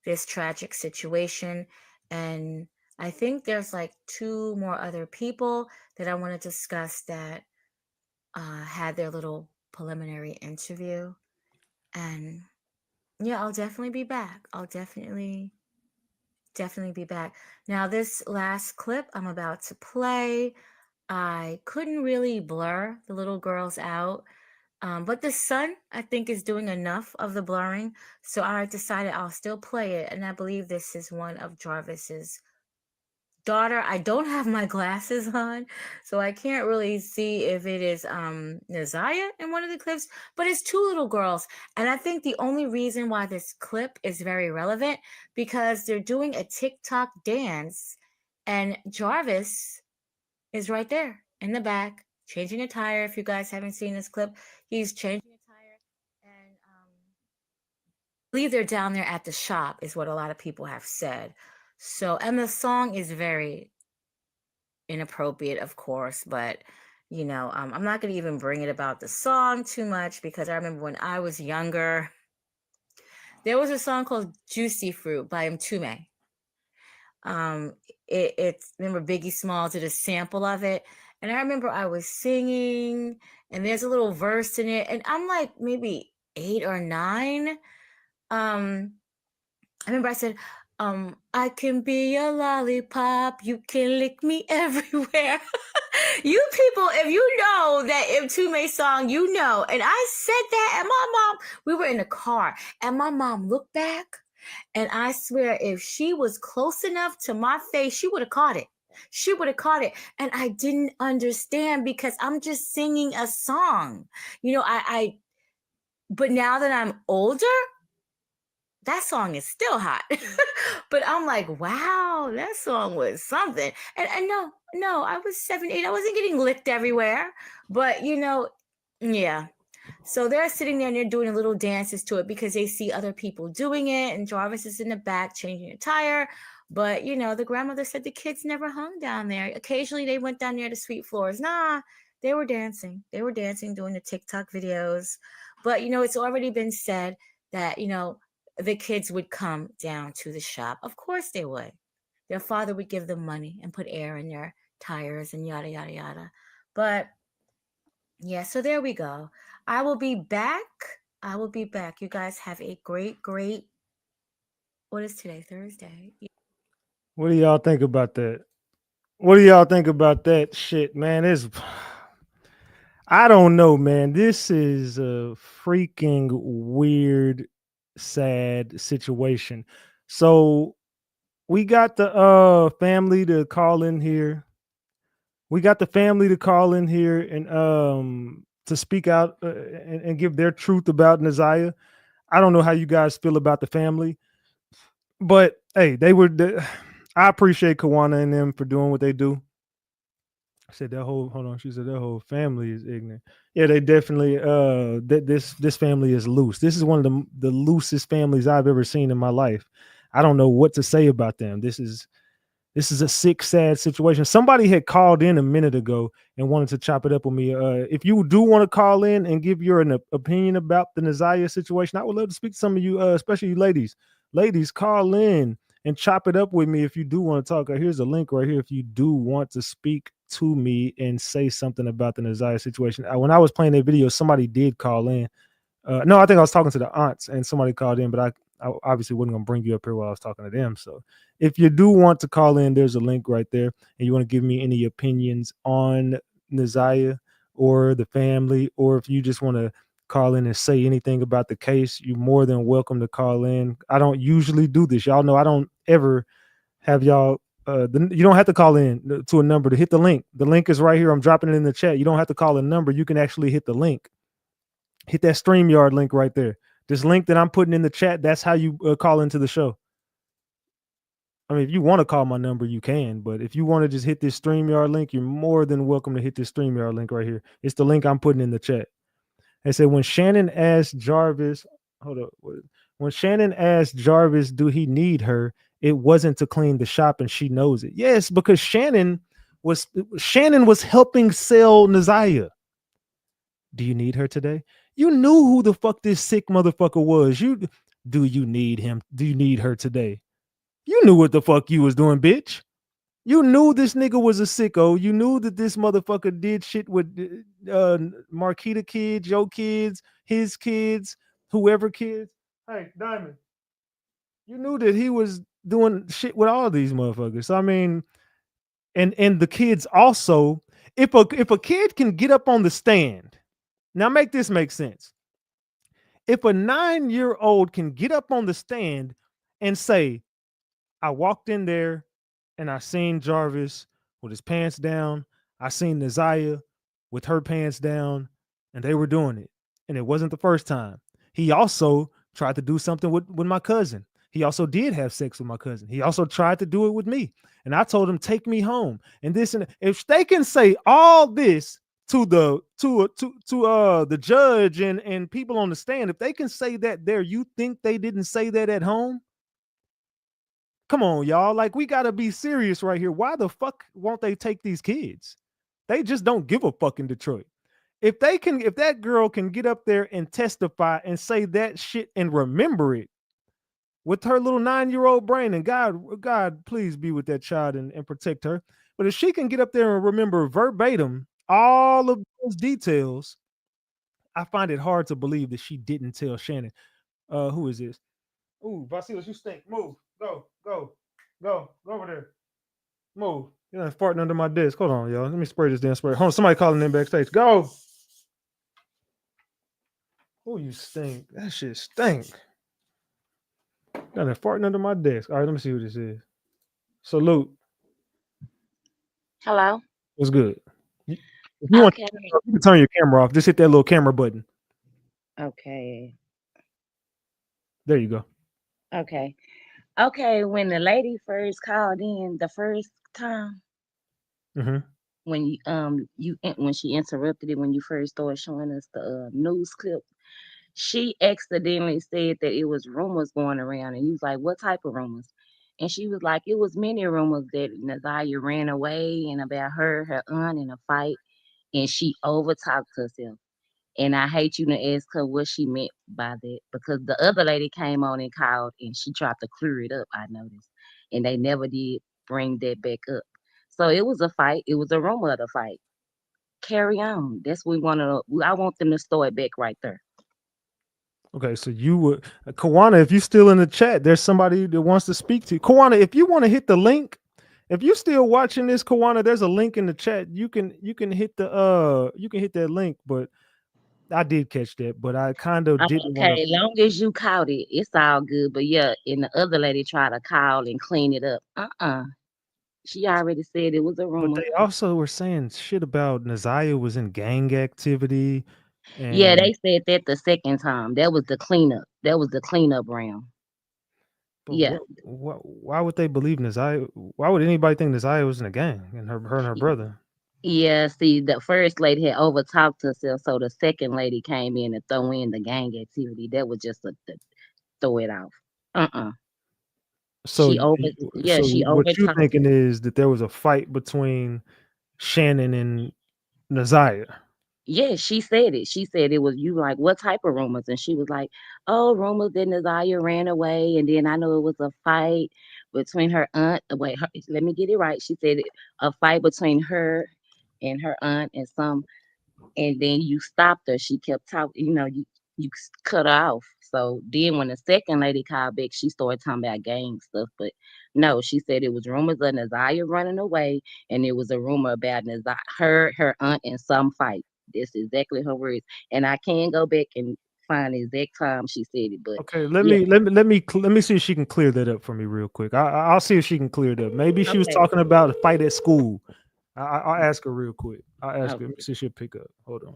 this tragic situation. And I think there's like 2 more other people that I want to discuss that had their little preliminary interview. And yeah, I'll definitely be back. I'll definitely be back. Now, this last clip I'm about to play, I couldn't really blur the little girls out. But the sun, I think, is doing enough of the blurring. So I decided I'll still play it. And I believe this is one of Jarvis's daughter. I don't have my glasses on, so I can't really see if it is Naziah in one of the clips, but it's 2 little girls. And I think the only reason why this clip is very relevant because they're doing a TikTok dance and Jarvis is right there in the back changing a tire. If you guys haven't seen this clip, he's changing a tire, and I believe they're down there at the shop is what a lot of people have said. So, and the song is very inappropriate, of course, but I'm not going to even bring it about the song too much because I remember when I was younger, there was a song called Juicy Fruit by Mtume. It's remember Biggie Smalls did a sample of it, and I remember I was singing, and there's a little verse in it, and I'm like maybe 8 or 9. I remember I said, I can be a lollipop, you can lick me everywhere. You people, if you know that M2 song, you know. And I said that, and my mom, we were in the car, and my mom looked back, and I swear, if she was close enough to my face, she would have caught it. She would have caught it. And I didn't understand because I'm just singing a song. But now that I'm older, that song is still hot. But I'm like, wow, that song was something. And no, I was 7, 8. I wasn't getting licked everywhere. But yeah. So they're sitting there and they're doing little dances to it because they see other people doing it. And Jarvis is in the back changing a tire. But the grandmother said the kids never hung down there. Occasionally they went down there to Sweet Floors. Nah, they were dancing. They were dancing, doing the TikTok videos. But it's already been said that the kids would come down to the shop. Of course they would. Their father would give them money and put air in their tires and yada, yada, yada. But yeah, so there we go. I will be back. I will be back. You guys have a great, what is today? Thursday. What do y'all think about that? What do y'all think about that shit, man? I don't know, man. This is a freaking weird, sad situation. So we got the family to call in here. We got the family to call in here and to speak out and give their truth about Nireah. I don't know how you guys feel about the family, but hey, I appreciate Kiana and them for doing what they do. I said that whole hold on. She said that whole family is ignorant. Yeah, they definitely this family is loose. This is one of the loosest families I've ever seen in my life. I don't know what to say about them. This is a sick, sad situation. Somebody had called in a minute ago and wanted to chop it up with me. If you do want to call in and give your opinion about the Nireah situation, I would love to speak to some of you, especially you ladies. Ladies, call in and chop it up with me if you do want to talk. Here's a link right here if you do want to speak to me and say something about the Nireah situation. When I was playing that video, somebody did call in. No, I think I was talking to the aunts and somebody called in, but I obviously wasn't going to bring you up here while I was talking to them. So if you do want to call in, there's a link right there. And you want to give me any opinions on Nireah or the family, or if you just want to call in and say anything about the case, you're more than welcome to call in. I don't usually do this. Y'all know I don't ever have y'all. You don't have to call in to a number to hit the link. The link is right here. I'm dropping it in the chat. You don't have to call a number. You can actually hit the link. Hit that StreamYard link right there. This link that I'm putting in the chat, that's how you call into the show. I mean, if you want to call my number, you can. But if you want to just hit this StreamYard link, you're more than welcome to hit this StreamYard link right here. It's the link I'm putting in the chat. They said when Shannon asked Jarvis, when Shannon asked Jarvis, do he need her? It wasn't to clean the shop, and she knows it. Yes, because Shannon was helping sell Nireah. Do you need her today? You knew who the fuck this sick motherfucker was. Do you need him? Do you need her today? You knew what the fuck you was doing, bitch. You knew this nigga was a sicko. You knew that this motherfucker did shit with Marquita kids, your kids, his kids, whoever kids. Hey, Diamond. You knew that he was doing shit with all these motherfuckers. So, I mean, and the kids also, if a kid can get up on the stand, now make this make sense. If a 9-year-old can get up on the stand and say, I walked in there and I seen Jarvis with his pants down. I seen Nireah with her pants down, and they were doing it. And it wasn't the first time. He also tried to do something with my cousin. He also did have sex with my cousin. He also tried to do it with me. And I told him, take me home. And this, and if they can say all this to the judge and people on the stand, if they can say that there, you think they didn't say that at home? Come on, y'all. Like, we got to be serious right here. Why the fuck won't they take these kids? They just don't give a fuck in Detroit. If that girl can get up there and testify and say that shit and remember it with her little 9-year-old brain, and God, please be with that child and protect her. But if she can get up there and remember verbatim all of those details, I find it hard to believe that she didn't tell Shannon. Who is this? Ooh, Vasilis, you stink. Move. Go over there. Move. farting under my desk. Hold on, y'all. Let me spray this damn spray. Hold on, somebody calling in backstage. Go. Oh, you stink. That shit stink. Got it farting under my desk. All right, let me see who this is. Salute. Hello. What's good? If you want, Okay. you can turn your camera off. Just hit that little camera button. Okay. There you go. Okay. Okay. When the lady first called in the first time, Mm-hmm. when when she interrupted it when you first started showing us the news clip, she accidentally said that it was rumors going around, and you was like, "What type of rumors?" And she was like, "It was many rumors that Nireah ran away and about her aunt in a fight, and she overtalked herself." And I hate you to ask her what she meant by that because the other lady came on and called and she tried to clear it up, I noticed. And they never did bring that back up. So it was a fight. It was a rumor of the fight. Carry on. That's what we want to. I want them to start back right there. Okay, so you would Kiana, if you still in the chat, there's somebody that wants to speak to you. Kiana, if you want to hit the link, if you're still watching this, Kiana, there's a link in the chat. You can hit the you can hit that link, but I did catch that, but I kind of didn't want Okay, to. long as you caught it, it's all good. But yeah, and the other lady tried to call and clean it up. She already said it was a But rumor. they also were saying shit about Nireah was in gang activity, Yeah, and they said that the second time. That was the cleanup. That was the cleanup round. but Yeah. why would they believe Nireah? Why would anybody think Nireah was in a gang and her and her brother? Yeah, see, the first lady had overtalked herself, so the second lady came in and throw in the gang activity. That was just to throw it off. Uh-uh. So, She over, yeah, she what you overtalked thinking it. is that there was a fight between Shannon and Nireah? Yeah, she said it. She said it was you like, what type of rumors? And she was like, oh, rumors that Nireah ran away. And then I know it was a fight between her aunt. Wait, let me get it right. She said a fight between her and her aunt and and then you stopped her. She kept talking, you cut her off. So then when the second lady called back, she started talking about gang stuff. But no, she said it was rumors of Nireah running away, and it was a rumor about her aunt in some fight. That's exactly her words. And I can go back and find the exact time she said it. But Okay, let yeah, me see if she can clear that up for me real quick. I'll see if she can clear it up. Maybe she was okay, talking about a fight at school. I'll ask her real quick. I'll ask her. Let me okay. see if she'll pick up. Hold on.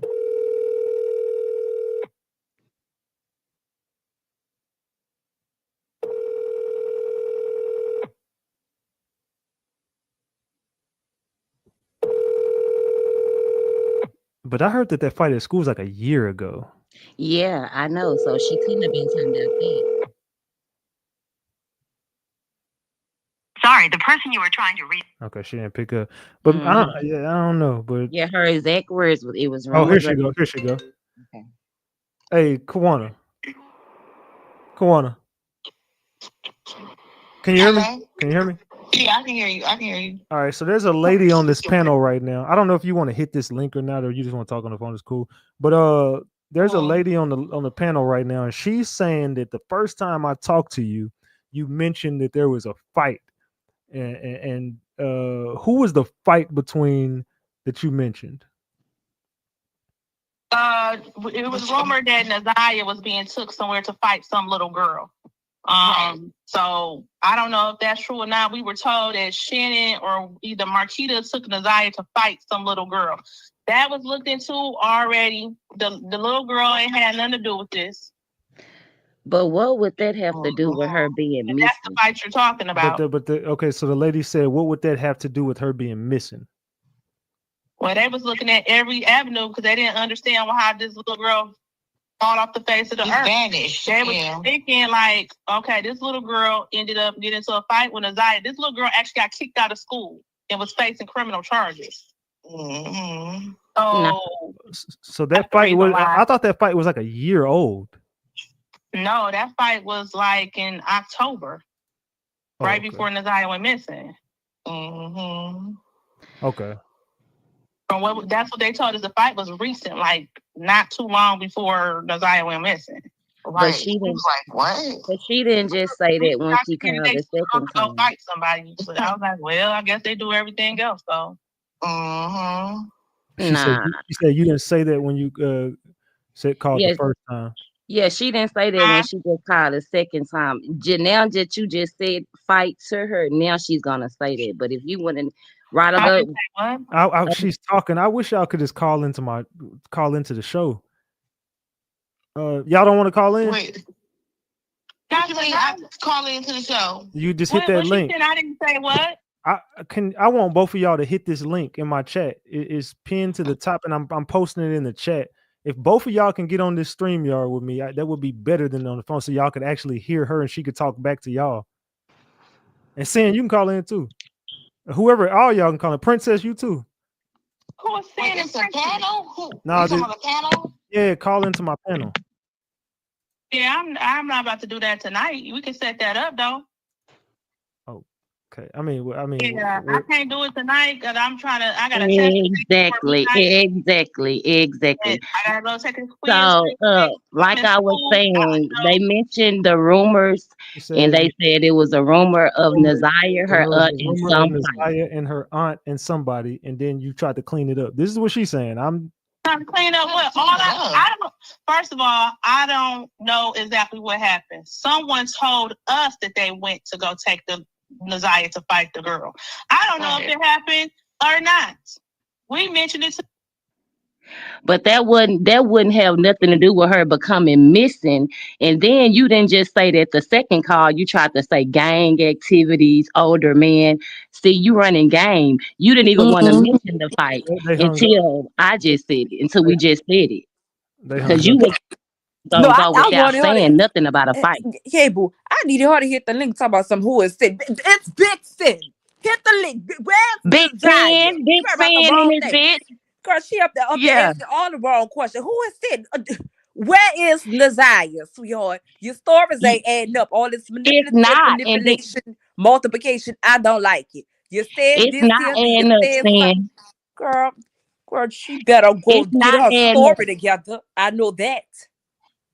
But I heard that fight at school was like a year ago. Yeah, I know. So she couldn't have been talking about that. Sorry, the person you were trying to reach. Okay, she didn't pick up. But I don't know. But Yeah, her exact words was it was oh, here rumors she of. go. Here she go. Okay. Hey, Kiana. Can you hear me? Hello? Can you hear me? Yeah, I can hear you. I can hear you. All right, so there's a lady on this panel right now. I don't know if you want to hit this link or not, or you just want to talk on the phone. It's cool. But there's a lady on the panel right now, and she's saying that the first time I talked to you, you mentioned that there was a fight, and who was the fight between that you mentioned? It was rumored that Nireah was being took somewhere to fight some little girl. So I don't know if that's true or not. We were told that Shannon or either Marquita took Nireah to fight some little girl. That was looked into already. The little girl ain't had nothing to do with this. But what would that have to do with her being missing? That's the fight you're talking about. Okay, so the lady said, what would that have to do with her being missing? Well, they was looking at every avenue because they didn't understand how this little girl fall off the face of the earth. Vanished. They was thinking like, okay, this little girl ended up getting into a fight with Nireah. This little girl actually got kicked out of school and was facing criminal charges. Mm-hmm. So that fight was, I thought that fight was like a year old. No, that fight was like in October, right before Nireah went missing. Mm-hmm. Okay. That's what they told us. The fight was recent, like not too long before Nireah went missing. But Right. she He didn't. was like, what? But she didn't just say that when I she figured called they the supposed second to go time. fight somebody. So I was like, well, I guess they do everything else. So Mm-hmm. She said Nah. she said you didn't say that when you said called the Yes. first time. Yeah, she didn't say that when she just called the second time. Now that you just said fight to her, now she's gonna say that. But if you wouldn't right I about didn't say what? She's talking. I wish y'all could just call into the show. Y'all don't want to call in? Wait. Actually, I call into the show. You just hit that What she link. said? I didn't say what? I want both of y'all to hit this link in my chat. It's pinned to the top, and I'm posting it in the chat. If both of y'all can get on this StreamYard with me, that would be better than on the phone, so y'all could actually hear her and she could talk back to y'all. And Sam, you can call in too. Whoever, all y'all can call in. Princess, you too. Who is saying It's a panel? Who? Nah, You talking about a panel? yeah, call into my panel. Yeah, I'm not about to do that tonight. We can set that up though. Okay. I mean, Yeah, I can't do it tonight because I gotta Exactly. I gotta go take a quiz. So, like I was saying, they mentioned the rumors, and they said it was a rumor of Nireah, her aunt, and some fight. Nireah and her aunt and somebody, and then you tried to clean it up. This is what she's saying. I'm trying to clean up what? I don't. First of all, I don't know exactly what happened. Someone told us that they went to go take the Nireah to fight the girl. I don't know if it happened or not. We mentioned it. But that wouldn't have nothing to do with her becoming missing. And then you didn't just say that the second call, you tried to say gang activities, older men. See, you running game. You didn't even want to mention the fight until I just said it, until we just said it. Because you was No, gonna go I without wanted her saying nothing about a fight. Hey, boo, I needed her to hit the link. Talk about some who is sin. It's Big Sin. Hit the link. Where's Big Desire? fan, big You heard about the fan in wrong this thing. bitch. Girl, she up there Yeah. asking all the wrong questions. Who is sin? Where is Desire, sweetheart? Your stories ain't adding up. All this manipulation, multiplication. I don't like it. You said It's this not here, you adding up, said something. Sin. Girl, she better go It's get not her adding up. story together. I know that.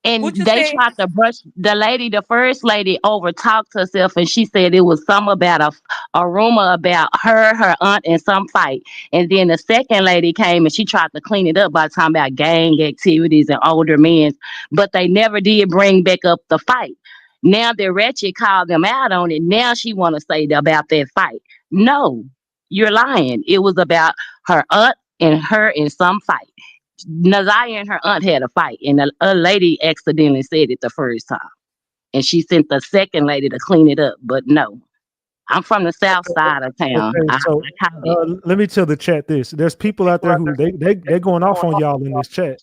And What you they said? tried to brush the first lady over talked herself, and she said it was some about a rumor about her aunt, and some fight. And then the second lady came and she tried to clean it up by talking about gang activities and older men, but they never did bring back up the fight. Now the Ratchet called them out on it. Now she want to say about that fight. No, you're lying. It was about her aunt and her in some fight. Nireah and her aunt had a fight, and a lady accidentally said it the first time, and she sent the second lady to clean it up. But no, I'm from the south side of town. okay. So I caught it. let me tell the chat this. There's people out there who they going off on y'all in this chat.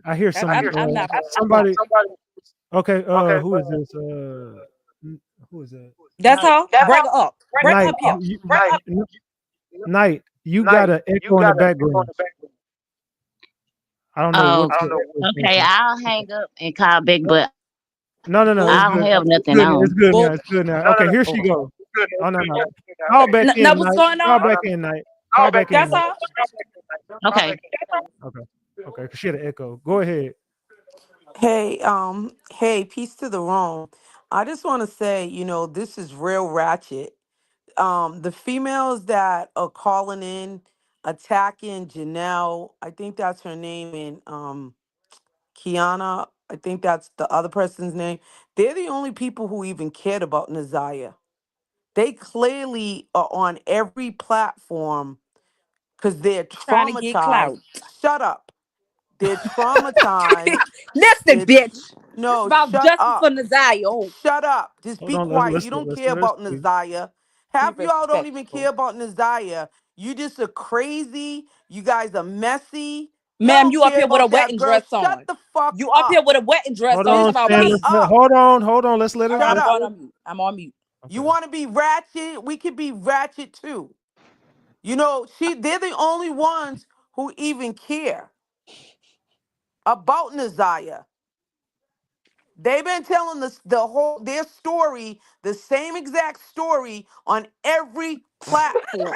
I hear some I'm not. somebody. Okay, who is this? Who is that? That's her. Bring her up. Bring her Night, up here. Night, you got an echo in the background. I don't know Oh, what's okay. I'll hang up and call back, but No, it's I don't good. have nothing It's on. good now. It's good now. Okay, here she goes. Oh no. Call back Now in, what's Night. going Call on? back in, Night. Call back in. That's Night. her. Okay. Okay. 'Cause she had an echo. Go ahead. Hey, peace to the room. I just want to say, this is real ratchet. The females that are calling in, attacking Janelle, I think that's her name, and Kiana, I think that's the other person's name. They're the only people who even cared about Nireah. They clearly are on every platform because they're Trying to get traumatized. clout. Shut up. They're traumatized. Listen, They're bitch. It's no, about shut justice for up. Nireah. Oh, Shut up. Just Hold be on. quiet. Let's You don't let's care let her about speak. Nireah. be Half of y'all don't even care respectful. about Nireah. You just are crazy. You guys are messy. Y'all Ma'am, don't you up care here with a about that wedding girl. dress Shut on. the fuck You up here up. with a wedding dress Hold on. Talk on, Just about Sam. shut me. up. Hold on. Let's let All her. right, Shut I'm up. going on mute. I'm on mute. You want to be ratchet? We could be ratchet too. They're the only ones who even care about Nireah. They've been telling us their story, the same exact story on every platform.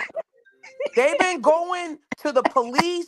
They've been going to the police,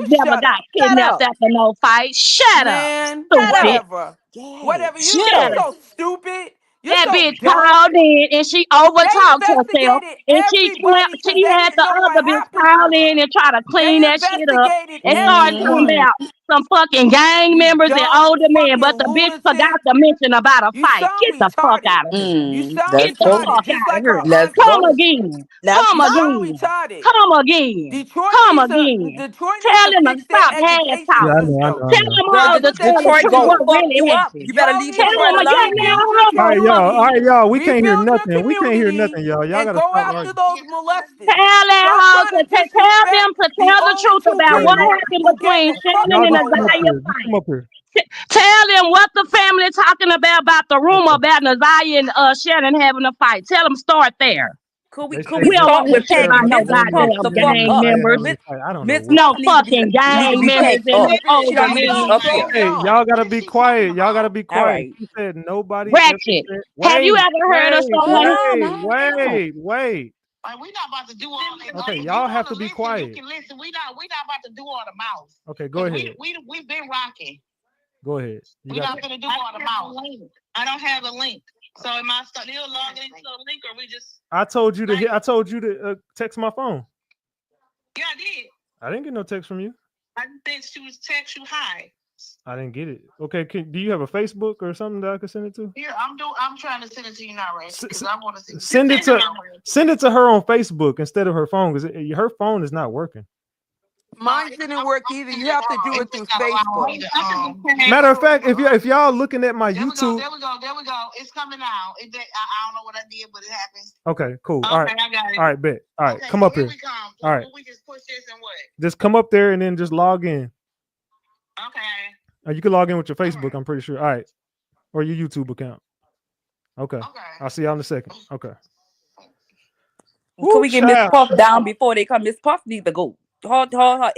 you never shut got up. Shut kidnapped up. after no fight. Shut up, Man, Shut up. stupid. whatever. Yes. Whatever. Shut You're up. so stupid. You're That so bitch dumb. called in and she They overtalked herself investigated and everybody she because they had didn't the know what other bitch happened call to in her. and try to clean They that shit up investigated and started talking everyone. about some fucking gang You members and dumb older men, but fucking the bitch forgot lunatic. to mention about a You fight. sound Get the fuck retarded. out of here. You Get Let's the go. retarded, fuck just out of like here. her Let's aunt Come go. was. again. Let's Come You go. sound again. retarded. Come again. Come again. Detroit needs Tell to them to fix their stop half education Yeah, I talking. know, I system. know, I Tell know. them Girl, all to tell the Detroit truth gonna Education. what fuck really you up. happened. You better Y'all leave need Tell to Detroit them again alone. now, rebuild your All community. right, y'all. We can't hear Rebuild your nothing. We can't hear community nothing, y'all. Y'all and gotta go stop after arguing. those molesters. tell that Stop hoe trying to tell them disrespect to the tell the only truth two about what Yeah, people happened who gave between a fuck Shannon y'all and just about come up her. Isaiah here. Just fight. come up here. Tell them what the family talking about the rumor about Naziah and Shannon having a fight. Tell them start there. Could we They could say we We don't start want to with hear packing about no Mrs. Puff Shannon the goddamn fuck and gang up? Nireah members. having Miss a fight. I don't know Miss what. No Puff fucking need to gang be members packed in up. this She older don't need to be up man. here. Hey, y'all gotta be quiet. Y'all gotta be All quiet. right. She said nobody ever Ratchet. said. Have you Wait, ever heard of wait, Hold someone? on wait, now. wait. Like we not about to do all that. Okay, If you y'all have want to to be listen, you quiet. can listen. We not about to do all the mouth. Okay, go Cause ahead. we've been rocking. Go ahead. You We got. not gonna do all the mouth. I don't have a link. So am I still logging into a link or we just? I told you to hit. I told you to text my phone. Yeah, I did. I didn't get no text from you. I think she was text you hi. I didn't get it. Okay, do you have a Facebook or something that I could send it to? Here, I'm trying to send it to you now, right? Because I want to see. Send it to her on Facebook instead of her phone because her phone is not working. Mine didn't work either. You have to do it through Facebook. Matter of fact, if y'all looking at my YouTube, There we go. It's coming out. I don't know what I did, but it happened. okay, cool. Okay, All right, I got it. all right, bet. All right, Okay, come so up here. we come. All right, We just push this and what? just come up there and then just log in. Okay. You can log in with your Facebook. I'm pretty sure. All right, or your YouTube account. Okay. I'll see y'all in a second. Okay. Could we get Miss child. Puff down before they come? Miss Puff needs to go. Her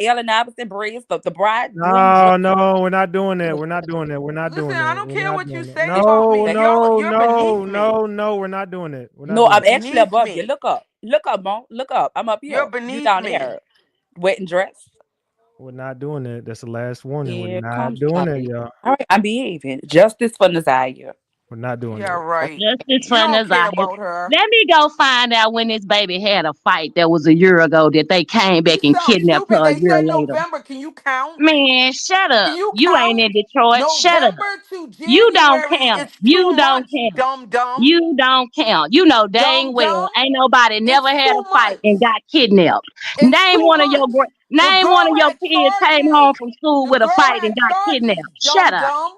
Allen Iverson braids, the bride. No, we're not doing that. We're not doing that. We're not doing that. I don't care what you say No, about me. no, You're no, beneath me. no, we're not doing that. We're not No, doing I'm that. actually above you. Look up, Mom. Look up. I'm up here. You're You beneath down me. there, wet and dressed. We're not doing that. That's the last warning. Here We're not comes doing that, Bobby. y'all. All right, I'm behaving. Justice for Naziah. We're not doing Yeah, that. right. Justice You for don't care Naziah. about her. Let me go find out when this baby had a fight that was a year ago that they came back You and sound kidnapped stupid. her a They year said later. November. Can you count? Man, shut up. Can you You ain't count? in Detroit. Shut up. November to You don't January. count. It's too You don't much, count. dumb dumb. You don't count. You know dang Dumb well dumb. ain't nobody never It's had too a fight much. and got kidnapped. It's Name too one of your much. The name one of girl your had kids came home charges. from school The with a girl fight and had got charges, kidnapped. Shut dumb up. dumb.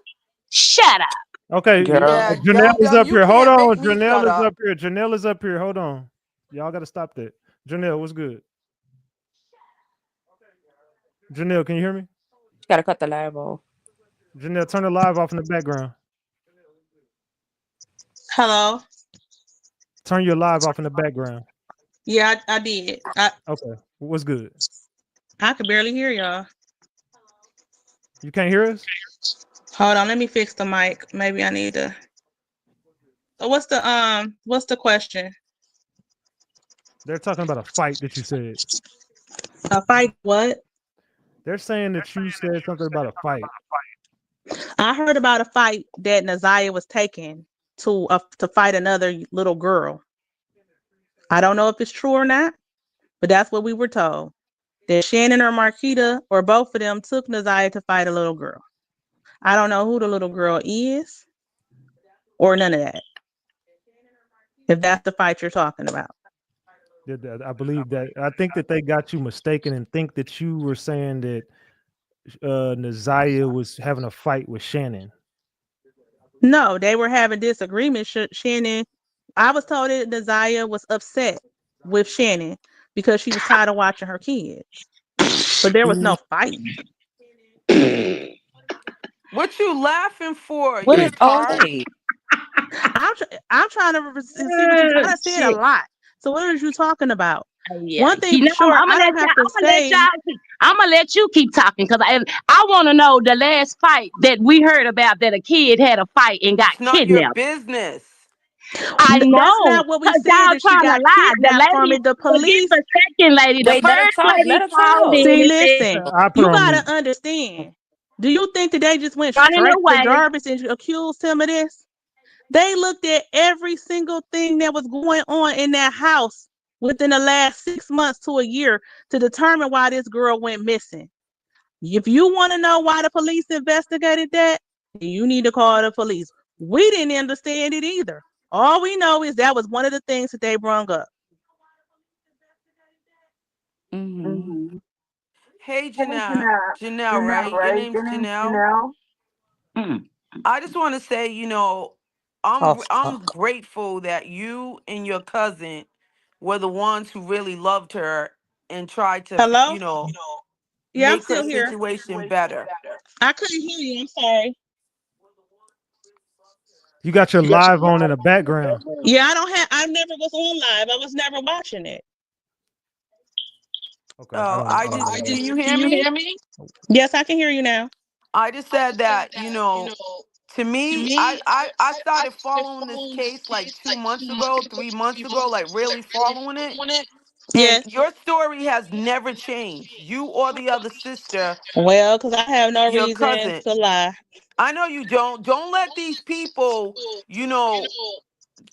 Shut up. Okay, Girl. Yeah, Janelle dumb is dumb. up You here. Hold can't on. make me shut Janelle is up. up here. Janelle is up here. Hold on. Y'all got to stop that. Janelle, what's good? Janelle, can you hear me? Gotta cut the live off. Janelle, turn the live off in the background. Hello. Turn your live off in the background. Yeah, I did. Okay. What's good? I could barely hear y'all. You can't hear us? Hold on, let me fix the mic. Maybe I need to. So what's the question? They're talking about a fight that you said. A fight? What? They're saying that you said something about a fight. I heard about a fight that Naziah was taking to fight another little girl. I don't know if it's true or not, but that's what we were told. That Shannon or Marquita or both of them took Naziah to fight a little girl. I don't know who the little girl is or none of that. If that's the fight you're talking about. I believe that. I think that they got you mistaken and think that you were saying that Naziah was having a fight with Shannon. No, they were having disagreements. Shannon, I was told that Naziah was upset with Shannon because she was tired of watching her kids. But there was no fight. What you laughing for? What You is all tart? that? I'm trying to see what you're trying to say it a lot. So what are you talking about? Yeah. One thing for sure, I don't have to say. I'm gonna let you keep talking because I want to know the last fight that we heard about that a kid had a fight and got It's not your kidnapped. business. I know. That's not what we Cause said. y'all That she trying to got lie. The kidnapped from lady, it. The forget police. the second lady. The Wait, let her first talk. lady Let her called talk. in See, and said listen, I put you on gotta mute. understand. Do you think that they just went running straight to away. Jarvis and accused him of this? They looked at every single thing that was going on in that house within the last 6 months to a year to determine why this girl went missing. If you want to know why the police investigated that, you need to call the police. We didn't understand it either. All we know is that was one of the things that they brought up. Mm-hmm. Hey, Janelle. Janelle, right? Your name's Janelle. I just want to say, I'm grateful that you and your cousin were the ones who really loved her and tried to, Hello? Yeah, I'm make her still here. situation better. I couldn't hear you. I'm sorry. You got your live on in the background. Yeah, I never was on live. I was never watching it. Okay. I just, can you hear me? Yes, I can hear you now. I just said that, you know, to me, I started following this case like 2 months ago, 3 months ago, like really following it. And Yes. your story has never changed. You or the other sister, Well, because I have no your reason cousin. to lie. I know you don't. Don't let these people, you know,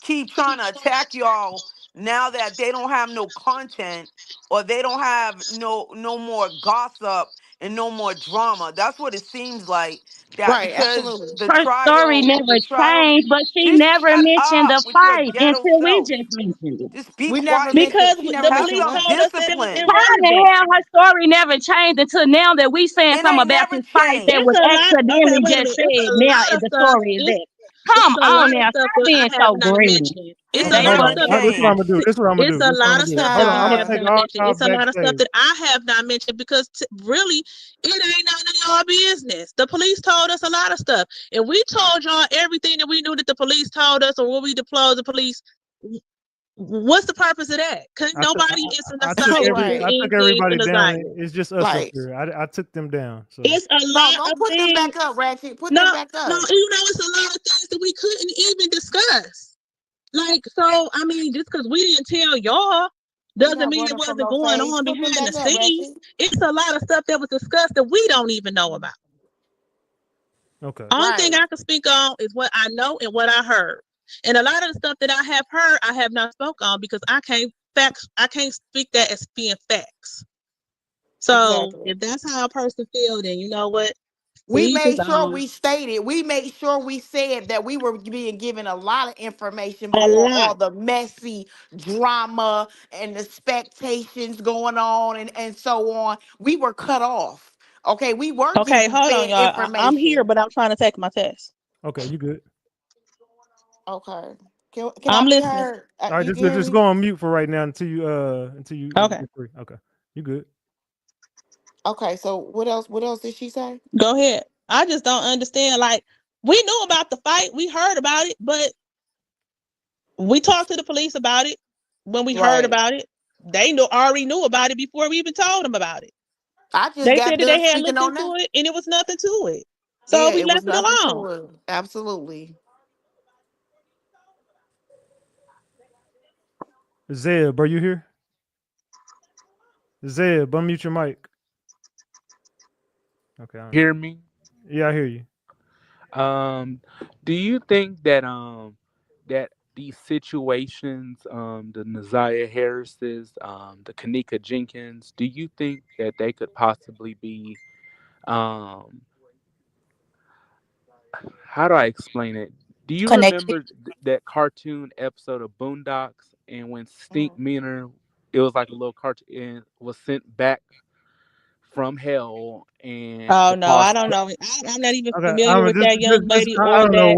keep trying to attack y'all now that they don't have no content or they don't have no more gossip and no more drama. That's what it seems like. That Right, because absolutely. Her story never changed, but she just never shut mentioned up the with your fight ghetto until we self. just mentioned it. Just be We never quiet. mentioned. Because She never the Have mentioned police some what? told us that it was discipline. How the irrelevant. hell her story never changed until now that we saying It something ain't about never this fight that changed. It's was a lot. Okay, accidentally wait a just minute. It's said a now lot of the stuff. story is that. It's Come a lot on of now, stuff stop that being I have so not greedy. mentioned. It's Okay, a It hold lot of never on. stuff. All right, this is what I'm gonna do. changed. This is what I'm gonna It's do. a This is what I'm lot gonna of do. stuff Hold that on. I I'm gonna have take not all mentioned. y'all It's a lot of stuff backstage. that I have not mentioned because really, it ain't none of y'all business. The police told us a lot of stuff. If we told y'all everything that we knew that the police told us, or when we deployed the police, what's the purpose of that? Because nobody is in the I took side Right. anything for everybody the down. Zion. It's just us up Right. here. I took them down. So It's a No, lot don't of put them things. back up, Ratchet. Put No, them back no, up. it's a lot of things that we couldn't even discuss. Like, so, I mean, just because we didn't tell y'all We doesn't not mean it running from wasn't no going face. on Put them behind the back up, scenes. Ratchet. It's a lot of stuff that was discussed that we don't even know about. okay. Only thing Right. I can speak on is what I know and what I heard. And a lot of the stuff that I have heard, I have not spoke on because I can't speak that as being facts. So Exactly. if that's how a person feels, then you know what? We Each his made sure own. we stated, we made sure we said that we were being given a lot of information A before lot. all the messy drama and the expectations going on and so on. We were cut off. Okay, we were Okay, getting hold on, fed y'all. I'm here, information. but I'm trying to take my test. Okay, you good. Okay. Can I I'm be listening. heard? All right, You just can hear just me? go on mute for right now until you Okay, get free. Okay. You good. Okay, so what else did she say? go ahead. I just don't understand. Like, we knew about the fight, we heard about it, but we talked to the police about it when we heard Right. about it. They already knew about it before we even told them about it. I just They got said that done they had speaking looked on that. into it and it was nothing to it. So Yeah, we it was left it nothing alone. to it. Absolutely. Zeb, are you here? Zeb, unmute your mic. Okay. Hear me? Yeah, I hear you. Do you think that that these situations, the Nireah Harris's, the Kanika Jenkins, do you think that they could possibly be um how do I explain it? Do you Connected. remember that cartoon episode of Boondocks and when Stink Mhm. Meaner, it was like a little cartoon, was sent back from hell and Oh the no, I cost. don't know. I'm not even Okay. familiar with that young Just lady I or don't know that.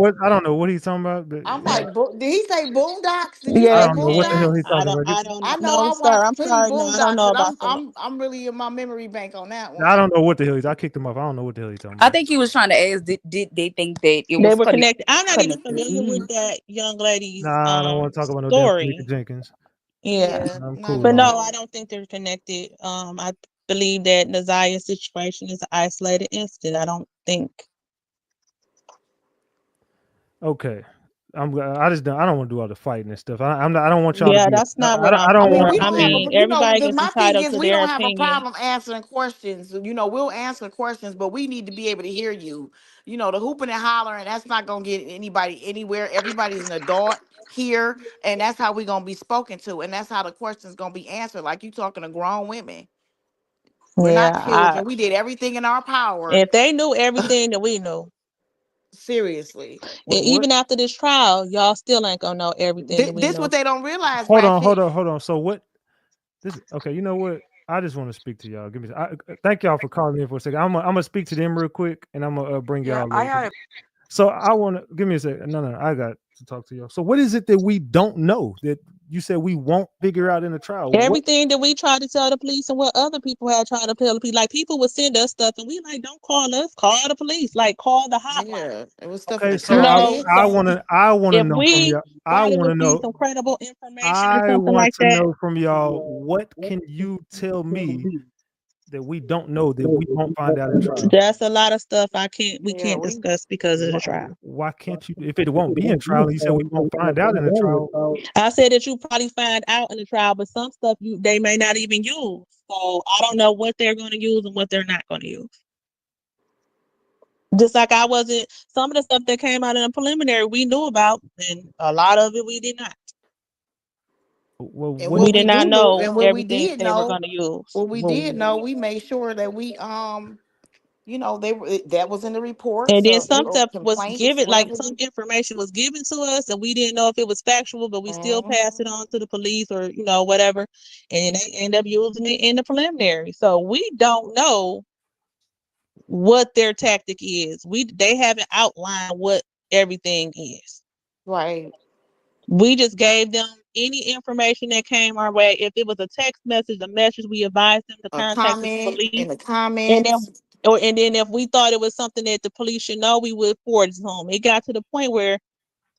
what he's talking about, but I'm like, did he say boondocks? Did you I say Yes, don't know what the hell and he's boondocks? talking about. I don't know. I know No, I sir. watched I'm plenty sorry. No, I don't boondocks, know and about I'm the. I'm I'm really in my memory bank on that I one. don't know what the hell I kicked him off. I don't know what the hell he's talking I about. think he was trying to ask, did they think that it They was were connected. I'm not even connected? familiar with that young lady's Nah, I don't want to talk about no damn Kanika story. Jenkins. Yeah, Yeah, I'm not cool but at on no, it. I all. don't think they're connected. I believe that Nireah's situation is an isolated incident. I don't think. Okay. I just don't. I don't want to do all the fighting and stuff. I'm not. I don't want y'all to Yeah, be. that's not what I I'm I don't mean, want. for. we I don't have mean, a, everybody the, is my thing entitled is to we their don't have a opinion. problem answering questions. We'll answer questions, but we need to be able to hear you. The hooping and hollering, that's not gonna get anybody anywhere. Everybody's an adult here, and that's how we're gonna be spoken to, and that's how the questions gonna be answered. Like you talking to grown women. We're not Yeah, children. We did everything in our power. if they knew everything that we knew, Seriously. What? even after this trial, y'all still ain't gonna know everything that we This know. what they don't realize, Hold on. Ratchet. Hold on. So what? This okay. You know what? I just want to speak to y'all. Give me. Thank y'all for calling in for a second. I'm gonna speak to them real quick, and I'm gonna bring Yeah, y'all I up. had So I want to give me a second. No, I got to talk to y'all. So what is it that we don't know that you said we won't figure out in the trial. What? Everything that we try to tell the police and what other people have tried to tell the police, like people would send us stuff and we like, don't call us, call the police, like call the hotline. Yeah, it was stuff Okay, in the so comments. I want to If know from we y'all. I thought it want to would be know. some credible information or I something want like to that. know from y'all. What can you tell me that we don't know that we won't find out in trial? That's a lot of stuff we Yeah, can't discuss because of the trial. Why can't you? If it won't be in trial, you said we won't find out in the trial. I said that you probably find out in the trial, but some stuff they may not even use. So I don't know what they're going to use and what they're not going to use. Just like some of the stuff that came out in the preliminary we knew about, and a lot of it we did not. Well, And we did not know what we everything did they were know, going to use. what we did know, we made sure that we you know, that was in the reports. And then some stuff was complaints, given, like whatever. some information was given to us, and we didn't know if it was factual, but we still passed it on to the police or whatever, and they end up using it in the preliminary. So we don't know what their tactic is. They haven't outlined what everything is. Right. We just gave them any information that came our way. If it was a text message, a message, we advised them to contact the police. In the And comments. then if we thought it was something that the police should know, we would forward it to them. It got to the point where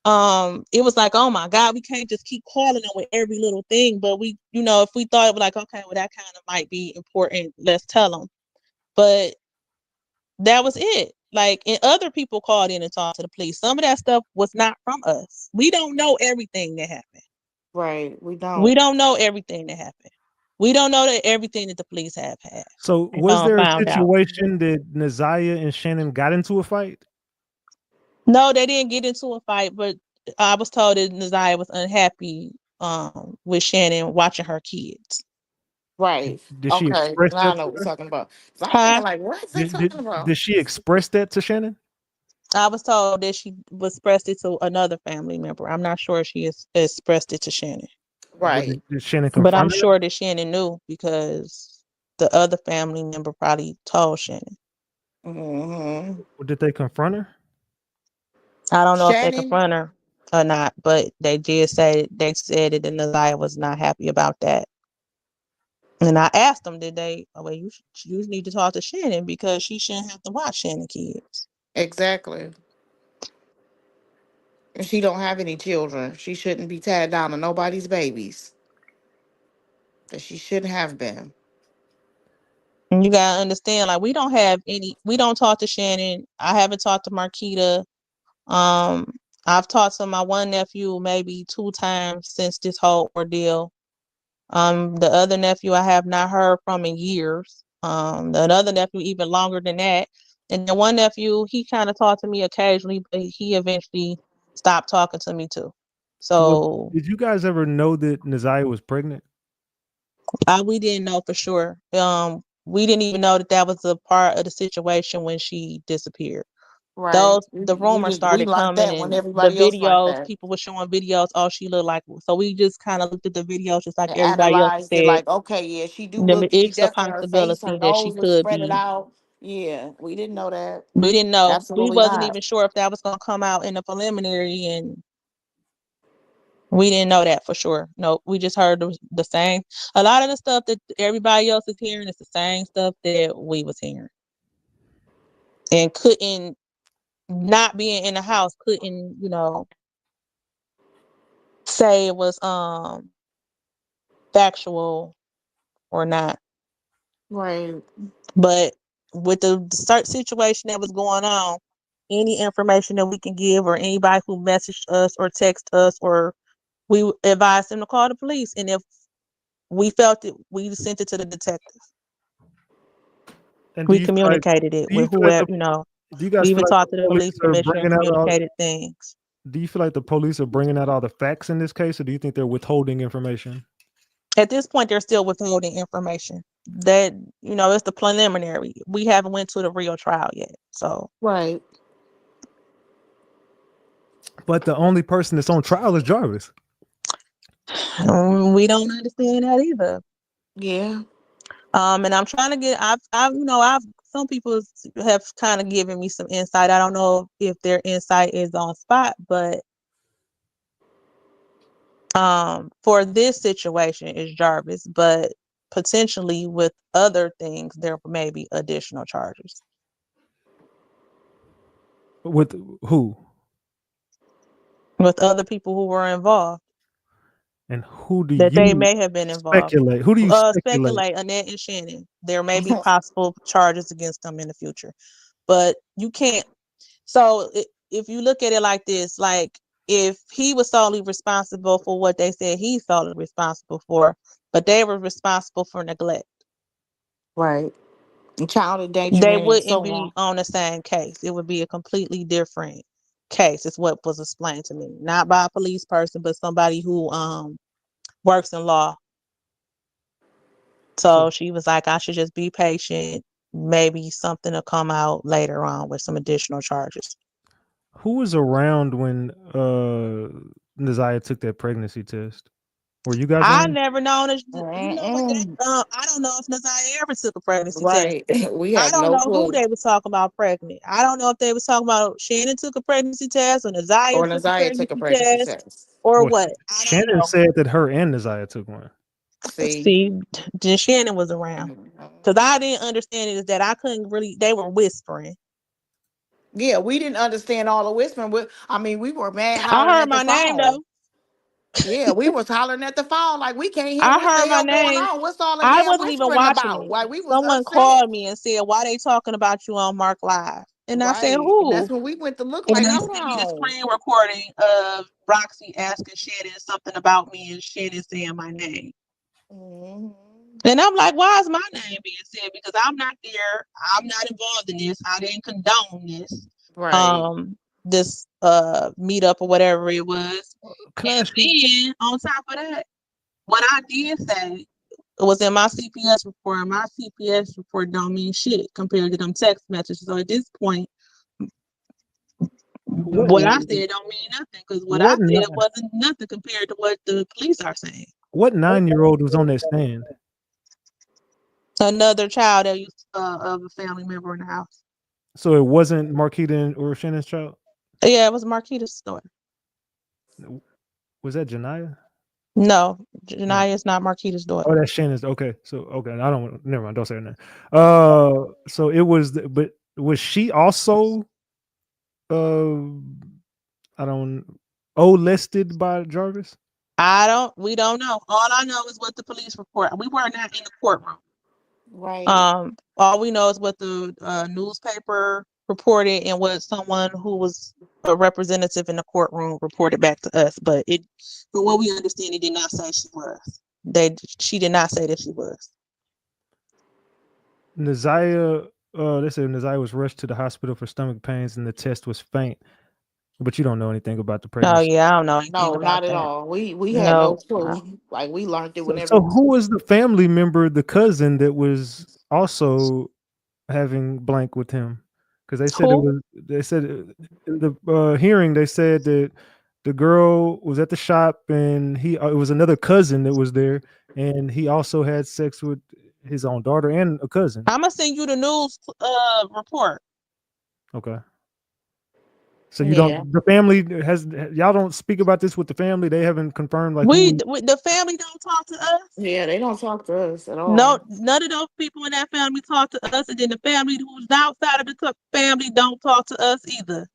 it was like, oh my God, we can't just keep calling them with every little thing. But we, if we thought it was like, okay, well, that kind of might be important, let's tell them. But that was it. Like, and other people called in and talked to the police. Some of that stuff was not from us. We don't know everything that happened. Right. We don't. We don't know everything that happened. We don't know that everything that the police have had. So was there a found out. situation that Nireah and Shannon got into a fight? No, they didn't get into a fight, but I was told that Nireah was unhappy with Shannon watching her kids. Right. Did she express Now I that? know what we're talking about. So I'm Huh? thinking like, what is they talking about? Did she express that to Shannon? I was told that she expressed it to another family member. I'm not sure she expressed it to Shannon. Right. Did Shannon confront But I'm her? sure that Shannon knew because the other family member probably told Shannon. Mm-hmm. Did they confront her? I don't know if they Shannon? confront her or not, but they said that Nireah was not happy about that. And I asked them, you need to talk to Shannon because she shouldn't have to watch Shannon kids. Exactly. And she don't have any children. She shouldn't be tied down to nobody's babies. That she shouldn't have been. And you gotta understand, like we don't talk to Shannon. I haven't talked to Marquita. I've talked to my one nephew maybe 2 times since this whole ordeal. The other nephew I have not heard from in years. The other nephew even longer than that. And the one nephew, he kind of talked to me occasionally, but he eventually stopped talking to me too. So did you guys ever know that Nireah was pregnant? we didn't know for sure. We didn't even know that was a part of the situation when she disappeared. Right. The rumors started like coming, that when and everybody the else like videos, that. people were showing videos. Oh, she looked like. So we just kind of looked at the videos, just like And everybody else analyzed it said. like, okay, yeah, she It's a definitely, her face, her possibility that she nose was could spread be. out. Yeah, we didn't know that. We didn't know. We Absolutely wasn't not. even sure if that was going to come out in the preliminary, and we didn't know that for sure. No, we just heard the same. A lot of the stuff that everybody else is hearing is the same stuff that we was hearing, and couldn't, not being in the house, couldn't say it was factual or not. Right. But with the certain situation that was going on, any information that we can give, or anybody who messaged us or text us, or we advised them to call the police. And if we felt it, we sent it to the detective. And We communicated it with whoever, Do you guys we feel even like talked the to the police police are commissioner and bringing out all? communicated things. Do you feel like the police are bringing out all the facts in this case, or do you think they're withholding information? At this point, they're still withholding information. That it's the preliminary. We haven't went to the real trial yet. So right. But the only person that's on trial is Jarvis. We don't understand that either. Yeah. And I'm trying to get. Some people have kind of given me some insight. I don't know if their insight is on spot, but for this situation is Jarvis, but potentially with other things, there may be additional charges. With who? With other people who were involved. And who do That they you may have been involved. speculate? Who do you speculate? Speculate Annette and Shannon. There may be possible charges against them in the future, but you can't. So if you look at it like this, like if he was solely responsible for what they said he's solely responsible for, but they were responsible for neglect, Right. And child they endangerment and wouldn't so on. be on the same case. It would be a completely different case. Is what was explained to me, not by a police person, but somebody who works in law. So she was like, I should just be patient. Maybe something will come out later on with some additional charges. Who was around when Nireah took that pregnancy test? Were you guys I around? never known it. You know what? I don't know if Nireah ever took a pregnancy Right. test. We I have don't no know who clue. they was talking about pregnant. I don't know if they was talking about Shannon took a pregnancy test or Nireah Or took a Naziah took a pregnancy pregnancy test test. or Well, what. I don't Shannon know. said that her and Nireah took one. See, then Shannon was around because I didn't understand it is that I couldn't really. They were whispering. Yeah, we didn't understand all the whispering. I mean, we were mad I hollering heard at the my name though. phone. Yeah, we was hollering at the phone like we can't hear I what the heard my hell going name. on. What's all the I damn wasn't even whispering watching about? it. Like we was Someone upset. called me and said, "Why they talking about you on Mark Live?" And I said, Right. And that's "Who?" when we went to look And like, they hold sent me the on. screen recording of Roxy asking Shannon something about me and Shannon saying my name. And I'm like, why is my name being said? Because I'm not there. I'm not involved in this. I didn't condone this. Right. This meetup or whatever it was. Can I And ask you? then on top of that, what I did say was in my CPS report, and my CPS report don't mean shit compared to them text messages. So at this point, what I said don't mean nothing because what I said wasn't nothing compared to what the police are saying. What 9-year-old was on that stand? Another child that used of a family member in the house. So it wasn't Marquita or Shannon's child? Yeah, it was Marquita's daughter. Was that Nireah? No, Nireah is not Marquita's daughter. Oh, that's Shannon's. Okay, so okay, I don't. Never mind. Don't say her name. So it was, but was she also, I don't, listed by Jarvis? We don't know. All I know is what the police report. We were not in the courtroom. Right. All we know is what the newspaper reported and what someone who was a representative in the courtroom reported back to us. But from what we understand, it did not say she was. She did not say that she was. Nireah, they said Nireah was rushed to the hospital for stomach pains and the test was faint. But you don't know anything about the Oh pregnancy. yeah, I don't know anything No, about not at that. all. We had no clue. Like we learned it whenever. So who was the family member, the cousin that was also having blank with him? Because they said they said in the hearing, they said that the girl was at the shop and it was another cousin that was there, and he also had sex with his own daughter and a cousin. I'm gonna send you the news report. Okay. So you don't, the family y'all don't speak about this with the family? They haven't confirmed like The family don't talk to us. Yeah, they don't talk to us at all. No, none of those people in that family talk to us, and then the family who's outside of the family don't talk to us either.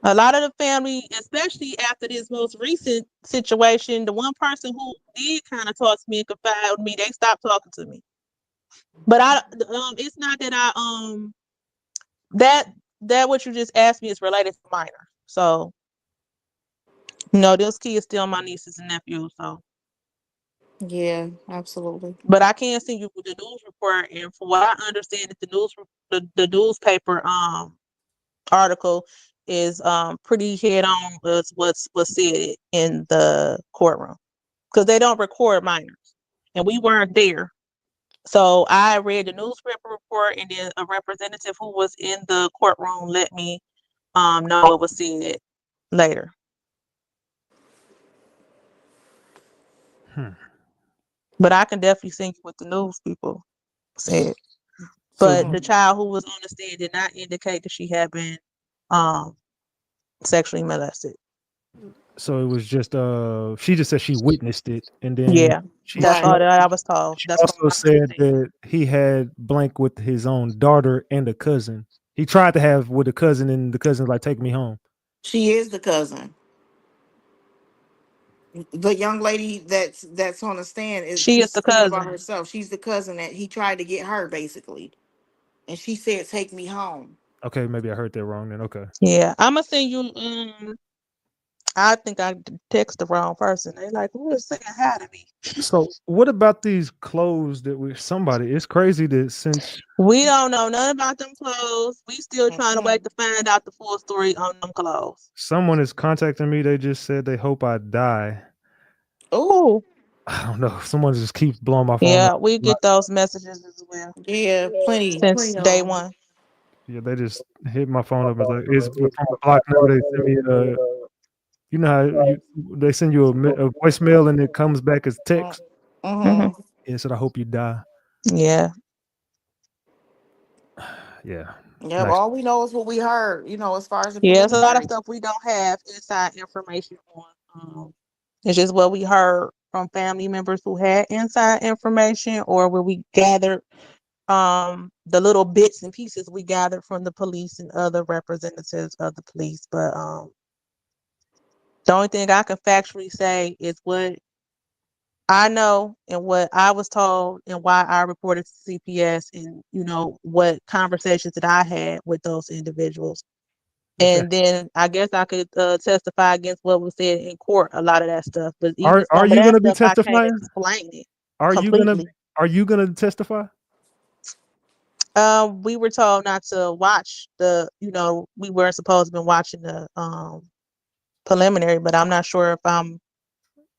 A lot of the family, especially after this most recent situation, the one person who did kind of talk to me and confide with me, they stopped talking to me. But it's not that that what you just asked me is related to minor. So, those kids still my nieces and nephews. So, yeah, absolutely. but I can send you the news report, and from what I understand, that the newspaper article is pretty head on with what's said in the courtroom because they don't record minors, and we weren't there. So I read the newspaper report, and then a representative who was in the courtroom let me know what was said later. But I can definitely send you what the news people said. But the child who was on the stand did not indicate that she had been sexually molested. So it was just she just said she witnessed it, and then Yeah, that's all Right. that I was told. she That's from also what I said understand. that he had blank with his own daughter and a cousin. He tried to have with a cousin, and the cousin's like, "Take me home." She is the cousin. The young lady that's on the stand is She is she's the speaking about cousin. herself. She's the cousin that he tried to get her basically, and she said, "Take me home." Okay, maybe I heard that wrong then. Okay. Yeah, I'm gonna send you. I think I text the wrong person. They like, who is saying hi to me? So what about these clothes that somebody? It's crazy that since We don't know nothing about them clothes. We still trying to Mm-mm. wait to find out the full story on them clothes. someone is contacting me, they just said they hope I die. Oh, Who? I don't know. Someone just keeps blowing my phone up. Yeah, we get those messages as well yeah, plenty, since plenty day of one. Yeah, they just hit my phone up. It's like it's from a block number. They send me you know how they send you a voicemail and it comes back as them. text. Hmm. Mm-hmm. Yeah, it said I hope you die. Yeah. Yeah, Yeah, but nice. all we know is what we heard. As far as the Yeah, it's a lot of preliminary. stuff we don't have inside information on. It's just what we heard from family members who had inside information or where we gathered the little bits and pieces we gathered from the police and other representatives of the police. But the only thing I can factually say is what I know and what I was told and why I reported to CPS and what conversations that I had with those individuals. Okay. And then I guess I could testify against what was said in court, a lot of that stuff. But even Are some of you that gonna be stuff, I can't testifying? explain it Are you gonna completely. are you gonna testify? We were told not to watch we weren't supposed to be watching the preliminary, but I'm not sure if I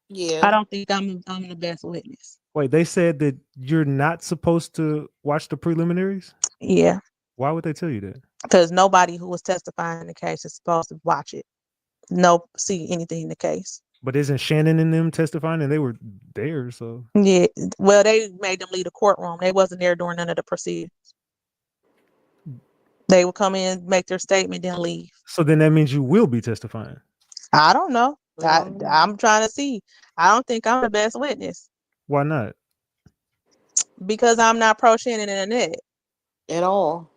Yeah. don't think I'm the best witness. Wait, they said that you're not supposed to watch the preliminaries? Yeah, Why would they tell you that? because nobody who was testifying in the case is supposed to watch it. No, see anything in the case. But isn't Shannon and them testifying and they were there, so Yeah, well, they made them leave the courtroom. They wasn't there during none of the proceedings. They would come in, make their statement, then leave. so then that means you will be testifying. I don't know. We don't know. I'm trying to see. I don't think I'm the best witness Why not? because I'm not pro Shannon and Annette. At all.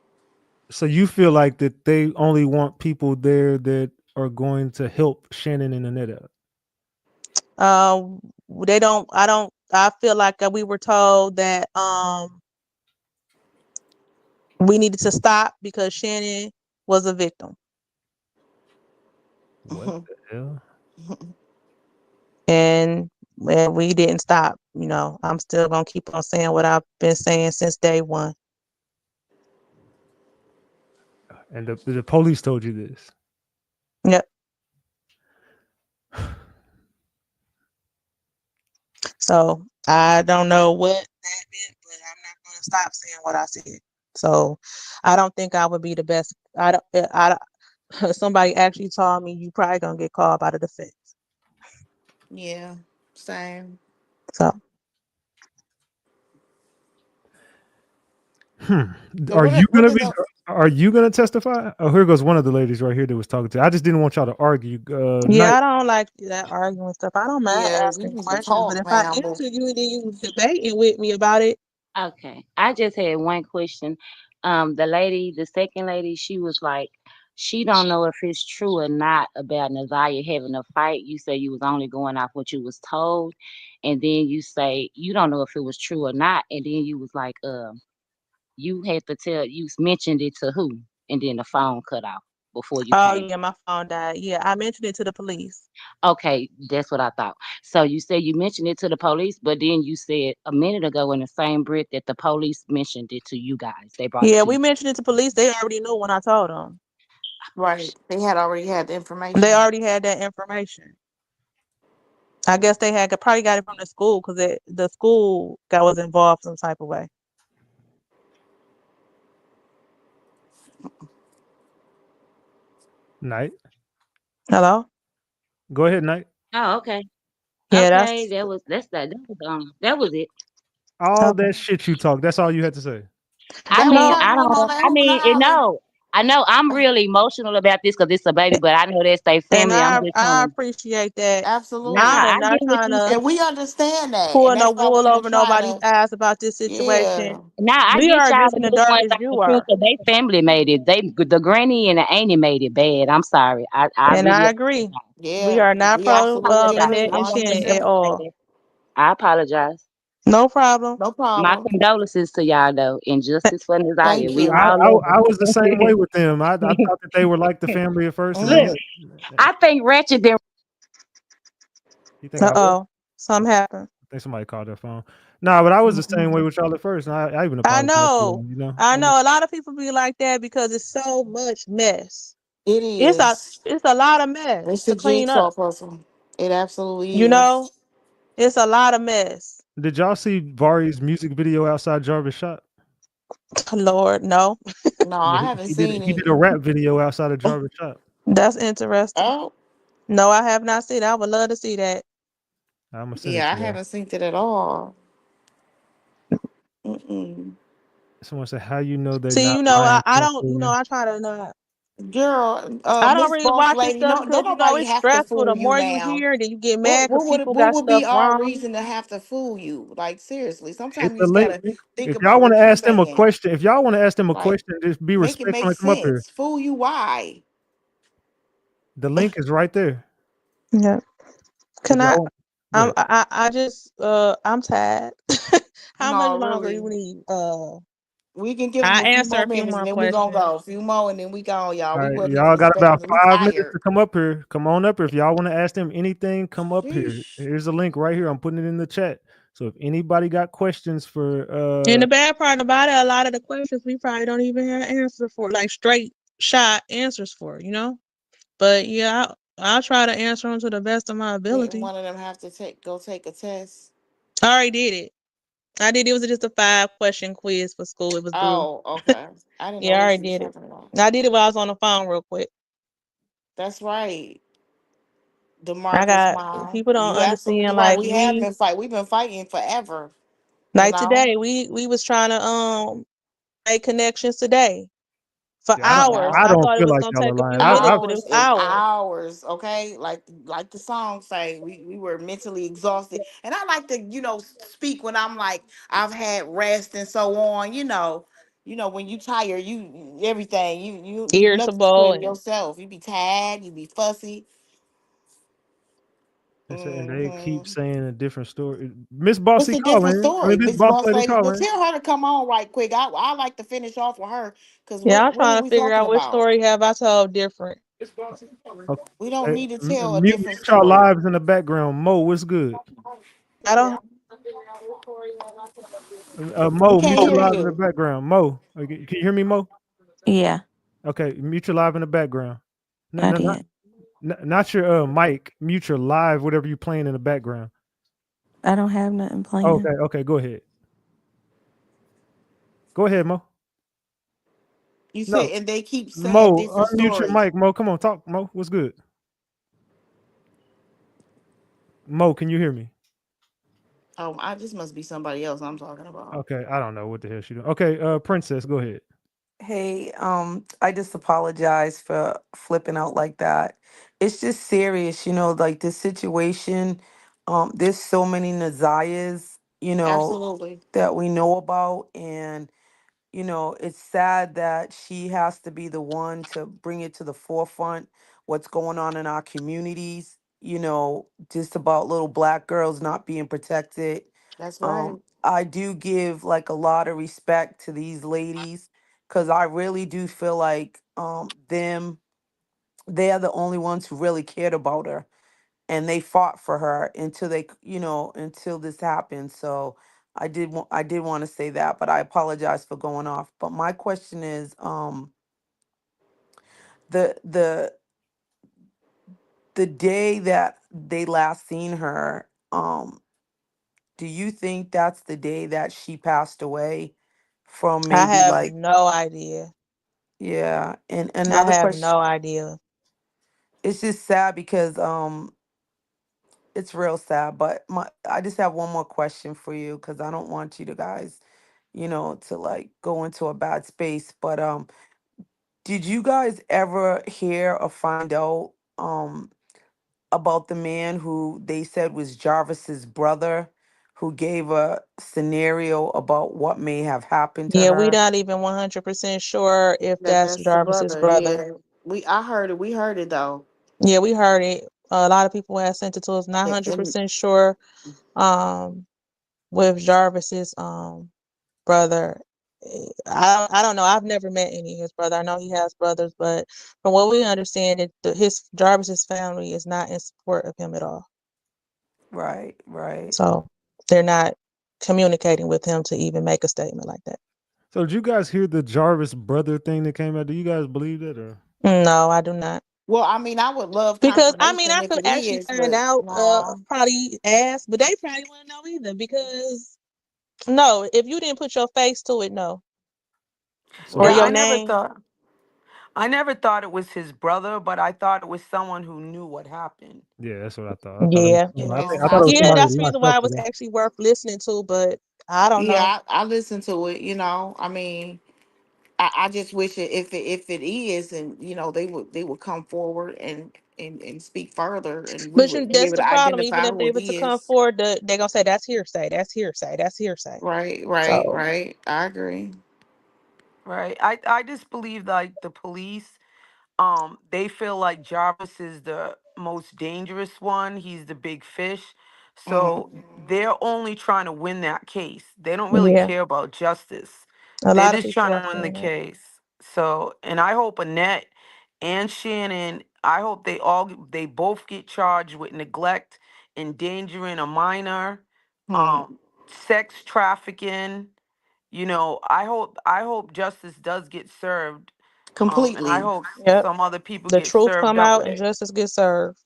So you feel like that they only want people there that are going to help Shannon and Annette out? They don't. I don't. I feel like we were told that we needed to stop because Shannon was a victim, What the hell? and we didn't stop. I'm still gonna keep on saying what I've been saying since day one. And the police told you this. Yep. So I don't know what that meant, but I'm not gonna stop saying what I said. So I don't think I would be the best. I don't. Somebody actually told me you probably gonna get called by the defense. Yeah. Same. So So Are what? you What gonna is be? the? Are you gonna testify? Oh, here goes one of the ladies right here that was talking to. I just didn't want y'all to argue. yeah, Night. I don't like that arguing stuff. I don't mind Yeah, we asking need to questions, but talk, if I man. But answer you and then you debating with me about it, Okay. I just had one question. The second lady, she was like, she don't know if it's true or not about Naziah having a fight. You say you was only going off what you was told, and then you say you don't know if it was true or not, and then you was like, you had to tell, you mentioned it to who, and then the phone cut off before you oh came. yeah, my phone died. Yeah, I mentioned it to the police. Okay, that's what I thought. So you said you mentioned it to the police, but then you said a minute ago in the same breath that the police mentioned it to you guys. They brought it Yeah, to we you. mentioned it to police. They already knew when I told them. right, they had already had the They information. already had that information. I guess they had probably got it from the school because the school was involved some type of way. Night. Hello? Go ahead, Night. Oh, okay. Yeah, Okay, that's that was it. All okay. that shit you talk. That's all you had to say. I That was mean, all you want to know. That whole it, hour. no. I know I'm really emotional about this because it's a baby, but I know that's their And family. I'm just trying I to. appreciate that. Nah, Absolutely. I'm I not get what trying you to saying. And we understand that. pull And no that's why wool we've been over trying nobody's to, eyes about this yeah. situation. Nah, I We get are y'all just in being the the dark ones as out the you truth are. because they family made it. The granny and the auntie made it bad. I'm sorry. I And really I agree. We Yeah, are not we pro absolutely apologize agree. Annette to and all the Shannon at family 100%. all. made it. I apologize. No problem. No My problem. condolences to y'all though, and justice for Desire. Thank We you. all love I was the same way her. with them. I thought that they were like the family at first, and Look, then Mhm. I think Ratchet been you think I was. Uh-oh. Something happened. I think somebody called their phone. Nah, but I was the same way with y'all at first, and I even I apologized to know. them. You know, I know a lot of people be like that because it's so much mess. It It's a is. it's a lot of mess It's to a clean jigsaw up. puzzle. It absolutely You know? is. It's a lot of mess. did y'all see Vari's music video outside Jarvis' shop? Lord, no. No, Yeah, I haven't he did. seen He it. did a rap video outside of Jarvis' shop. That's interesting. Oh, No, I have not seen it. I would love to see that. I'm gonna send it yeah, to I y'all. haven't seen it at all. Mm-mm. Someone said, "How you know they're See, not lying?" I don't, I try to not. Girl, I don't Miss really Boss watch this Lady, stuff no, because don't nobody it's have to stressful. The fool you more you now. hear, then you get mad because people What got would be stuff our wrong. reason to have to fool you? Like seriously, It's sometimes you the just link. gotta think If y'all about want to what you're ask them a saying. question, if y'all want to ask them a Like, question, just be make it respectful make and come up here. sense. Fool you why? The link is right there. Yeah. If Can y'all I? want, go ahead. I just I'm tired. How much No, longer really. you need? We can give them I a few answer more a few minutes and more then we gonna questions. go. A few more and then we gone, y'all. All We right, wasn't even y'all got about expecting it. We 5 minutes to tired. come up here. Come on up here. If y'all want to ask them anything, come up here. Sheesh. Here's a link right here. I'm putting it in the chat. So if anybody got questions for And the bad part about it, a lot of the questions we probably don't even have answers for, like straight shot answers for, you know. But yeah, I'll try to answer them to the best of my Didn't ability. one of them have to go take a test? I already did it. I did. It was just a 5-question quiz for school. It was due. Oh, okay. I didn't know Yeah, I what already you was did it. talking about. I did it while I was on the phone real quick. That's right. I DeMarcus got mom. people don't You absolutely understand. right. Like We have been fight. We've been fighting forever. You like know. today, we was trying to make connections today for yeah, hours. I I don't thought it feel was like gonna y'all are take a lying. few minutes, but it Hours was and hours. hours, okay? Like the song say, we were mentally exhausted. And I like to, speak when I'm like I've had rest and so on, when you tired, you everything, you nothing Irritable but and yourself. You be tired, you be fussy. And they keep Hmm. saying a different story. Miss What's Bossy a different calling. I mean, story, Miss Miss Boss Boss Lady Lady? Well, calling. tell her to come on right quick. I like to finish off with her because yeah, I'm what are trying to we figure talking out which about? story have I told different. We don't need to tell a Mute different y'all story. lives in the background. Mo, what's good? I don't. We Mo, can't mute your hear live in the you. background. Mo, okay, can you hear me, Mo? Yeah, Okay, mute your live in the background. No, I no, did. not your mic. Mute your live, whatever you playing in the background. I don't have nothing Okay, planned. okay, go ahead. Go ahead, Mo. You No, said, and they keep saying Mo, different unmute your stories. mic, Mo. Come on, talk, Mo. What's good? Mo, can you hear me? Oh, I this must be somebody else I'm talking about. Okay, I don't know what the hell she doing. Okay, Princess, go ahead. Hey, I just apologize for flipping out like that. It's just serious, like this situation. There's so many Nazias, Absolutely. that we know about, and it's sad that she has to be the one to bring it to the forefront what's going on in our communities, just about little black girls not being protected. That's right. I do give like a lot of respect to these ladies because I really do feel like they're the only ones who really cared about her, and they fought for her until until this happened. So I did want to say that, but I apologize for going off. But my question is, the the the day that they last seen her, do you think that's the day that she passed away from I maybe have like, no idea. yeah? And I another have question, no idea. it's just sad because it's real sad, but I just have one more question for you because I don't want you to guys, to like go into a bad space. But Did you guys ever hear or find out about the man who they said was Jarvis's brother, who gave a scenario about what may have happened to Yeah, we her? not even 100% sure if That that's that's the Jarvis's brother. brother. Yeah, I heard it. We heard it though. Yeah, we heard it. A lot of people have sent it to us. Not And 100% sure um with Jarvis's brother. I don't know. I've never met any of his brother. I know he has brothers, but from what we understand, his Jarvis's family is not in support of him at all. Right, right. So they're not communicating with him to even make a statement like that. So did you guys hear the Jarvis brother thing that came out? Do you guys believe that or? No, I do not. well, I mean, I would love Because I mean, confirmation I if could it actually is, find but out, no. probably ask, but they probably wouldn't know either because no, if you didn't put your face to it, no, or So Yeah, your name. I never thought it was his brother, but I thought it was someone who knew what happened. yeah, that's what I thought. I thought it was Yeah, You somebody, know, I thought it was yeah, somebody that's the reason locked why up it with was him. actually worth listening to, but I don't know. I listen to it. You know, I mean, I just wish if it is, and they would come forward and speak further, and we But would be that's able the to problem. Even identify if who they it were to come is. forward, they're gonna say that's hearsay, that's hearsay, that's hearsay. Right, So right. I agree. Right. I just believe like the police, they feel like Jarvis is the most dangerous one. He's the big fish. So Mm. they're only trying to win that case. They don't really yeah, care about justice. a They're lot of just people trying are to win the saying that. case. So, and I hope Annette and Shannon, I hope they both get charged with neglect, endangering a minor, Hmm. um, sex trafficking. I hope justice does get served. And I Completely. hope Yep, some other people the get truth served come up out with and it. justice get served.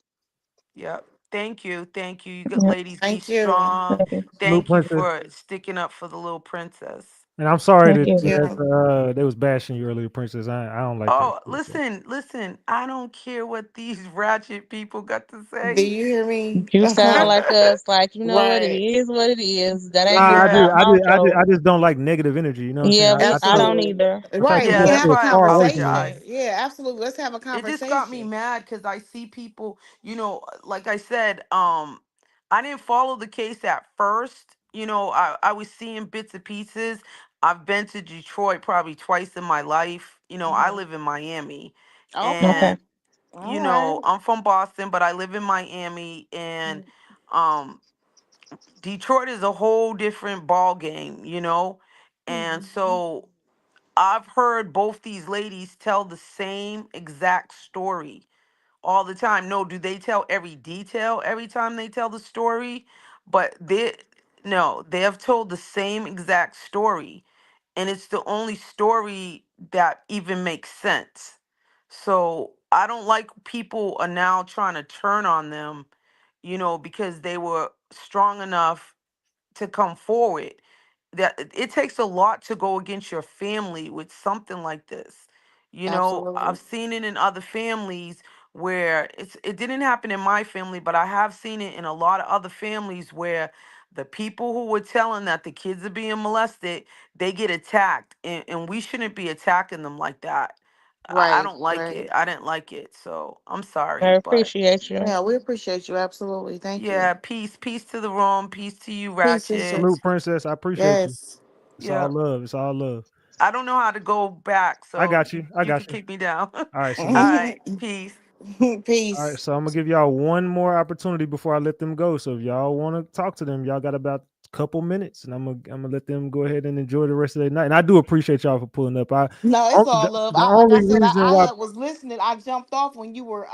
Yep. Thank you. Thank you. You good Yep, ladies be Thank you. strong. thank you, Little Thank you Princess. for sticking up for the little princess. And I'm sorry thank that you. Thank you. they was bashing you earlier, Princess. I don't like that Oh, shit. So. listen. I don't care what these ratchet people got to Do say. you hear me? You sound like us, like you know what it Right. is, what it is. That ain't Nah, this Yeah. our mouth show. I just don't like negative energy. You know what I'm saying? Yeah, I don't Absolutely. either. I try to Right. keep We Yeah, can that that's have a shit why I far away from me. conversation. apologize. Yeah, absolutely. Let's have a It just got me conversation. mad because I see people, like I said, I didn't follow the case at first. I was seeing bits and pieces. I've been to Detroit probably twice in my life. I Hmm. live in Miami. Okay. Okay. And, All right. I'm from Boston, but I live in Miami. And um Detroit is a whole different ball game. And Mhm. so I've heard both these ladies tell the same exact story all the time. No, do they tell every detail every time they tell the story? But they have told the same exact story. And it's the only story that even makes sense. So I don't like people are now trying to turn on them, because they were strong enough to come forward. That it takes a lot to go against your family with something like this. I've Absolutely. seen it in other families where it didn't happen in my family, but I have seen it in a lot of other families where the people who were telling that the kids are being molested, they get attacked, and we shouldn't be attacking them like that. I Right. don't like Right. it. I didn't like it. So I'm I sorry, but appreciate you. Yeah, we appreciate you. Absolutely. Thank you. yeah, peace to the room, peace to you, Peace, sister. Ratchet. Salute, Princess. I appreciate you. Yes. It's all Yeah. love. It's all love. I don't know how to go back, I so got you you. I you can got you. kick me down. All All right, salute. right, peace. All right, Peace. so I'm gonna give y'all one more opportunity before I let them go. So if y'all want to talk to them, y'all got about a couple minutes, and I'm gonna let them go ahead and enjoy the rest of their night. And I do appreciate y'all for pulling up. No, it's all love. The Like I only said, reason I why, had was listening. I jumped off when you were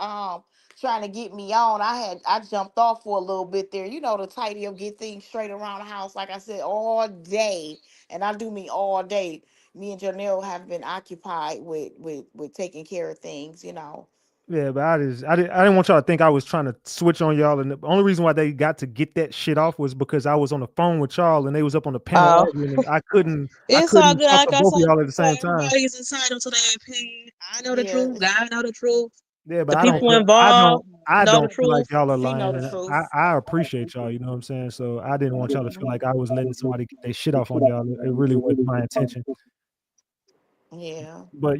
trying to get me on. I jumped off for a little bit there. You know, to tidy up, get things straight around the house. Like I said, all day, and I do mean all day. Me and Janelle have been occupied with taking care of things. yeah, but I didn't want y'all to think I was trying to switch on y'all. And the only reason why they got to get that shit off was because I was on the phone with y'all and they was up on the panel Oh, arguing, and I it's all couldn't good. talk Like to I both said of y'all at the before, same time. everybody's entitled to their opinion. I know the Yeah. truth. God know the truth. Yeah, but The people involved I know the don't feel like truth. y'all are She know lying, the and truth. I appreciate y'all. You know what I'm saying? So I didn't want y'all to feel like I was letting somebody get their shit off on y'all. It really wasn't my intention. Yeah. But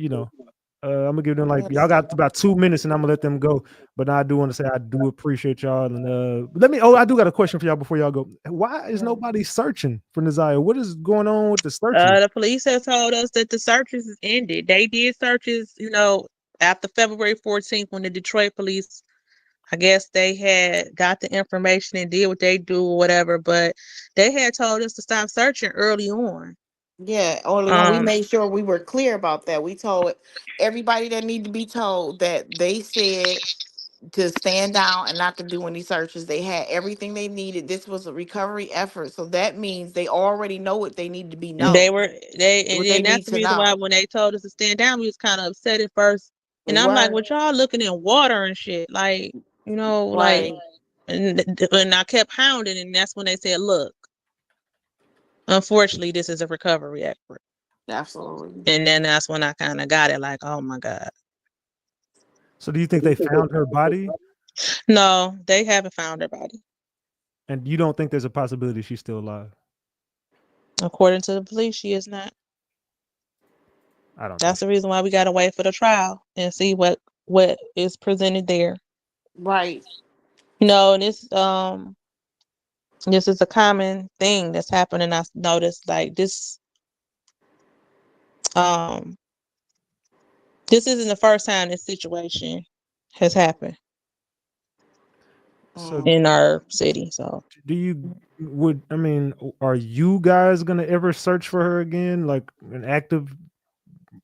I'm gonna give them like y'all Yes. got about 2 minutes, and I'm gonna let them go. But I do want to say I do appreciate y'all. And let me. Oh, I do got a question for y'all before y'all go. Why is nobody searching for Nireah? What is going on with the searches? The police have told us that the searches is ended. They did searches, after February 14th when the Detroit police, I guess they had got the information and did what they do or whatever, but they had told us to stop searching early on. Yeah, early on, we made sure we were clear about that. We told everybody that needed to be told that they said to stand down and not to do any searches. They had everything they needed. This was a recovery effort, so that means they already know what they need to be And know, and what they then that's need the to reason why know. when they told us to stand down, we was kind of upset at first. And We I'm like, were what y'all looking in water and shit? Like, like, right. and I kept hounding, and that's when they said, look, unfortunately, this is a recovery effort. Absolutely. And then that's when I kind of got it, like, oh my God. So do you think they found her body? No, they haven't found her body. And you don't think there's a possibility she's still alive? According to the police, she is not. I don't That's the reason why we gotta wait for the trial and see what is presented there. Right. And this is a common thing that's happening. I noticed like this isn't the first time this situation has happened So in our city. So are you guys gonna ever search for her again, like an active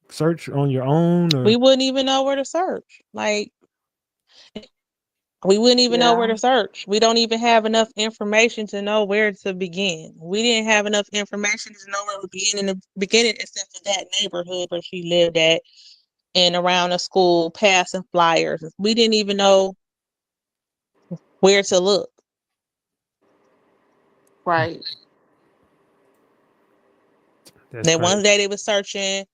search on your own? Or we wouldn't even know where to search. Like we wouldn't even know where Yeah. to search. We don't even have enough information to know where to begin. We didn't have enough information to know where to begin in the beginning, except for that neighborhood where she lived at and around the school, passing flyers. We didn't even know where to look. Right. that's Then crazy. one day they were searching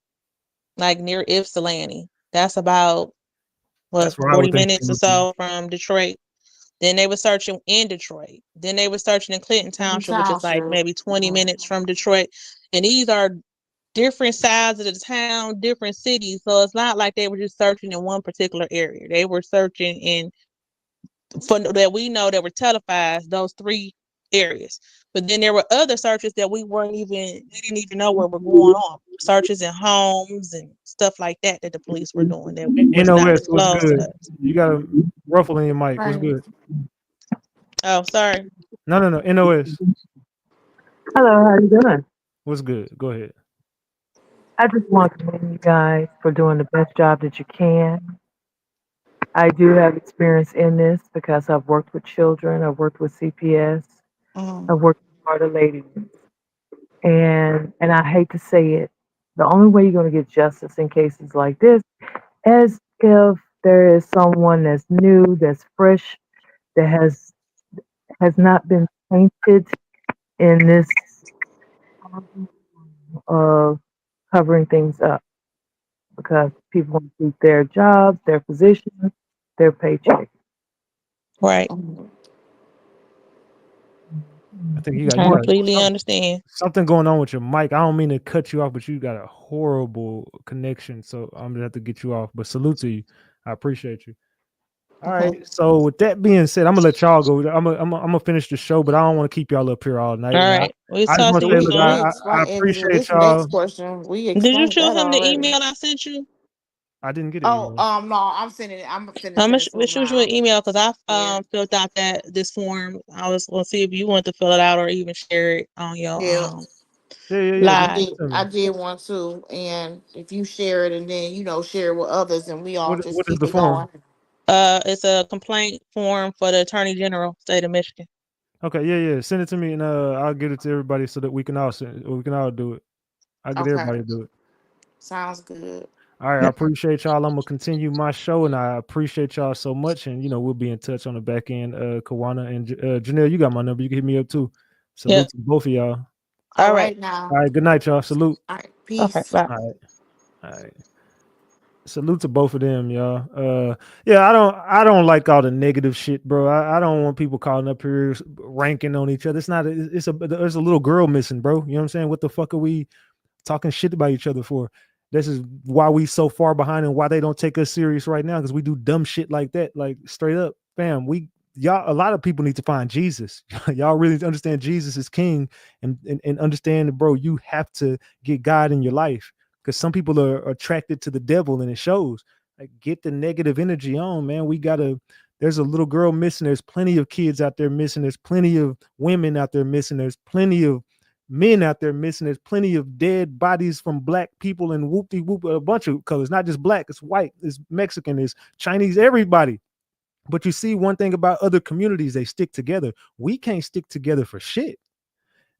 like near Ypsilanti. That's about That's where I would 40 think she minutes or would be. so from Detroit. Then they were searching in Detroit. Then they were searching in Clinton Clinton Township, which is like Township. maybe 20 minutes from Detroit. And these are different sides of the town, different cities. So it's not like they were just searching in one particular area. They were searching in that we know that were televised, those three areas. But then there were other searches that we didn't even know where were going on. Searches in homes and stuff like that that the police were doing that was not NOS, what's disclosed to good? us. You got a ruffle in your mic. What's Right. good? Oh, sorry. No. NOS. Hello, how you doing? What's good? Go ahead. I just want to thank you guys for doing the best job that you can. I do have experience in this because I've worked with children, I've worked with CPS, Mhm. I've worked with Florida ladies, and I hate to say it, the only way you're going to get justice in cases like this is if there is someone that's new, that's fresh, that has not been tainted in this of covering things up, because people want to keep their jobs, their positions, their paycheck. Right. I think you I got completely understand. something going on with your mic. I don't mean to cut you off, but you got a horrible connection. So I'm gonna have to get you off. But salute to you. I appreciate you. All right. Okay. So with that being said, I'm gonna let y'all go. I'm gonna finish the show, but I don't want to keep y'all up here all night. All And right. We'll I just talk want to to you say, We look, soon. we I explained and appreciate this next y'all. question. We Did you explained show that him the already. email I sent you? I didn't get an Oh, email. no, I'm sending it. I'm I'm finishing gonna it to him shoot you an now. email because I Yeah. filled out this form. I was gonna see if you want to fill it out or even share it on your Yeah. Yeah. I Send live. it did. to I me. did one too. And if you share it and then share it with others, and we all just What is keep the it going. form? It's a complaint form for the Attorney General, State of Michigan. Okay, yeah. Send it to me, and I'll get it to everybody so that we can all do it. I'll get Okay. everybody to do it. Sounds good. All right, I appreciate y'all. I'm gonna continue my show, and I appreciate y'all so much. And we'll be in touch on the back end. Kawana and Janelle, you got my number. You can hit me up too. Yep. Salute to both of y'all. All All right. right now. All right, good night, y'all. Salute. All right. Okay. Peace. Bye. All right. Salute to both of them, y'all. Yeah, I don't like all the negative shit, bro. I don't want people calling up here ranking on each other. It's not. There's a little girl missing, bro. You know what I'm saying? What the fuck are we talking shit about each other for? This is why we so far behind and why they don't take us serious right now, because we do dumb shit like that. Like straight up, fam. Y'all, a lot of people need to find Jesus. Y'all really understand Jesus is king, and understand, bro, you have to get God in your life, because some people are attracted to the devil and it shows. Like, get the negative energy on, man. There's a little girl missing. There's plenty of kids out there missing. There's plenty of women out there missing. There's plenty of men out there missing. There's plenty of dead bodies from black people and whoop-de-whoop, a bunch of colors, not just black, it's white, it's Mexican, it's Chinese, everybody. But you see one thing about other communities, they stick together. We can't stick together for shit.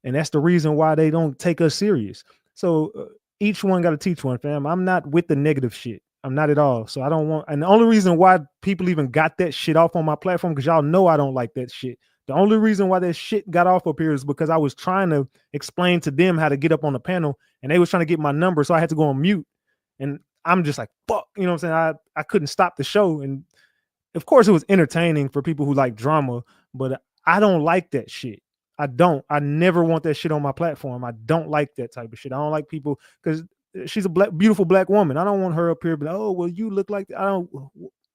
And that's the reason why they don't take us serious. So each one got to teach one, fam. I'm not with the negative shit. I'm not at all. So I don't want, and the only reason why people even got that shit off on my platform, because y'all know I don't like that shit. The only reason why that shit got off up here is because I was trying to explain to them how to get up on the panel, and they was trying to get my number, so I had to go on mute. And I'm just like, fuck, you know what I'm saying? I couldn't stop the show. And of course it was entertaining for people who like drama, but I don't like that shit. I never want that shit on my platform. I don't like that type of shit. I don't like people, because she's a beautiful black woman. I don't want her up here, but oh, well, you look like that.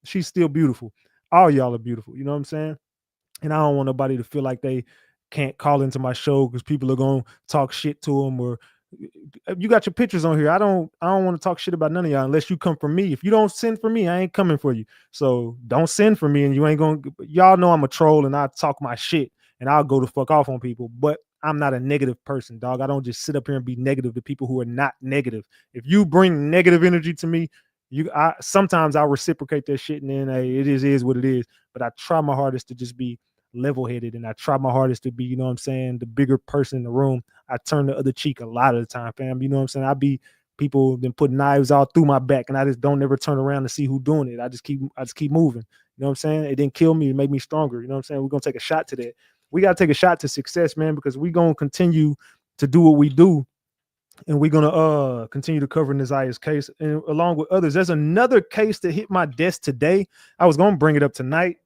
She's still beautiful. All y'all are beautiful. You know what I'm saying? And I don't want nobody to feel like they can't call into my show because people are going to talk shit to them, or you got your pictures on here. I don't want to talk shit about none of y'all unless you come for me. If you don't send for me, I ain't coming for you. So don't send for me, and you ain't going to, y'all know I'm a troll and I talk my shit and I'll go the fuck off on people, but I'm not a negative person, dog. I don't just sit up here and be negative to people who are not negative. If you bring negative energy to me, sometimes I'll reciprocate that shit, and then hey, it is what it is. But I try my hardest to just be level-headed, and I try my hardest to be, you know what I'm saying, the bigger person in the room. I turn the other cheek a lot of the time, fam. You know what I'm saying? People been putting knives all through my back, and I just don't ever turn around to see who's doing it. I just keep moving. You know what I'm saying? It didn't kill me, it made me stronger. You know what I'm saying? We're gonna take a shot to that. We gotta take a shot to success, man, because we're gonna continue to do what we do, and we're gonna continue to cover Nireah's case, and along with others. There's another case that hit my desk today. I was gonna bring it up tonight.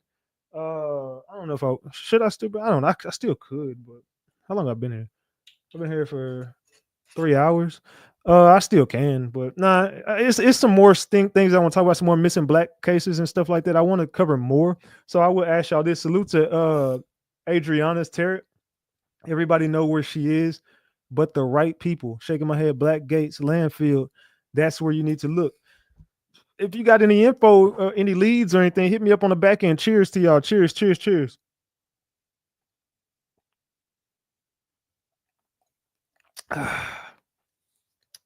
I don't know if I still, I don't know. I still could, but how long I've been here? I've been here for 3 hours. I still can, but nah, it's some more things I want to talk about, some more missing black cases and stuff like that. I want to cover more. So I will ask y'all this. Salute to Adriana's Tarot. Everybody know where she is, but the right people. Shaking my head, Black Gates, Landfield. That's where you need to look. If you got any info, any leads or anything, hit me up on the back end. Cheers to y'all. Cheers, cheers, cheers.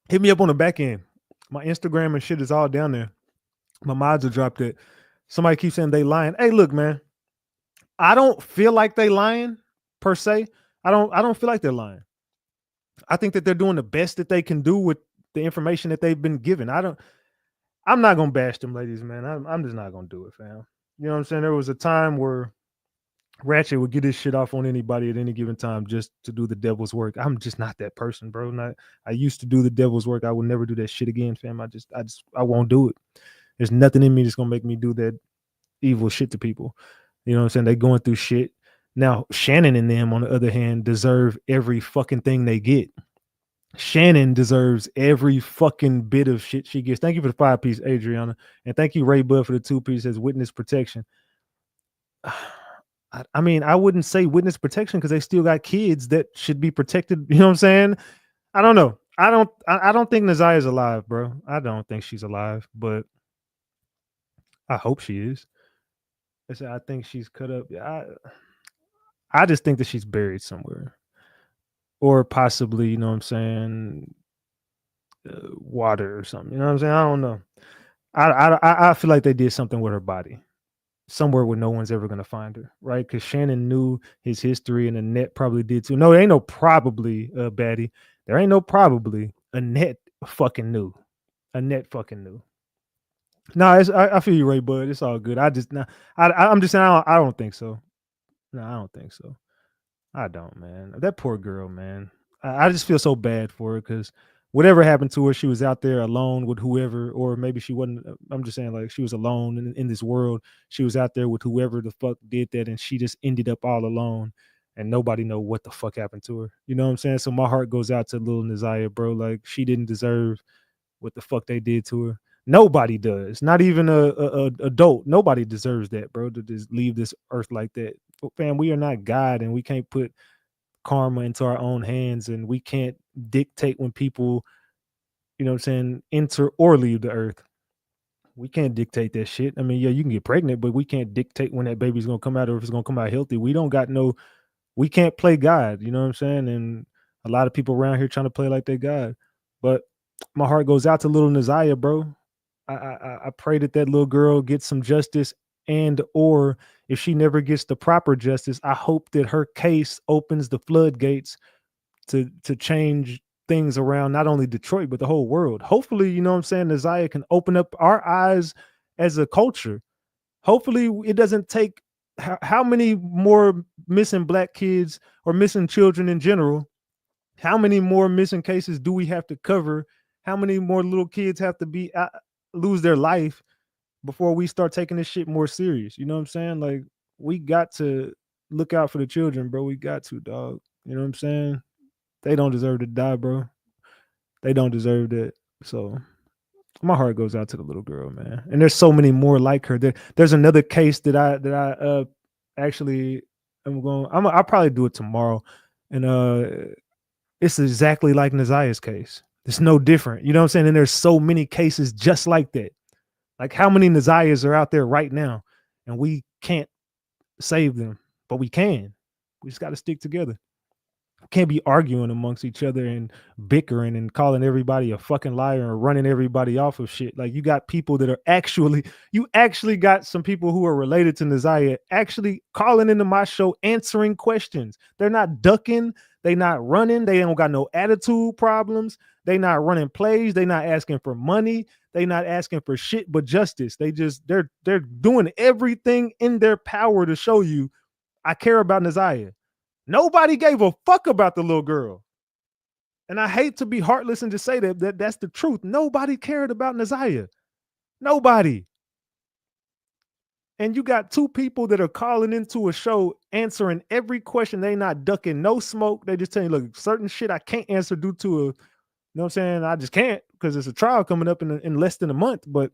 Hit me up on the back end. My Instagram and shit is all down there. My mods will drop that. Somebody keeps saying they lying. Hey, look, man. I don't feel like they lying per se. I don't feel like they're lying. I think that they're doing the best that they can do with the information that they've been given. I'm not gonna bash them ladies, man. I'm just not gonna do it, fam. You know what I'm saying? There was a time where Ratchet would get his shit off on anybody at any given time just to do the devil's work. I'm just not that person, bro. I used to do the devil's work. I will never do that shit again, fam. I won't do it. There's nothing in me that's gonna make me do that evil shit to people. You know what I'm saying? They going through shit. Now, Shannon and them, on the other hand, deserve every fucking thing they get. Shannon deserves every fucking bit of shit she gets. Thank you for the 5-piece, Adriana. And thank you, Ray Bud, for the 2-piece as witness protection. I mean, I wouldn't say witness protection because they still got kids that should be protected. You know what I'm saying? I don't know. I don't think Nireah is alive, bro. I don't think she's alive, but I hope she is. I think she's cut up. I just think that she's buried somewhere, or possibly, you know what I'm saying, water or something. You know what I'm saying? I don't know. I feel like they did something with her body somewhere where no one's ever going to find her, right? Because Shannon knew his history, and Annette probably did too. No, there ain't no probably, baddie. There ain't no probably. Annette fucking knew. Annette fucking knew. No, I feel you, Ray Bud. It's all good. I'm just saying I don't think so. No, I don't think so. I don't, man. That poor girl, man. I just feel so bad for her because whatever happened to her, she was out there alone with whoever, or maybe she wasn't. I'm just saying, like, she was alone in this world. She was out there with whoever the fuck did that, and she just ended up all alone, and nobody know what the fuck happened to her. You know what I'm saying? So my heart goes out to little Nireah, bro. Like, she didn't deserve what the fuck they did to her. Nobody does. Not even a adult. Nobody deserves that, bro, to just leave this earth like that. But fam, we are not God, and we can't put karma into our own hands, and we can't dictate when people, you know what I'm saying, enter or leave the earth. We can't dictate that shit. I mean, yeah, you can get pregnant, but we can't dictate when that baby's gonna come out or if it's gonna come out healthy. We can't play God, you know what I'm saying? And a lot of people around here trying to play like they God. But my heart goes out to little Nireah, bro. I pray that that little girl gets some justice, and or if she never gets the proper justice, I hope that her case opens the floodgates to change things around not only Detroit but the whole world. Hopefully, you know what I'm saying, Nireah can open up our eyes as a culture. Hopefully it doesn't take how many more missing black kids or missing children in general. How many more missing cases do we have to cover? How many more little kids have to be lose their life before we start taking this shit more serious? You know what I'm saying? Like, we got to look out for the children, bro. We got to, dog. You know what I'm saying? They don't deserve to die, bro. They don't deserve that. So my heart goes out to the little girl, man. And there's so many more like her. There's another case that I actually I'll probably do it tomorrow. And it's exactly like Nireah's case. It's no different. You know what I'm saying? And there's so many cases just like that. Like, how many Nireahs are out there right now and we can't save them, but we can. We just got to stick together. Can't be arguing amongst each other and bickering and calling everybody a fucking liar and running everybody off of shit. Like, you got people that are you actually got some people who are related to Nireah actually calling into my show, answering questions. They're not ducking. They not running. They don't got no attitude problems. They not running plays. They not asking for money. They not asking for shit but justice. They're doing everything in their power to show you I care about Nireah. Nobody gave a fuck about the little girl. And I hate to be heartless and just say that that's the truth. Nobody cared about Nireah. Nobody. And you got two people that are calling into a show answering every question. They not ducking no smoke. They just telling you, look, certain shit I can't answer due to you know what I'm saying? I just can't because there's a trial coming up in less than a month. But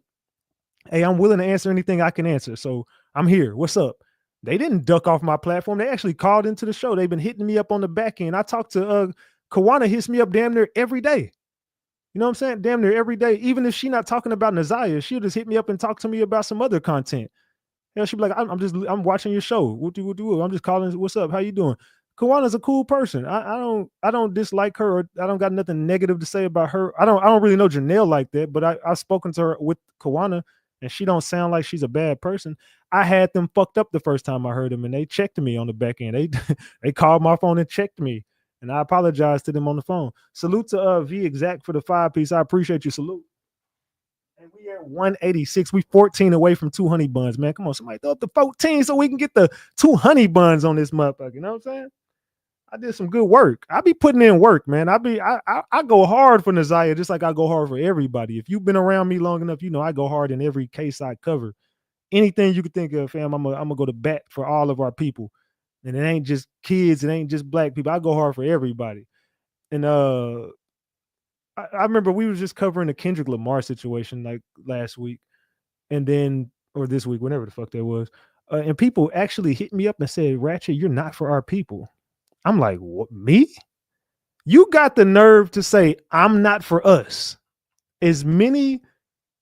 hey, I'm willing to answer anything I can answer. So I'm here. What's up? They didn't duck off my platform. They actually called into the show. They've been hitting me up on the back end. I talked to Kiana, hits me up damn near every day. You know what I'm saying? Damn near every day. Even if she not talking about Nireah, she'll just hit me up and talk to me about some other content. Hell, she'll be like, I'm watching your show. What do? I'm just calling. What's up? How you doing? Kiana's a cool person. I don't dislike her. Or I don't got nothing negative to say about her. I don't really know Janelle like that, but I've spoken to her with Kiana, and she don't sound like she's a bad person. I had them fucked up the first time I heard them, and they checked me on the back end. They called my phone and checked me, and I apologized to them on the phone. Salute to V Exact for the 5-piece. I appreciate you. Salute. And we at 186. We 14 away from 2 honey buns, man. Come on, somebody throw up the 14 so we can get the 2 honey buns on this motherfucker. You know what I'm saying? I did some good work. I be putting in work, man. I go hard for Nireah just like I go hard for everybody. If you've been around me long enough, you know I go hard in every case I cover. Anything you could think of, fam, I'm gonna go to bat for all of our people. And it ain't just kids, it ain't just black people. I go hard for everybody. And I remember we was just covering the Kendrick Lamar situation like last week, and then or this week, whenever the fuck that was. And people actually hit me up and said, Ratchet, you're not for our people. I'm like, what, me? You got the nerve to say I'm not for us. As many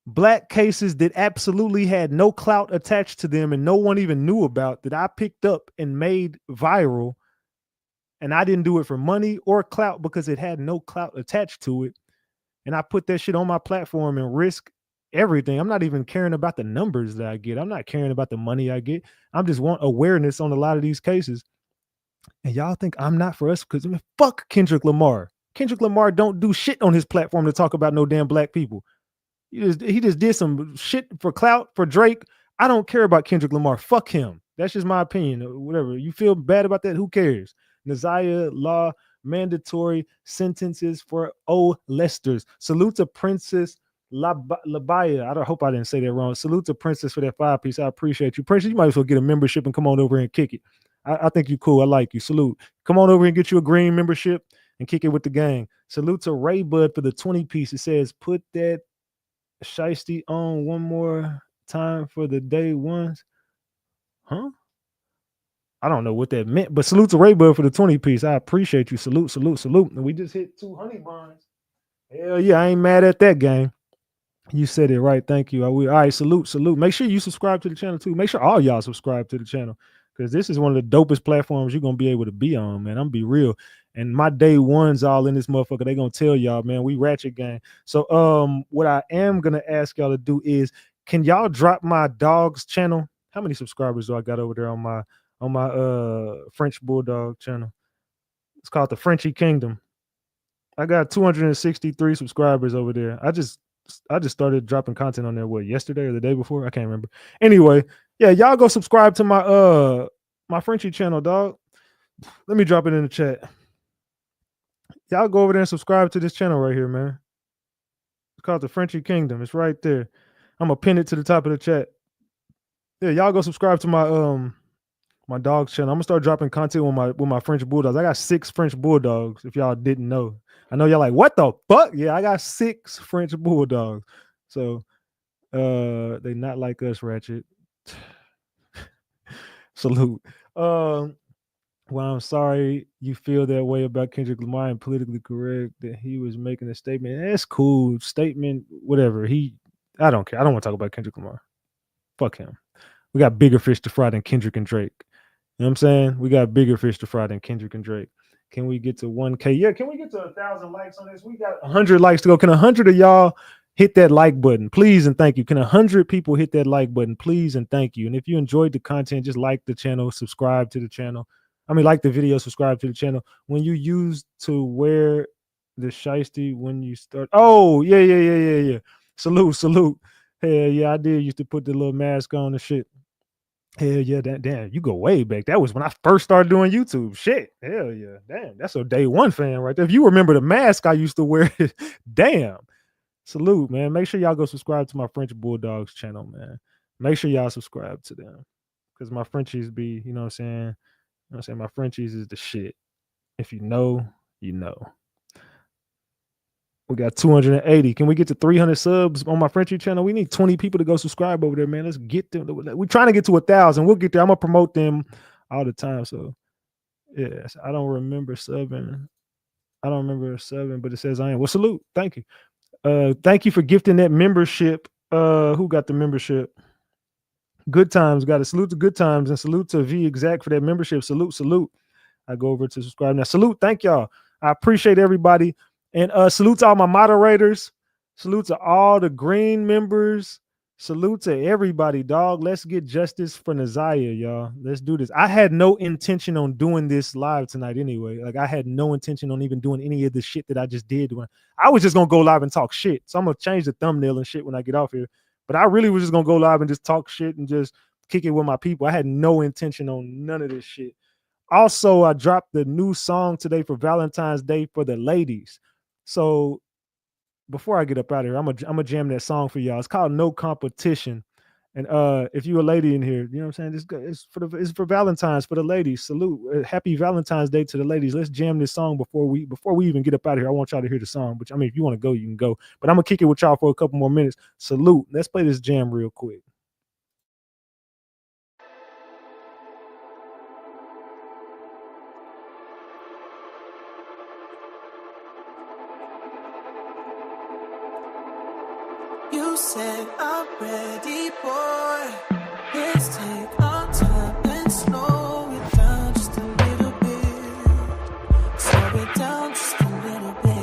black cases that absolutely had no clout attached to them and no one even knew about that I picked up and made viral, and I didn't do it for money or clout because it had no clout attached to it. And I put that shit on my platform and risk everything. I'm not even caring about the numbers that I get. I'm not caring about the money I get. I'm just want awareness on a lot of these cases. And y'all think I'm not for us because fuck Kendrick Lamar. Kendrick Lamar don't do shit on his platform to talk about no damn black people. He just did some shit for clout for Drake. I don't care about Kendrick Lamar. Fuck him. That's just my opinion. Whatever. You feel bad about that? Who cares? Nireah law mandatory sentences for Lesters. Salute to Princess Labaya. I hope I didn't say that wrong. Salute to Princess for that 5-piece. I appreciate you. Princess, you might as well get a membership and come on over and kick it. I think you cool. I like you. Salute. Come on over and get you a green membership. and kick it with the gang. Salute to Ray Bud for the 20 piece. It says, put that shiesty on one more time for the day ones. Huh? I don't know what that meant, but salute to Ray Bud for the 20 piece. I appreciate you. Salute, salute, salute. And we just hit 2 honey buns. Hell yeah, I ain't mad at that, gang. You said it right. Thank you. I will. All right, salute, salute. Make sure you subscribe to the channel too. Make sure all y'all subscribe to the channel because this is one of the dopest platforms you're gonna be able to be on, man. I'm gonna be real. And my day ones all in this motherfucker. They gonna tell y'all, man, we Ratchet Gang. So what I am gonna ask y'all to do is, can y'all drop my dog's channel? How many subscribers do I got over there on my French Bulldog channel? It's called the Frenchie Kingdom. I got 263 subscribers over there. I just started dropping content on there, yesterday or the day before? I can't remember. Anyway, yeah, y'all go subscribe to my my Frenchie channel, dog. Let me drop it in the chat. Y'all go over there and subscribe to this channel right here, man. It's called the Frenchie Kingdom. It's right there. I'm gonna pin it to the top of the chat. Yeah, y'all go subscribe to my my dog's channel. I'm gonna start dropping content with my French Bulldogs. I got 6 French Bulldogs, if y'all didn't know. I know y'all like, what the fuck? Yeah, I got 6 French Bulldogs. So they not like us, Ratchet. Salute. Well, I'm sorry you feel that way about Kendrick Lamar and politically correct that he was making a statement. That's cool. Statement, whatever. I don't care. I don't want to talk about Kendrick Lamar. Fuck him. We got bigger fish to fry than Kendrick and Drake. You know what I'm saying? We got bigger fish to fry than Kendrick and Drake. Can we get to 1K? Yeah, can we get to 1,000 likes on this? We got 100 likes to go. Can 100 of y'all hit that like button, please and thank you? Can 100 people hit that like button, please and thank you? And if you enjoyed the content, just like the channel, subscribe to the channel. I mean, like the video, subscribe to the channel. When you use to wear the shiesty when you start. Oh, yeah. Salute. Hell yeah, I did used to put the little mask on and shit. Hell yeah, damn, you go way back. That was when I first started doing YouTube. Shit. Hell yeah. Damn, that's a day one fan right there. If you remember the mask I used to wear, damn. Salute, man. Make sure y'all go subscribe to my French Bulldogs channel, man. Make sure y'all subscribe to them. Because my Frenchies be, you know what I'm saying? You know what I'm saying? My Frenchies is the shit. If you know, you know. We got 280. Can we get to 300 subs on my Frenchie channel? We need 20 people to go subscribe over there, man. Let's get them. We're trying to get to 1,000. We'll get there. I'm going to promote them all the time. So, yes, I don't remember subbing. But it says I am. Well, salute. Thank you. Thank you for gifting that membership. Who got the membership? Good Times. Got a salute to Good Times and salute to V Exact for that membership. Salute. I go over to subscribe now. Salute. Thank y'all. I appreciate everybody. And salute to all my moderators. Salute to all the green members. Salute to everybody, dog. Let's get justice for Nireah, y'all. Let's do this. I had no intention on doing this live tonight anyway. Like, I had no intention on even doing any of the shit that I just did. I was just going to go live and talk shit. So I'm going to change the thumbnail and shit when I get off here. But I really was just going to go live and just talk shit and just kick it with my people. I had no intention on none of this shit. Also, I dropped the new song today for Valentine's Day for the ladies. So before I get up out of here, I'm gonna jam that song for y'all. It's called No Competition. And if you're a lady in here, you know what I'm saying? It's for Valentine's, for the ladies. Salute. Happy Valentine's Day to the ladies. Let's jam this song before we even get up out of here. I want y'all to hear the song. But I mean, if you want to go, you can go. But I'm gonna kick it with y'all for a couple more minutes. Salute. Let's play this jam real quick. You said I'm ready, boy. Let's take our time and slow it down just a little bit. Slow it down just a little bit.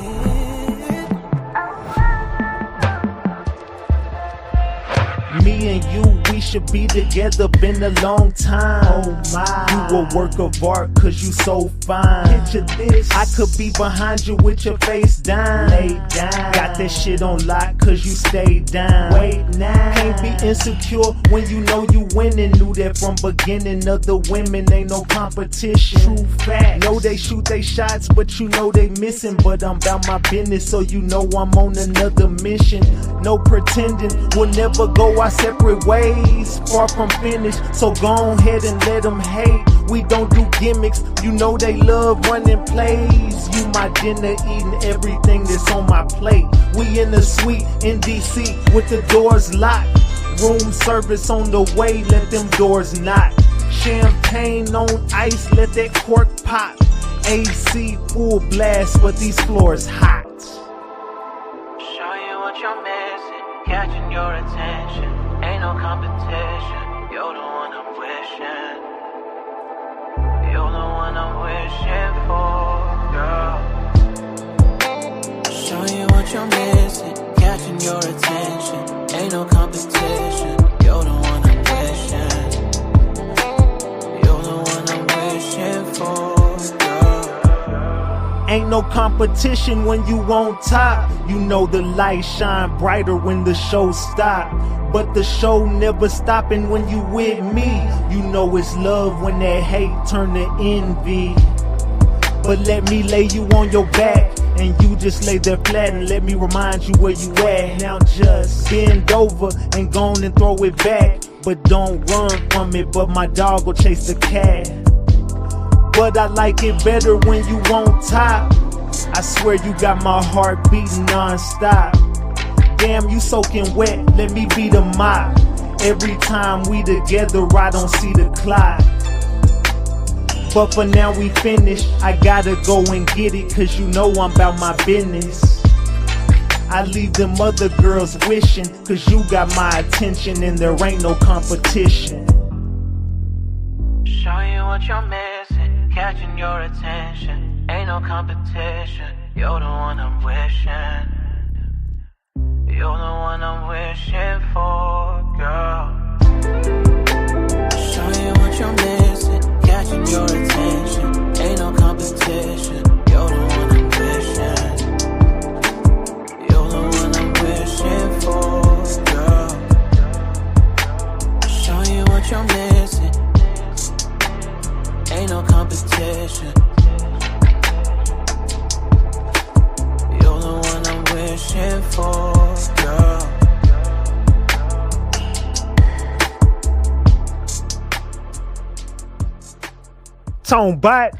Me and you, we should be together, been a long time. Oh my, you a work of art cause you so fine. Picture this, I could be behind you with your face down. Lay down, got that shit on lock cause you stay down. Wait now, can't be insecure when you know you winning. Knew that from beginning, other women ain't no competition. True fact, know they shoot they shots but you know they missing. But I'm about my business so you know I'm on another mission. No pretending, we'll never go our separate ways, far from finished. So go ahead and let them hate. We don't do gimmicks, you know they love running plays. You my dinner, eating everything that's on my plate. We in the suite in DC with the doors locked. Room service on the way, let them doors knock. Champagne on ice, let that cork pop. AC full blast, but these floors hot. Show you what you're missing, catching your attention. Ain't no competition, you're the one I'm wishing. You're the one I'm wishing for, girl. Show you what you're missing, catching your attention. Ain't no competition, you're the one I'm wishing. You're the one I'm wishing for, girl. Ain't no competition when you on top. You know the lights shine brighter when the show stop. But the show never stopping when you with me. You know it's love when that hate turn to envy. But let me lay you on your back, and you just lay there flat, and let me remind you where you at. Now just bend over and go on and throw it back. But don't run from it, but my dog will chase the cat. But I like it better when you on top. I swear you got my heart beating non-stop. Damn, you soaking wet, let me be the mop. Every time we together, I don't see the clock. But for now we finished, I gotta go and get it, cause you know I'm about my business. I leave them other girls wishing, cause you got my attention and there ain't no competition. Show you what you're missing, catching your attention. Ain't no competition, you're the one I'm wishing. You're the one I'm wishing for, girl. Show you what you're missing, catching your attention. Ain't no competition, you're the one I'm wishing. You're the one I'm wishing for, girl. Show you what you're missing. Ain't no competition. You're the one I'm wishing for, girl. Tone bite.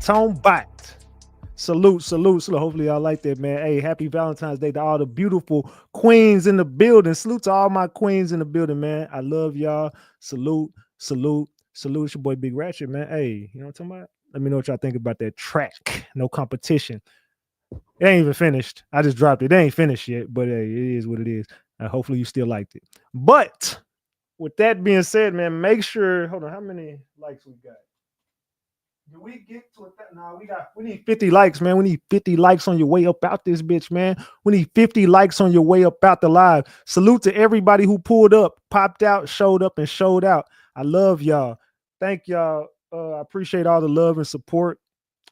Salute. Hopefully y'all like that, man. Hey, happy Valentine's Day to all the beautiful queens in the building. Salute to all my queens in the building, man. I love y'all. Salute. It's your boy Big Ratchet, man. Hey, you know what I'm talking about? Let me know what y'all think about that track. No competition. It ain't even finished. I just dropped it. It ain't finished yet, but hey, it is what it is. Hopefully you still liked it. But with that being said, man, make sure, hold on, how many likes we got? Do we get to it? No, we need 50 likes, man. We need 50 likes on your way up out this bitch, man. We need 50 likes on your way up out the live. Salute to everybody who pulled up, popped out, showed up, and showed out. I love y'all. Thank y'all. I appreciate all the love and support.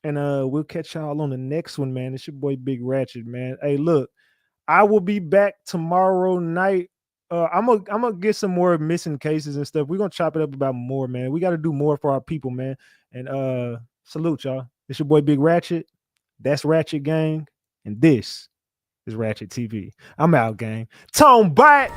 And we'll catch y'all on the next one, man. It's your boy Big Ratchet, man. Hey, look, I will be back tomorrow night. I'm gonna get some more missing cases and stuff. We're gonna chop it up about more, man. We got to do more for our people, man. And salute y'all. It's your boy Big Ratchet. That's Ratchet Gang. And this is Ratchet TV. I'm out, gang. Tone bite.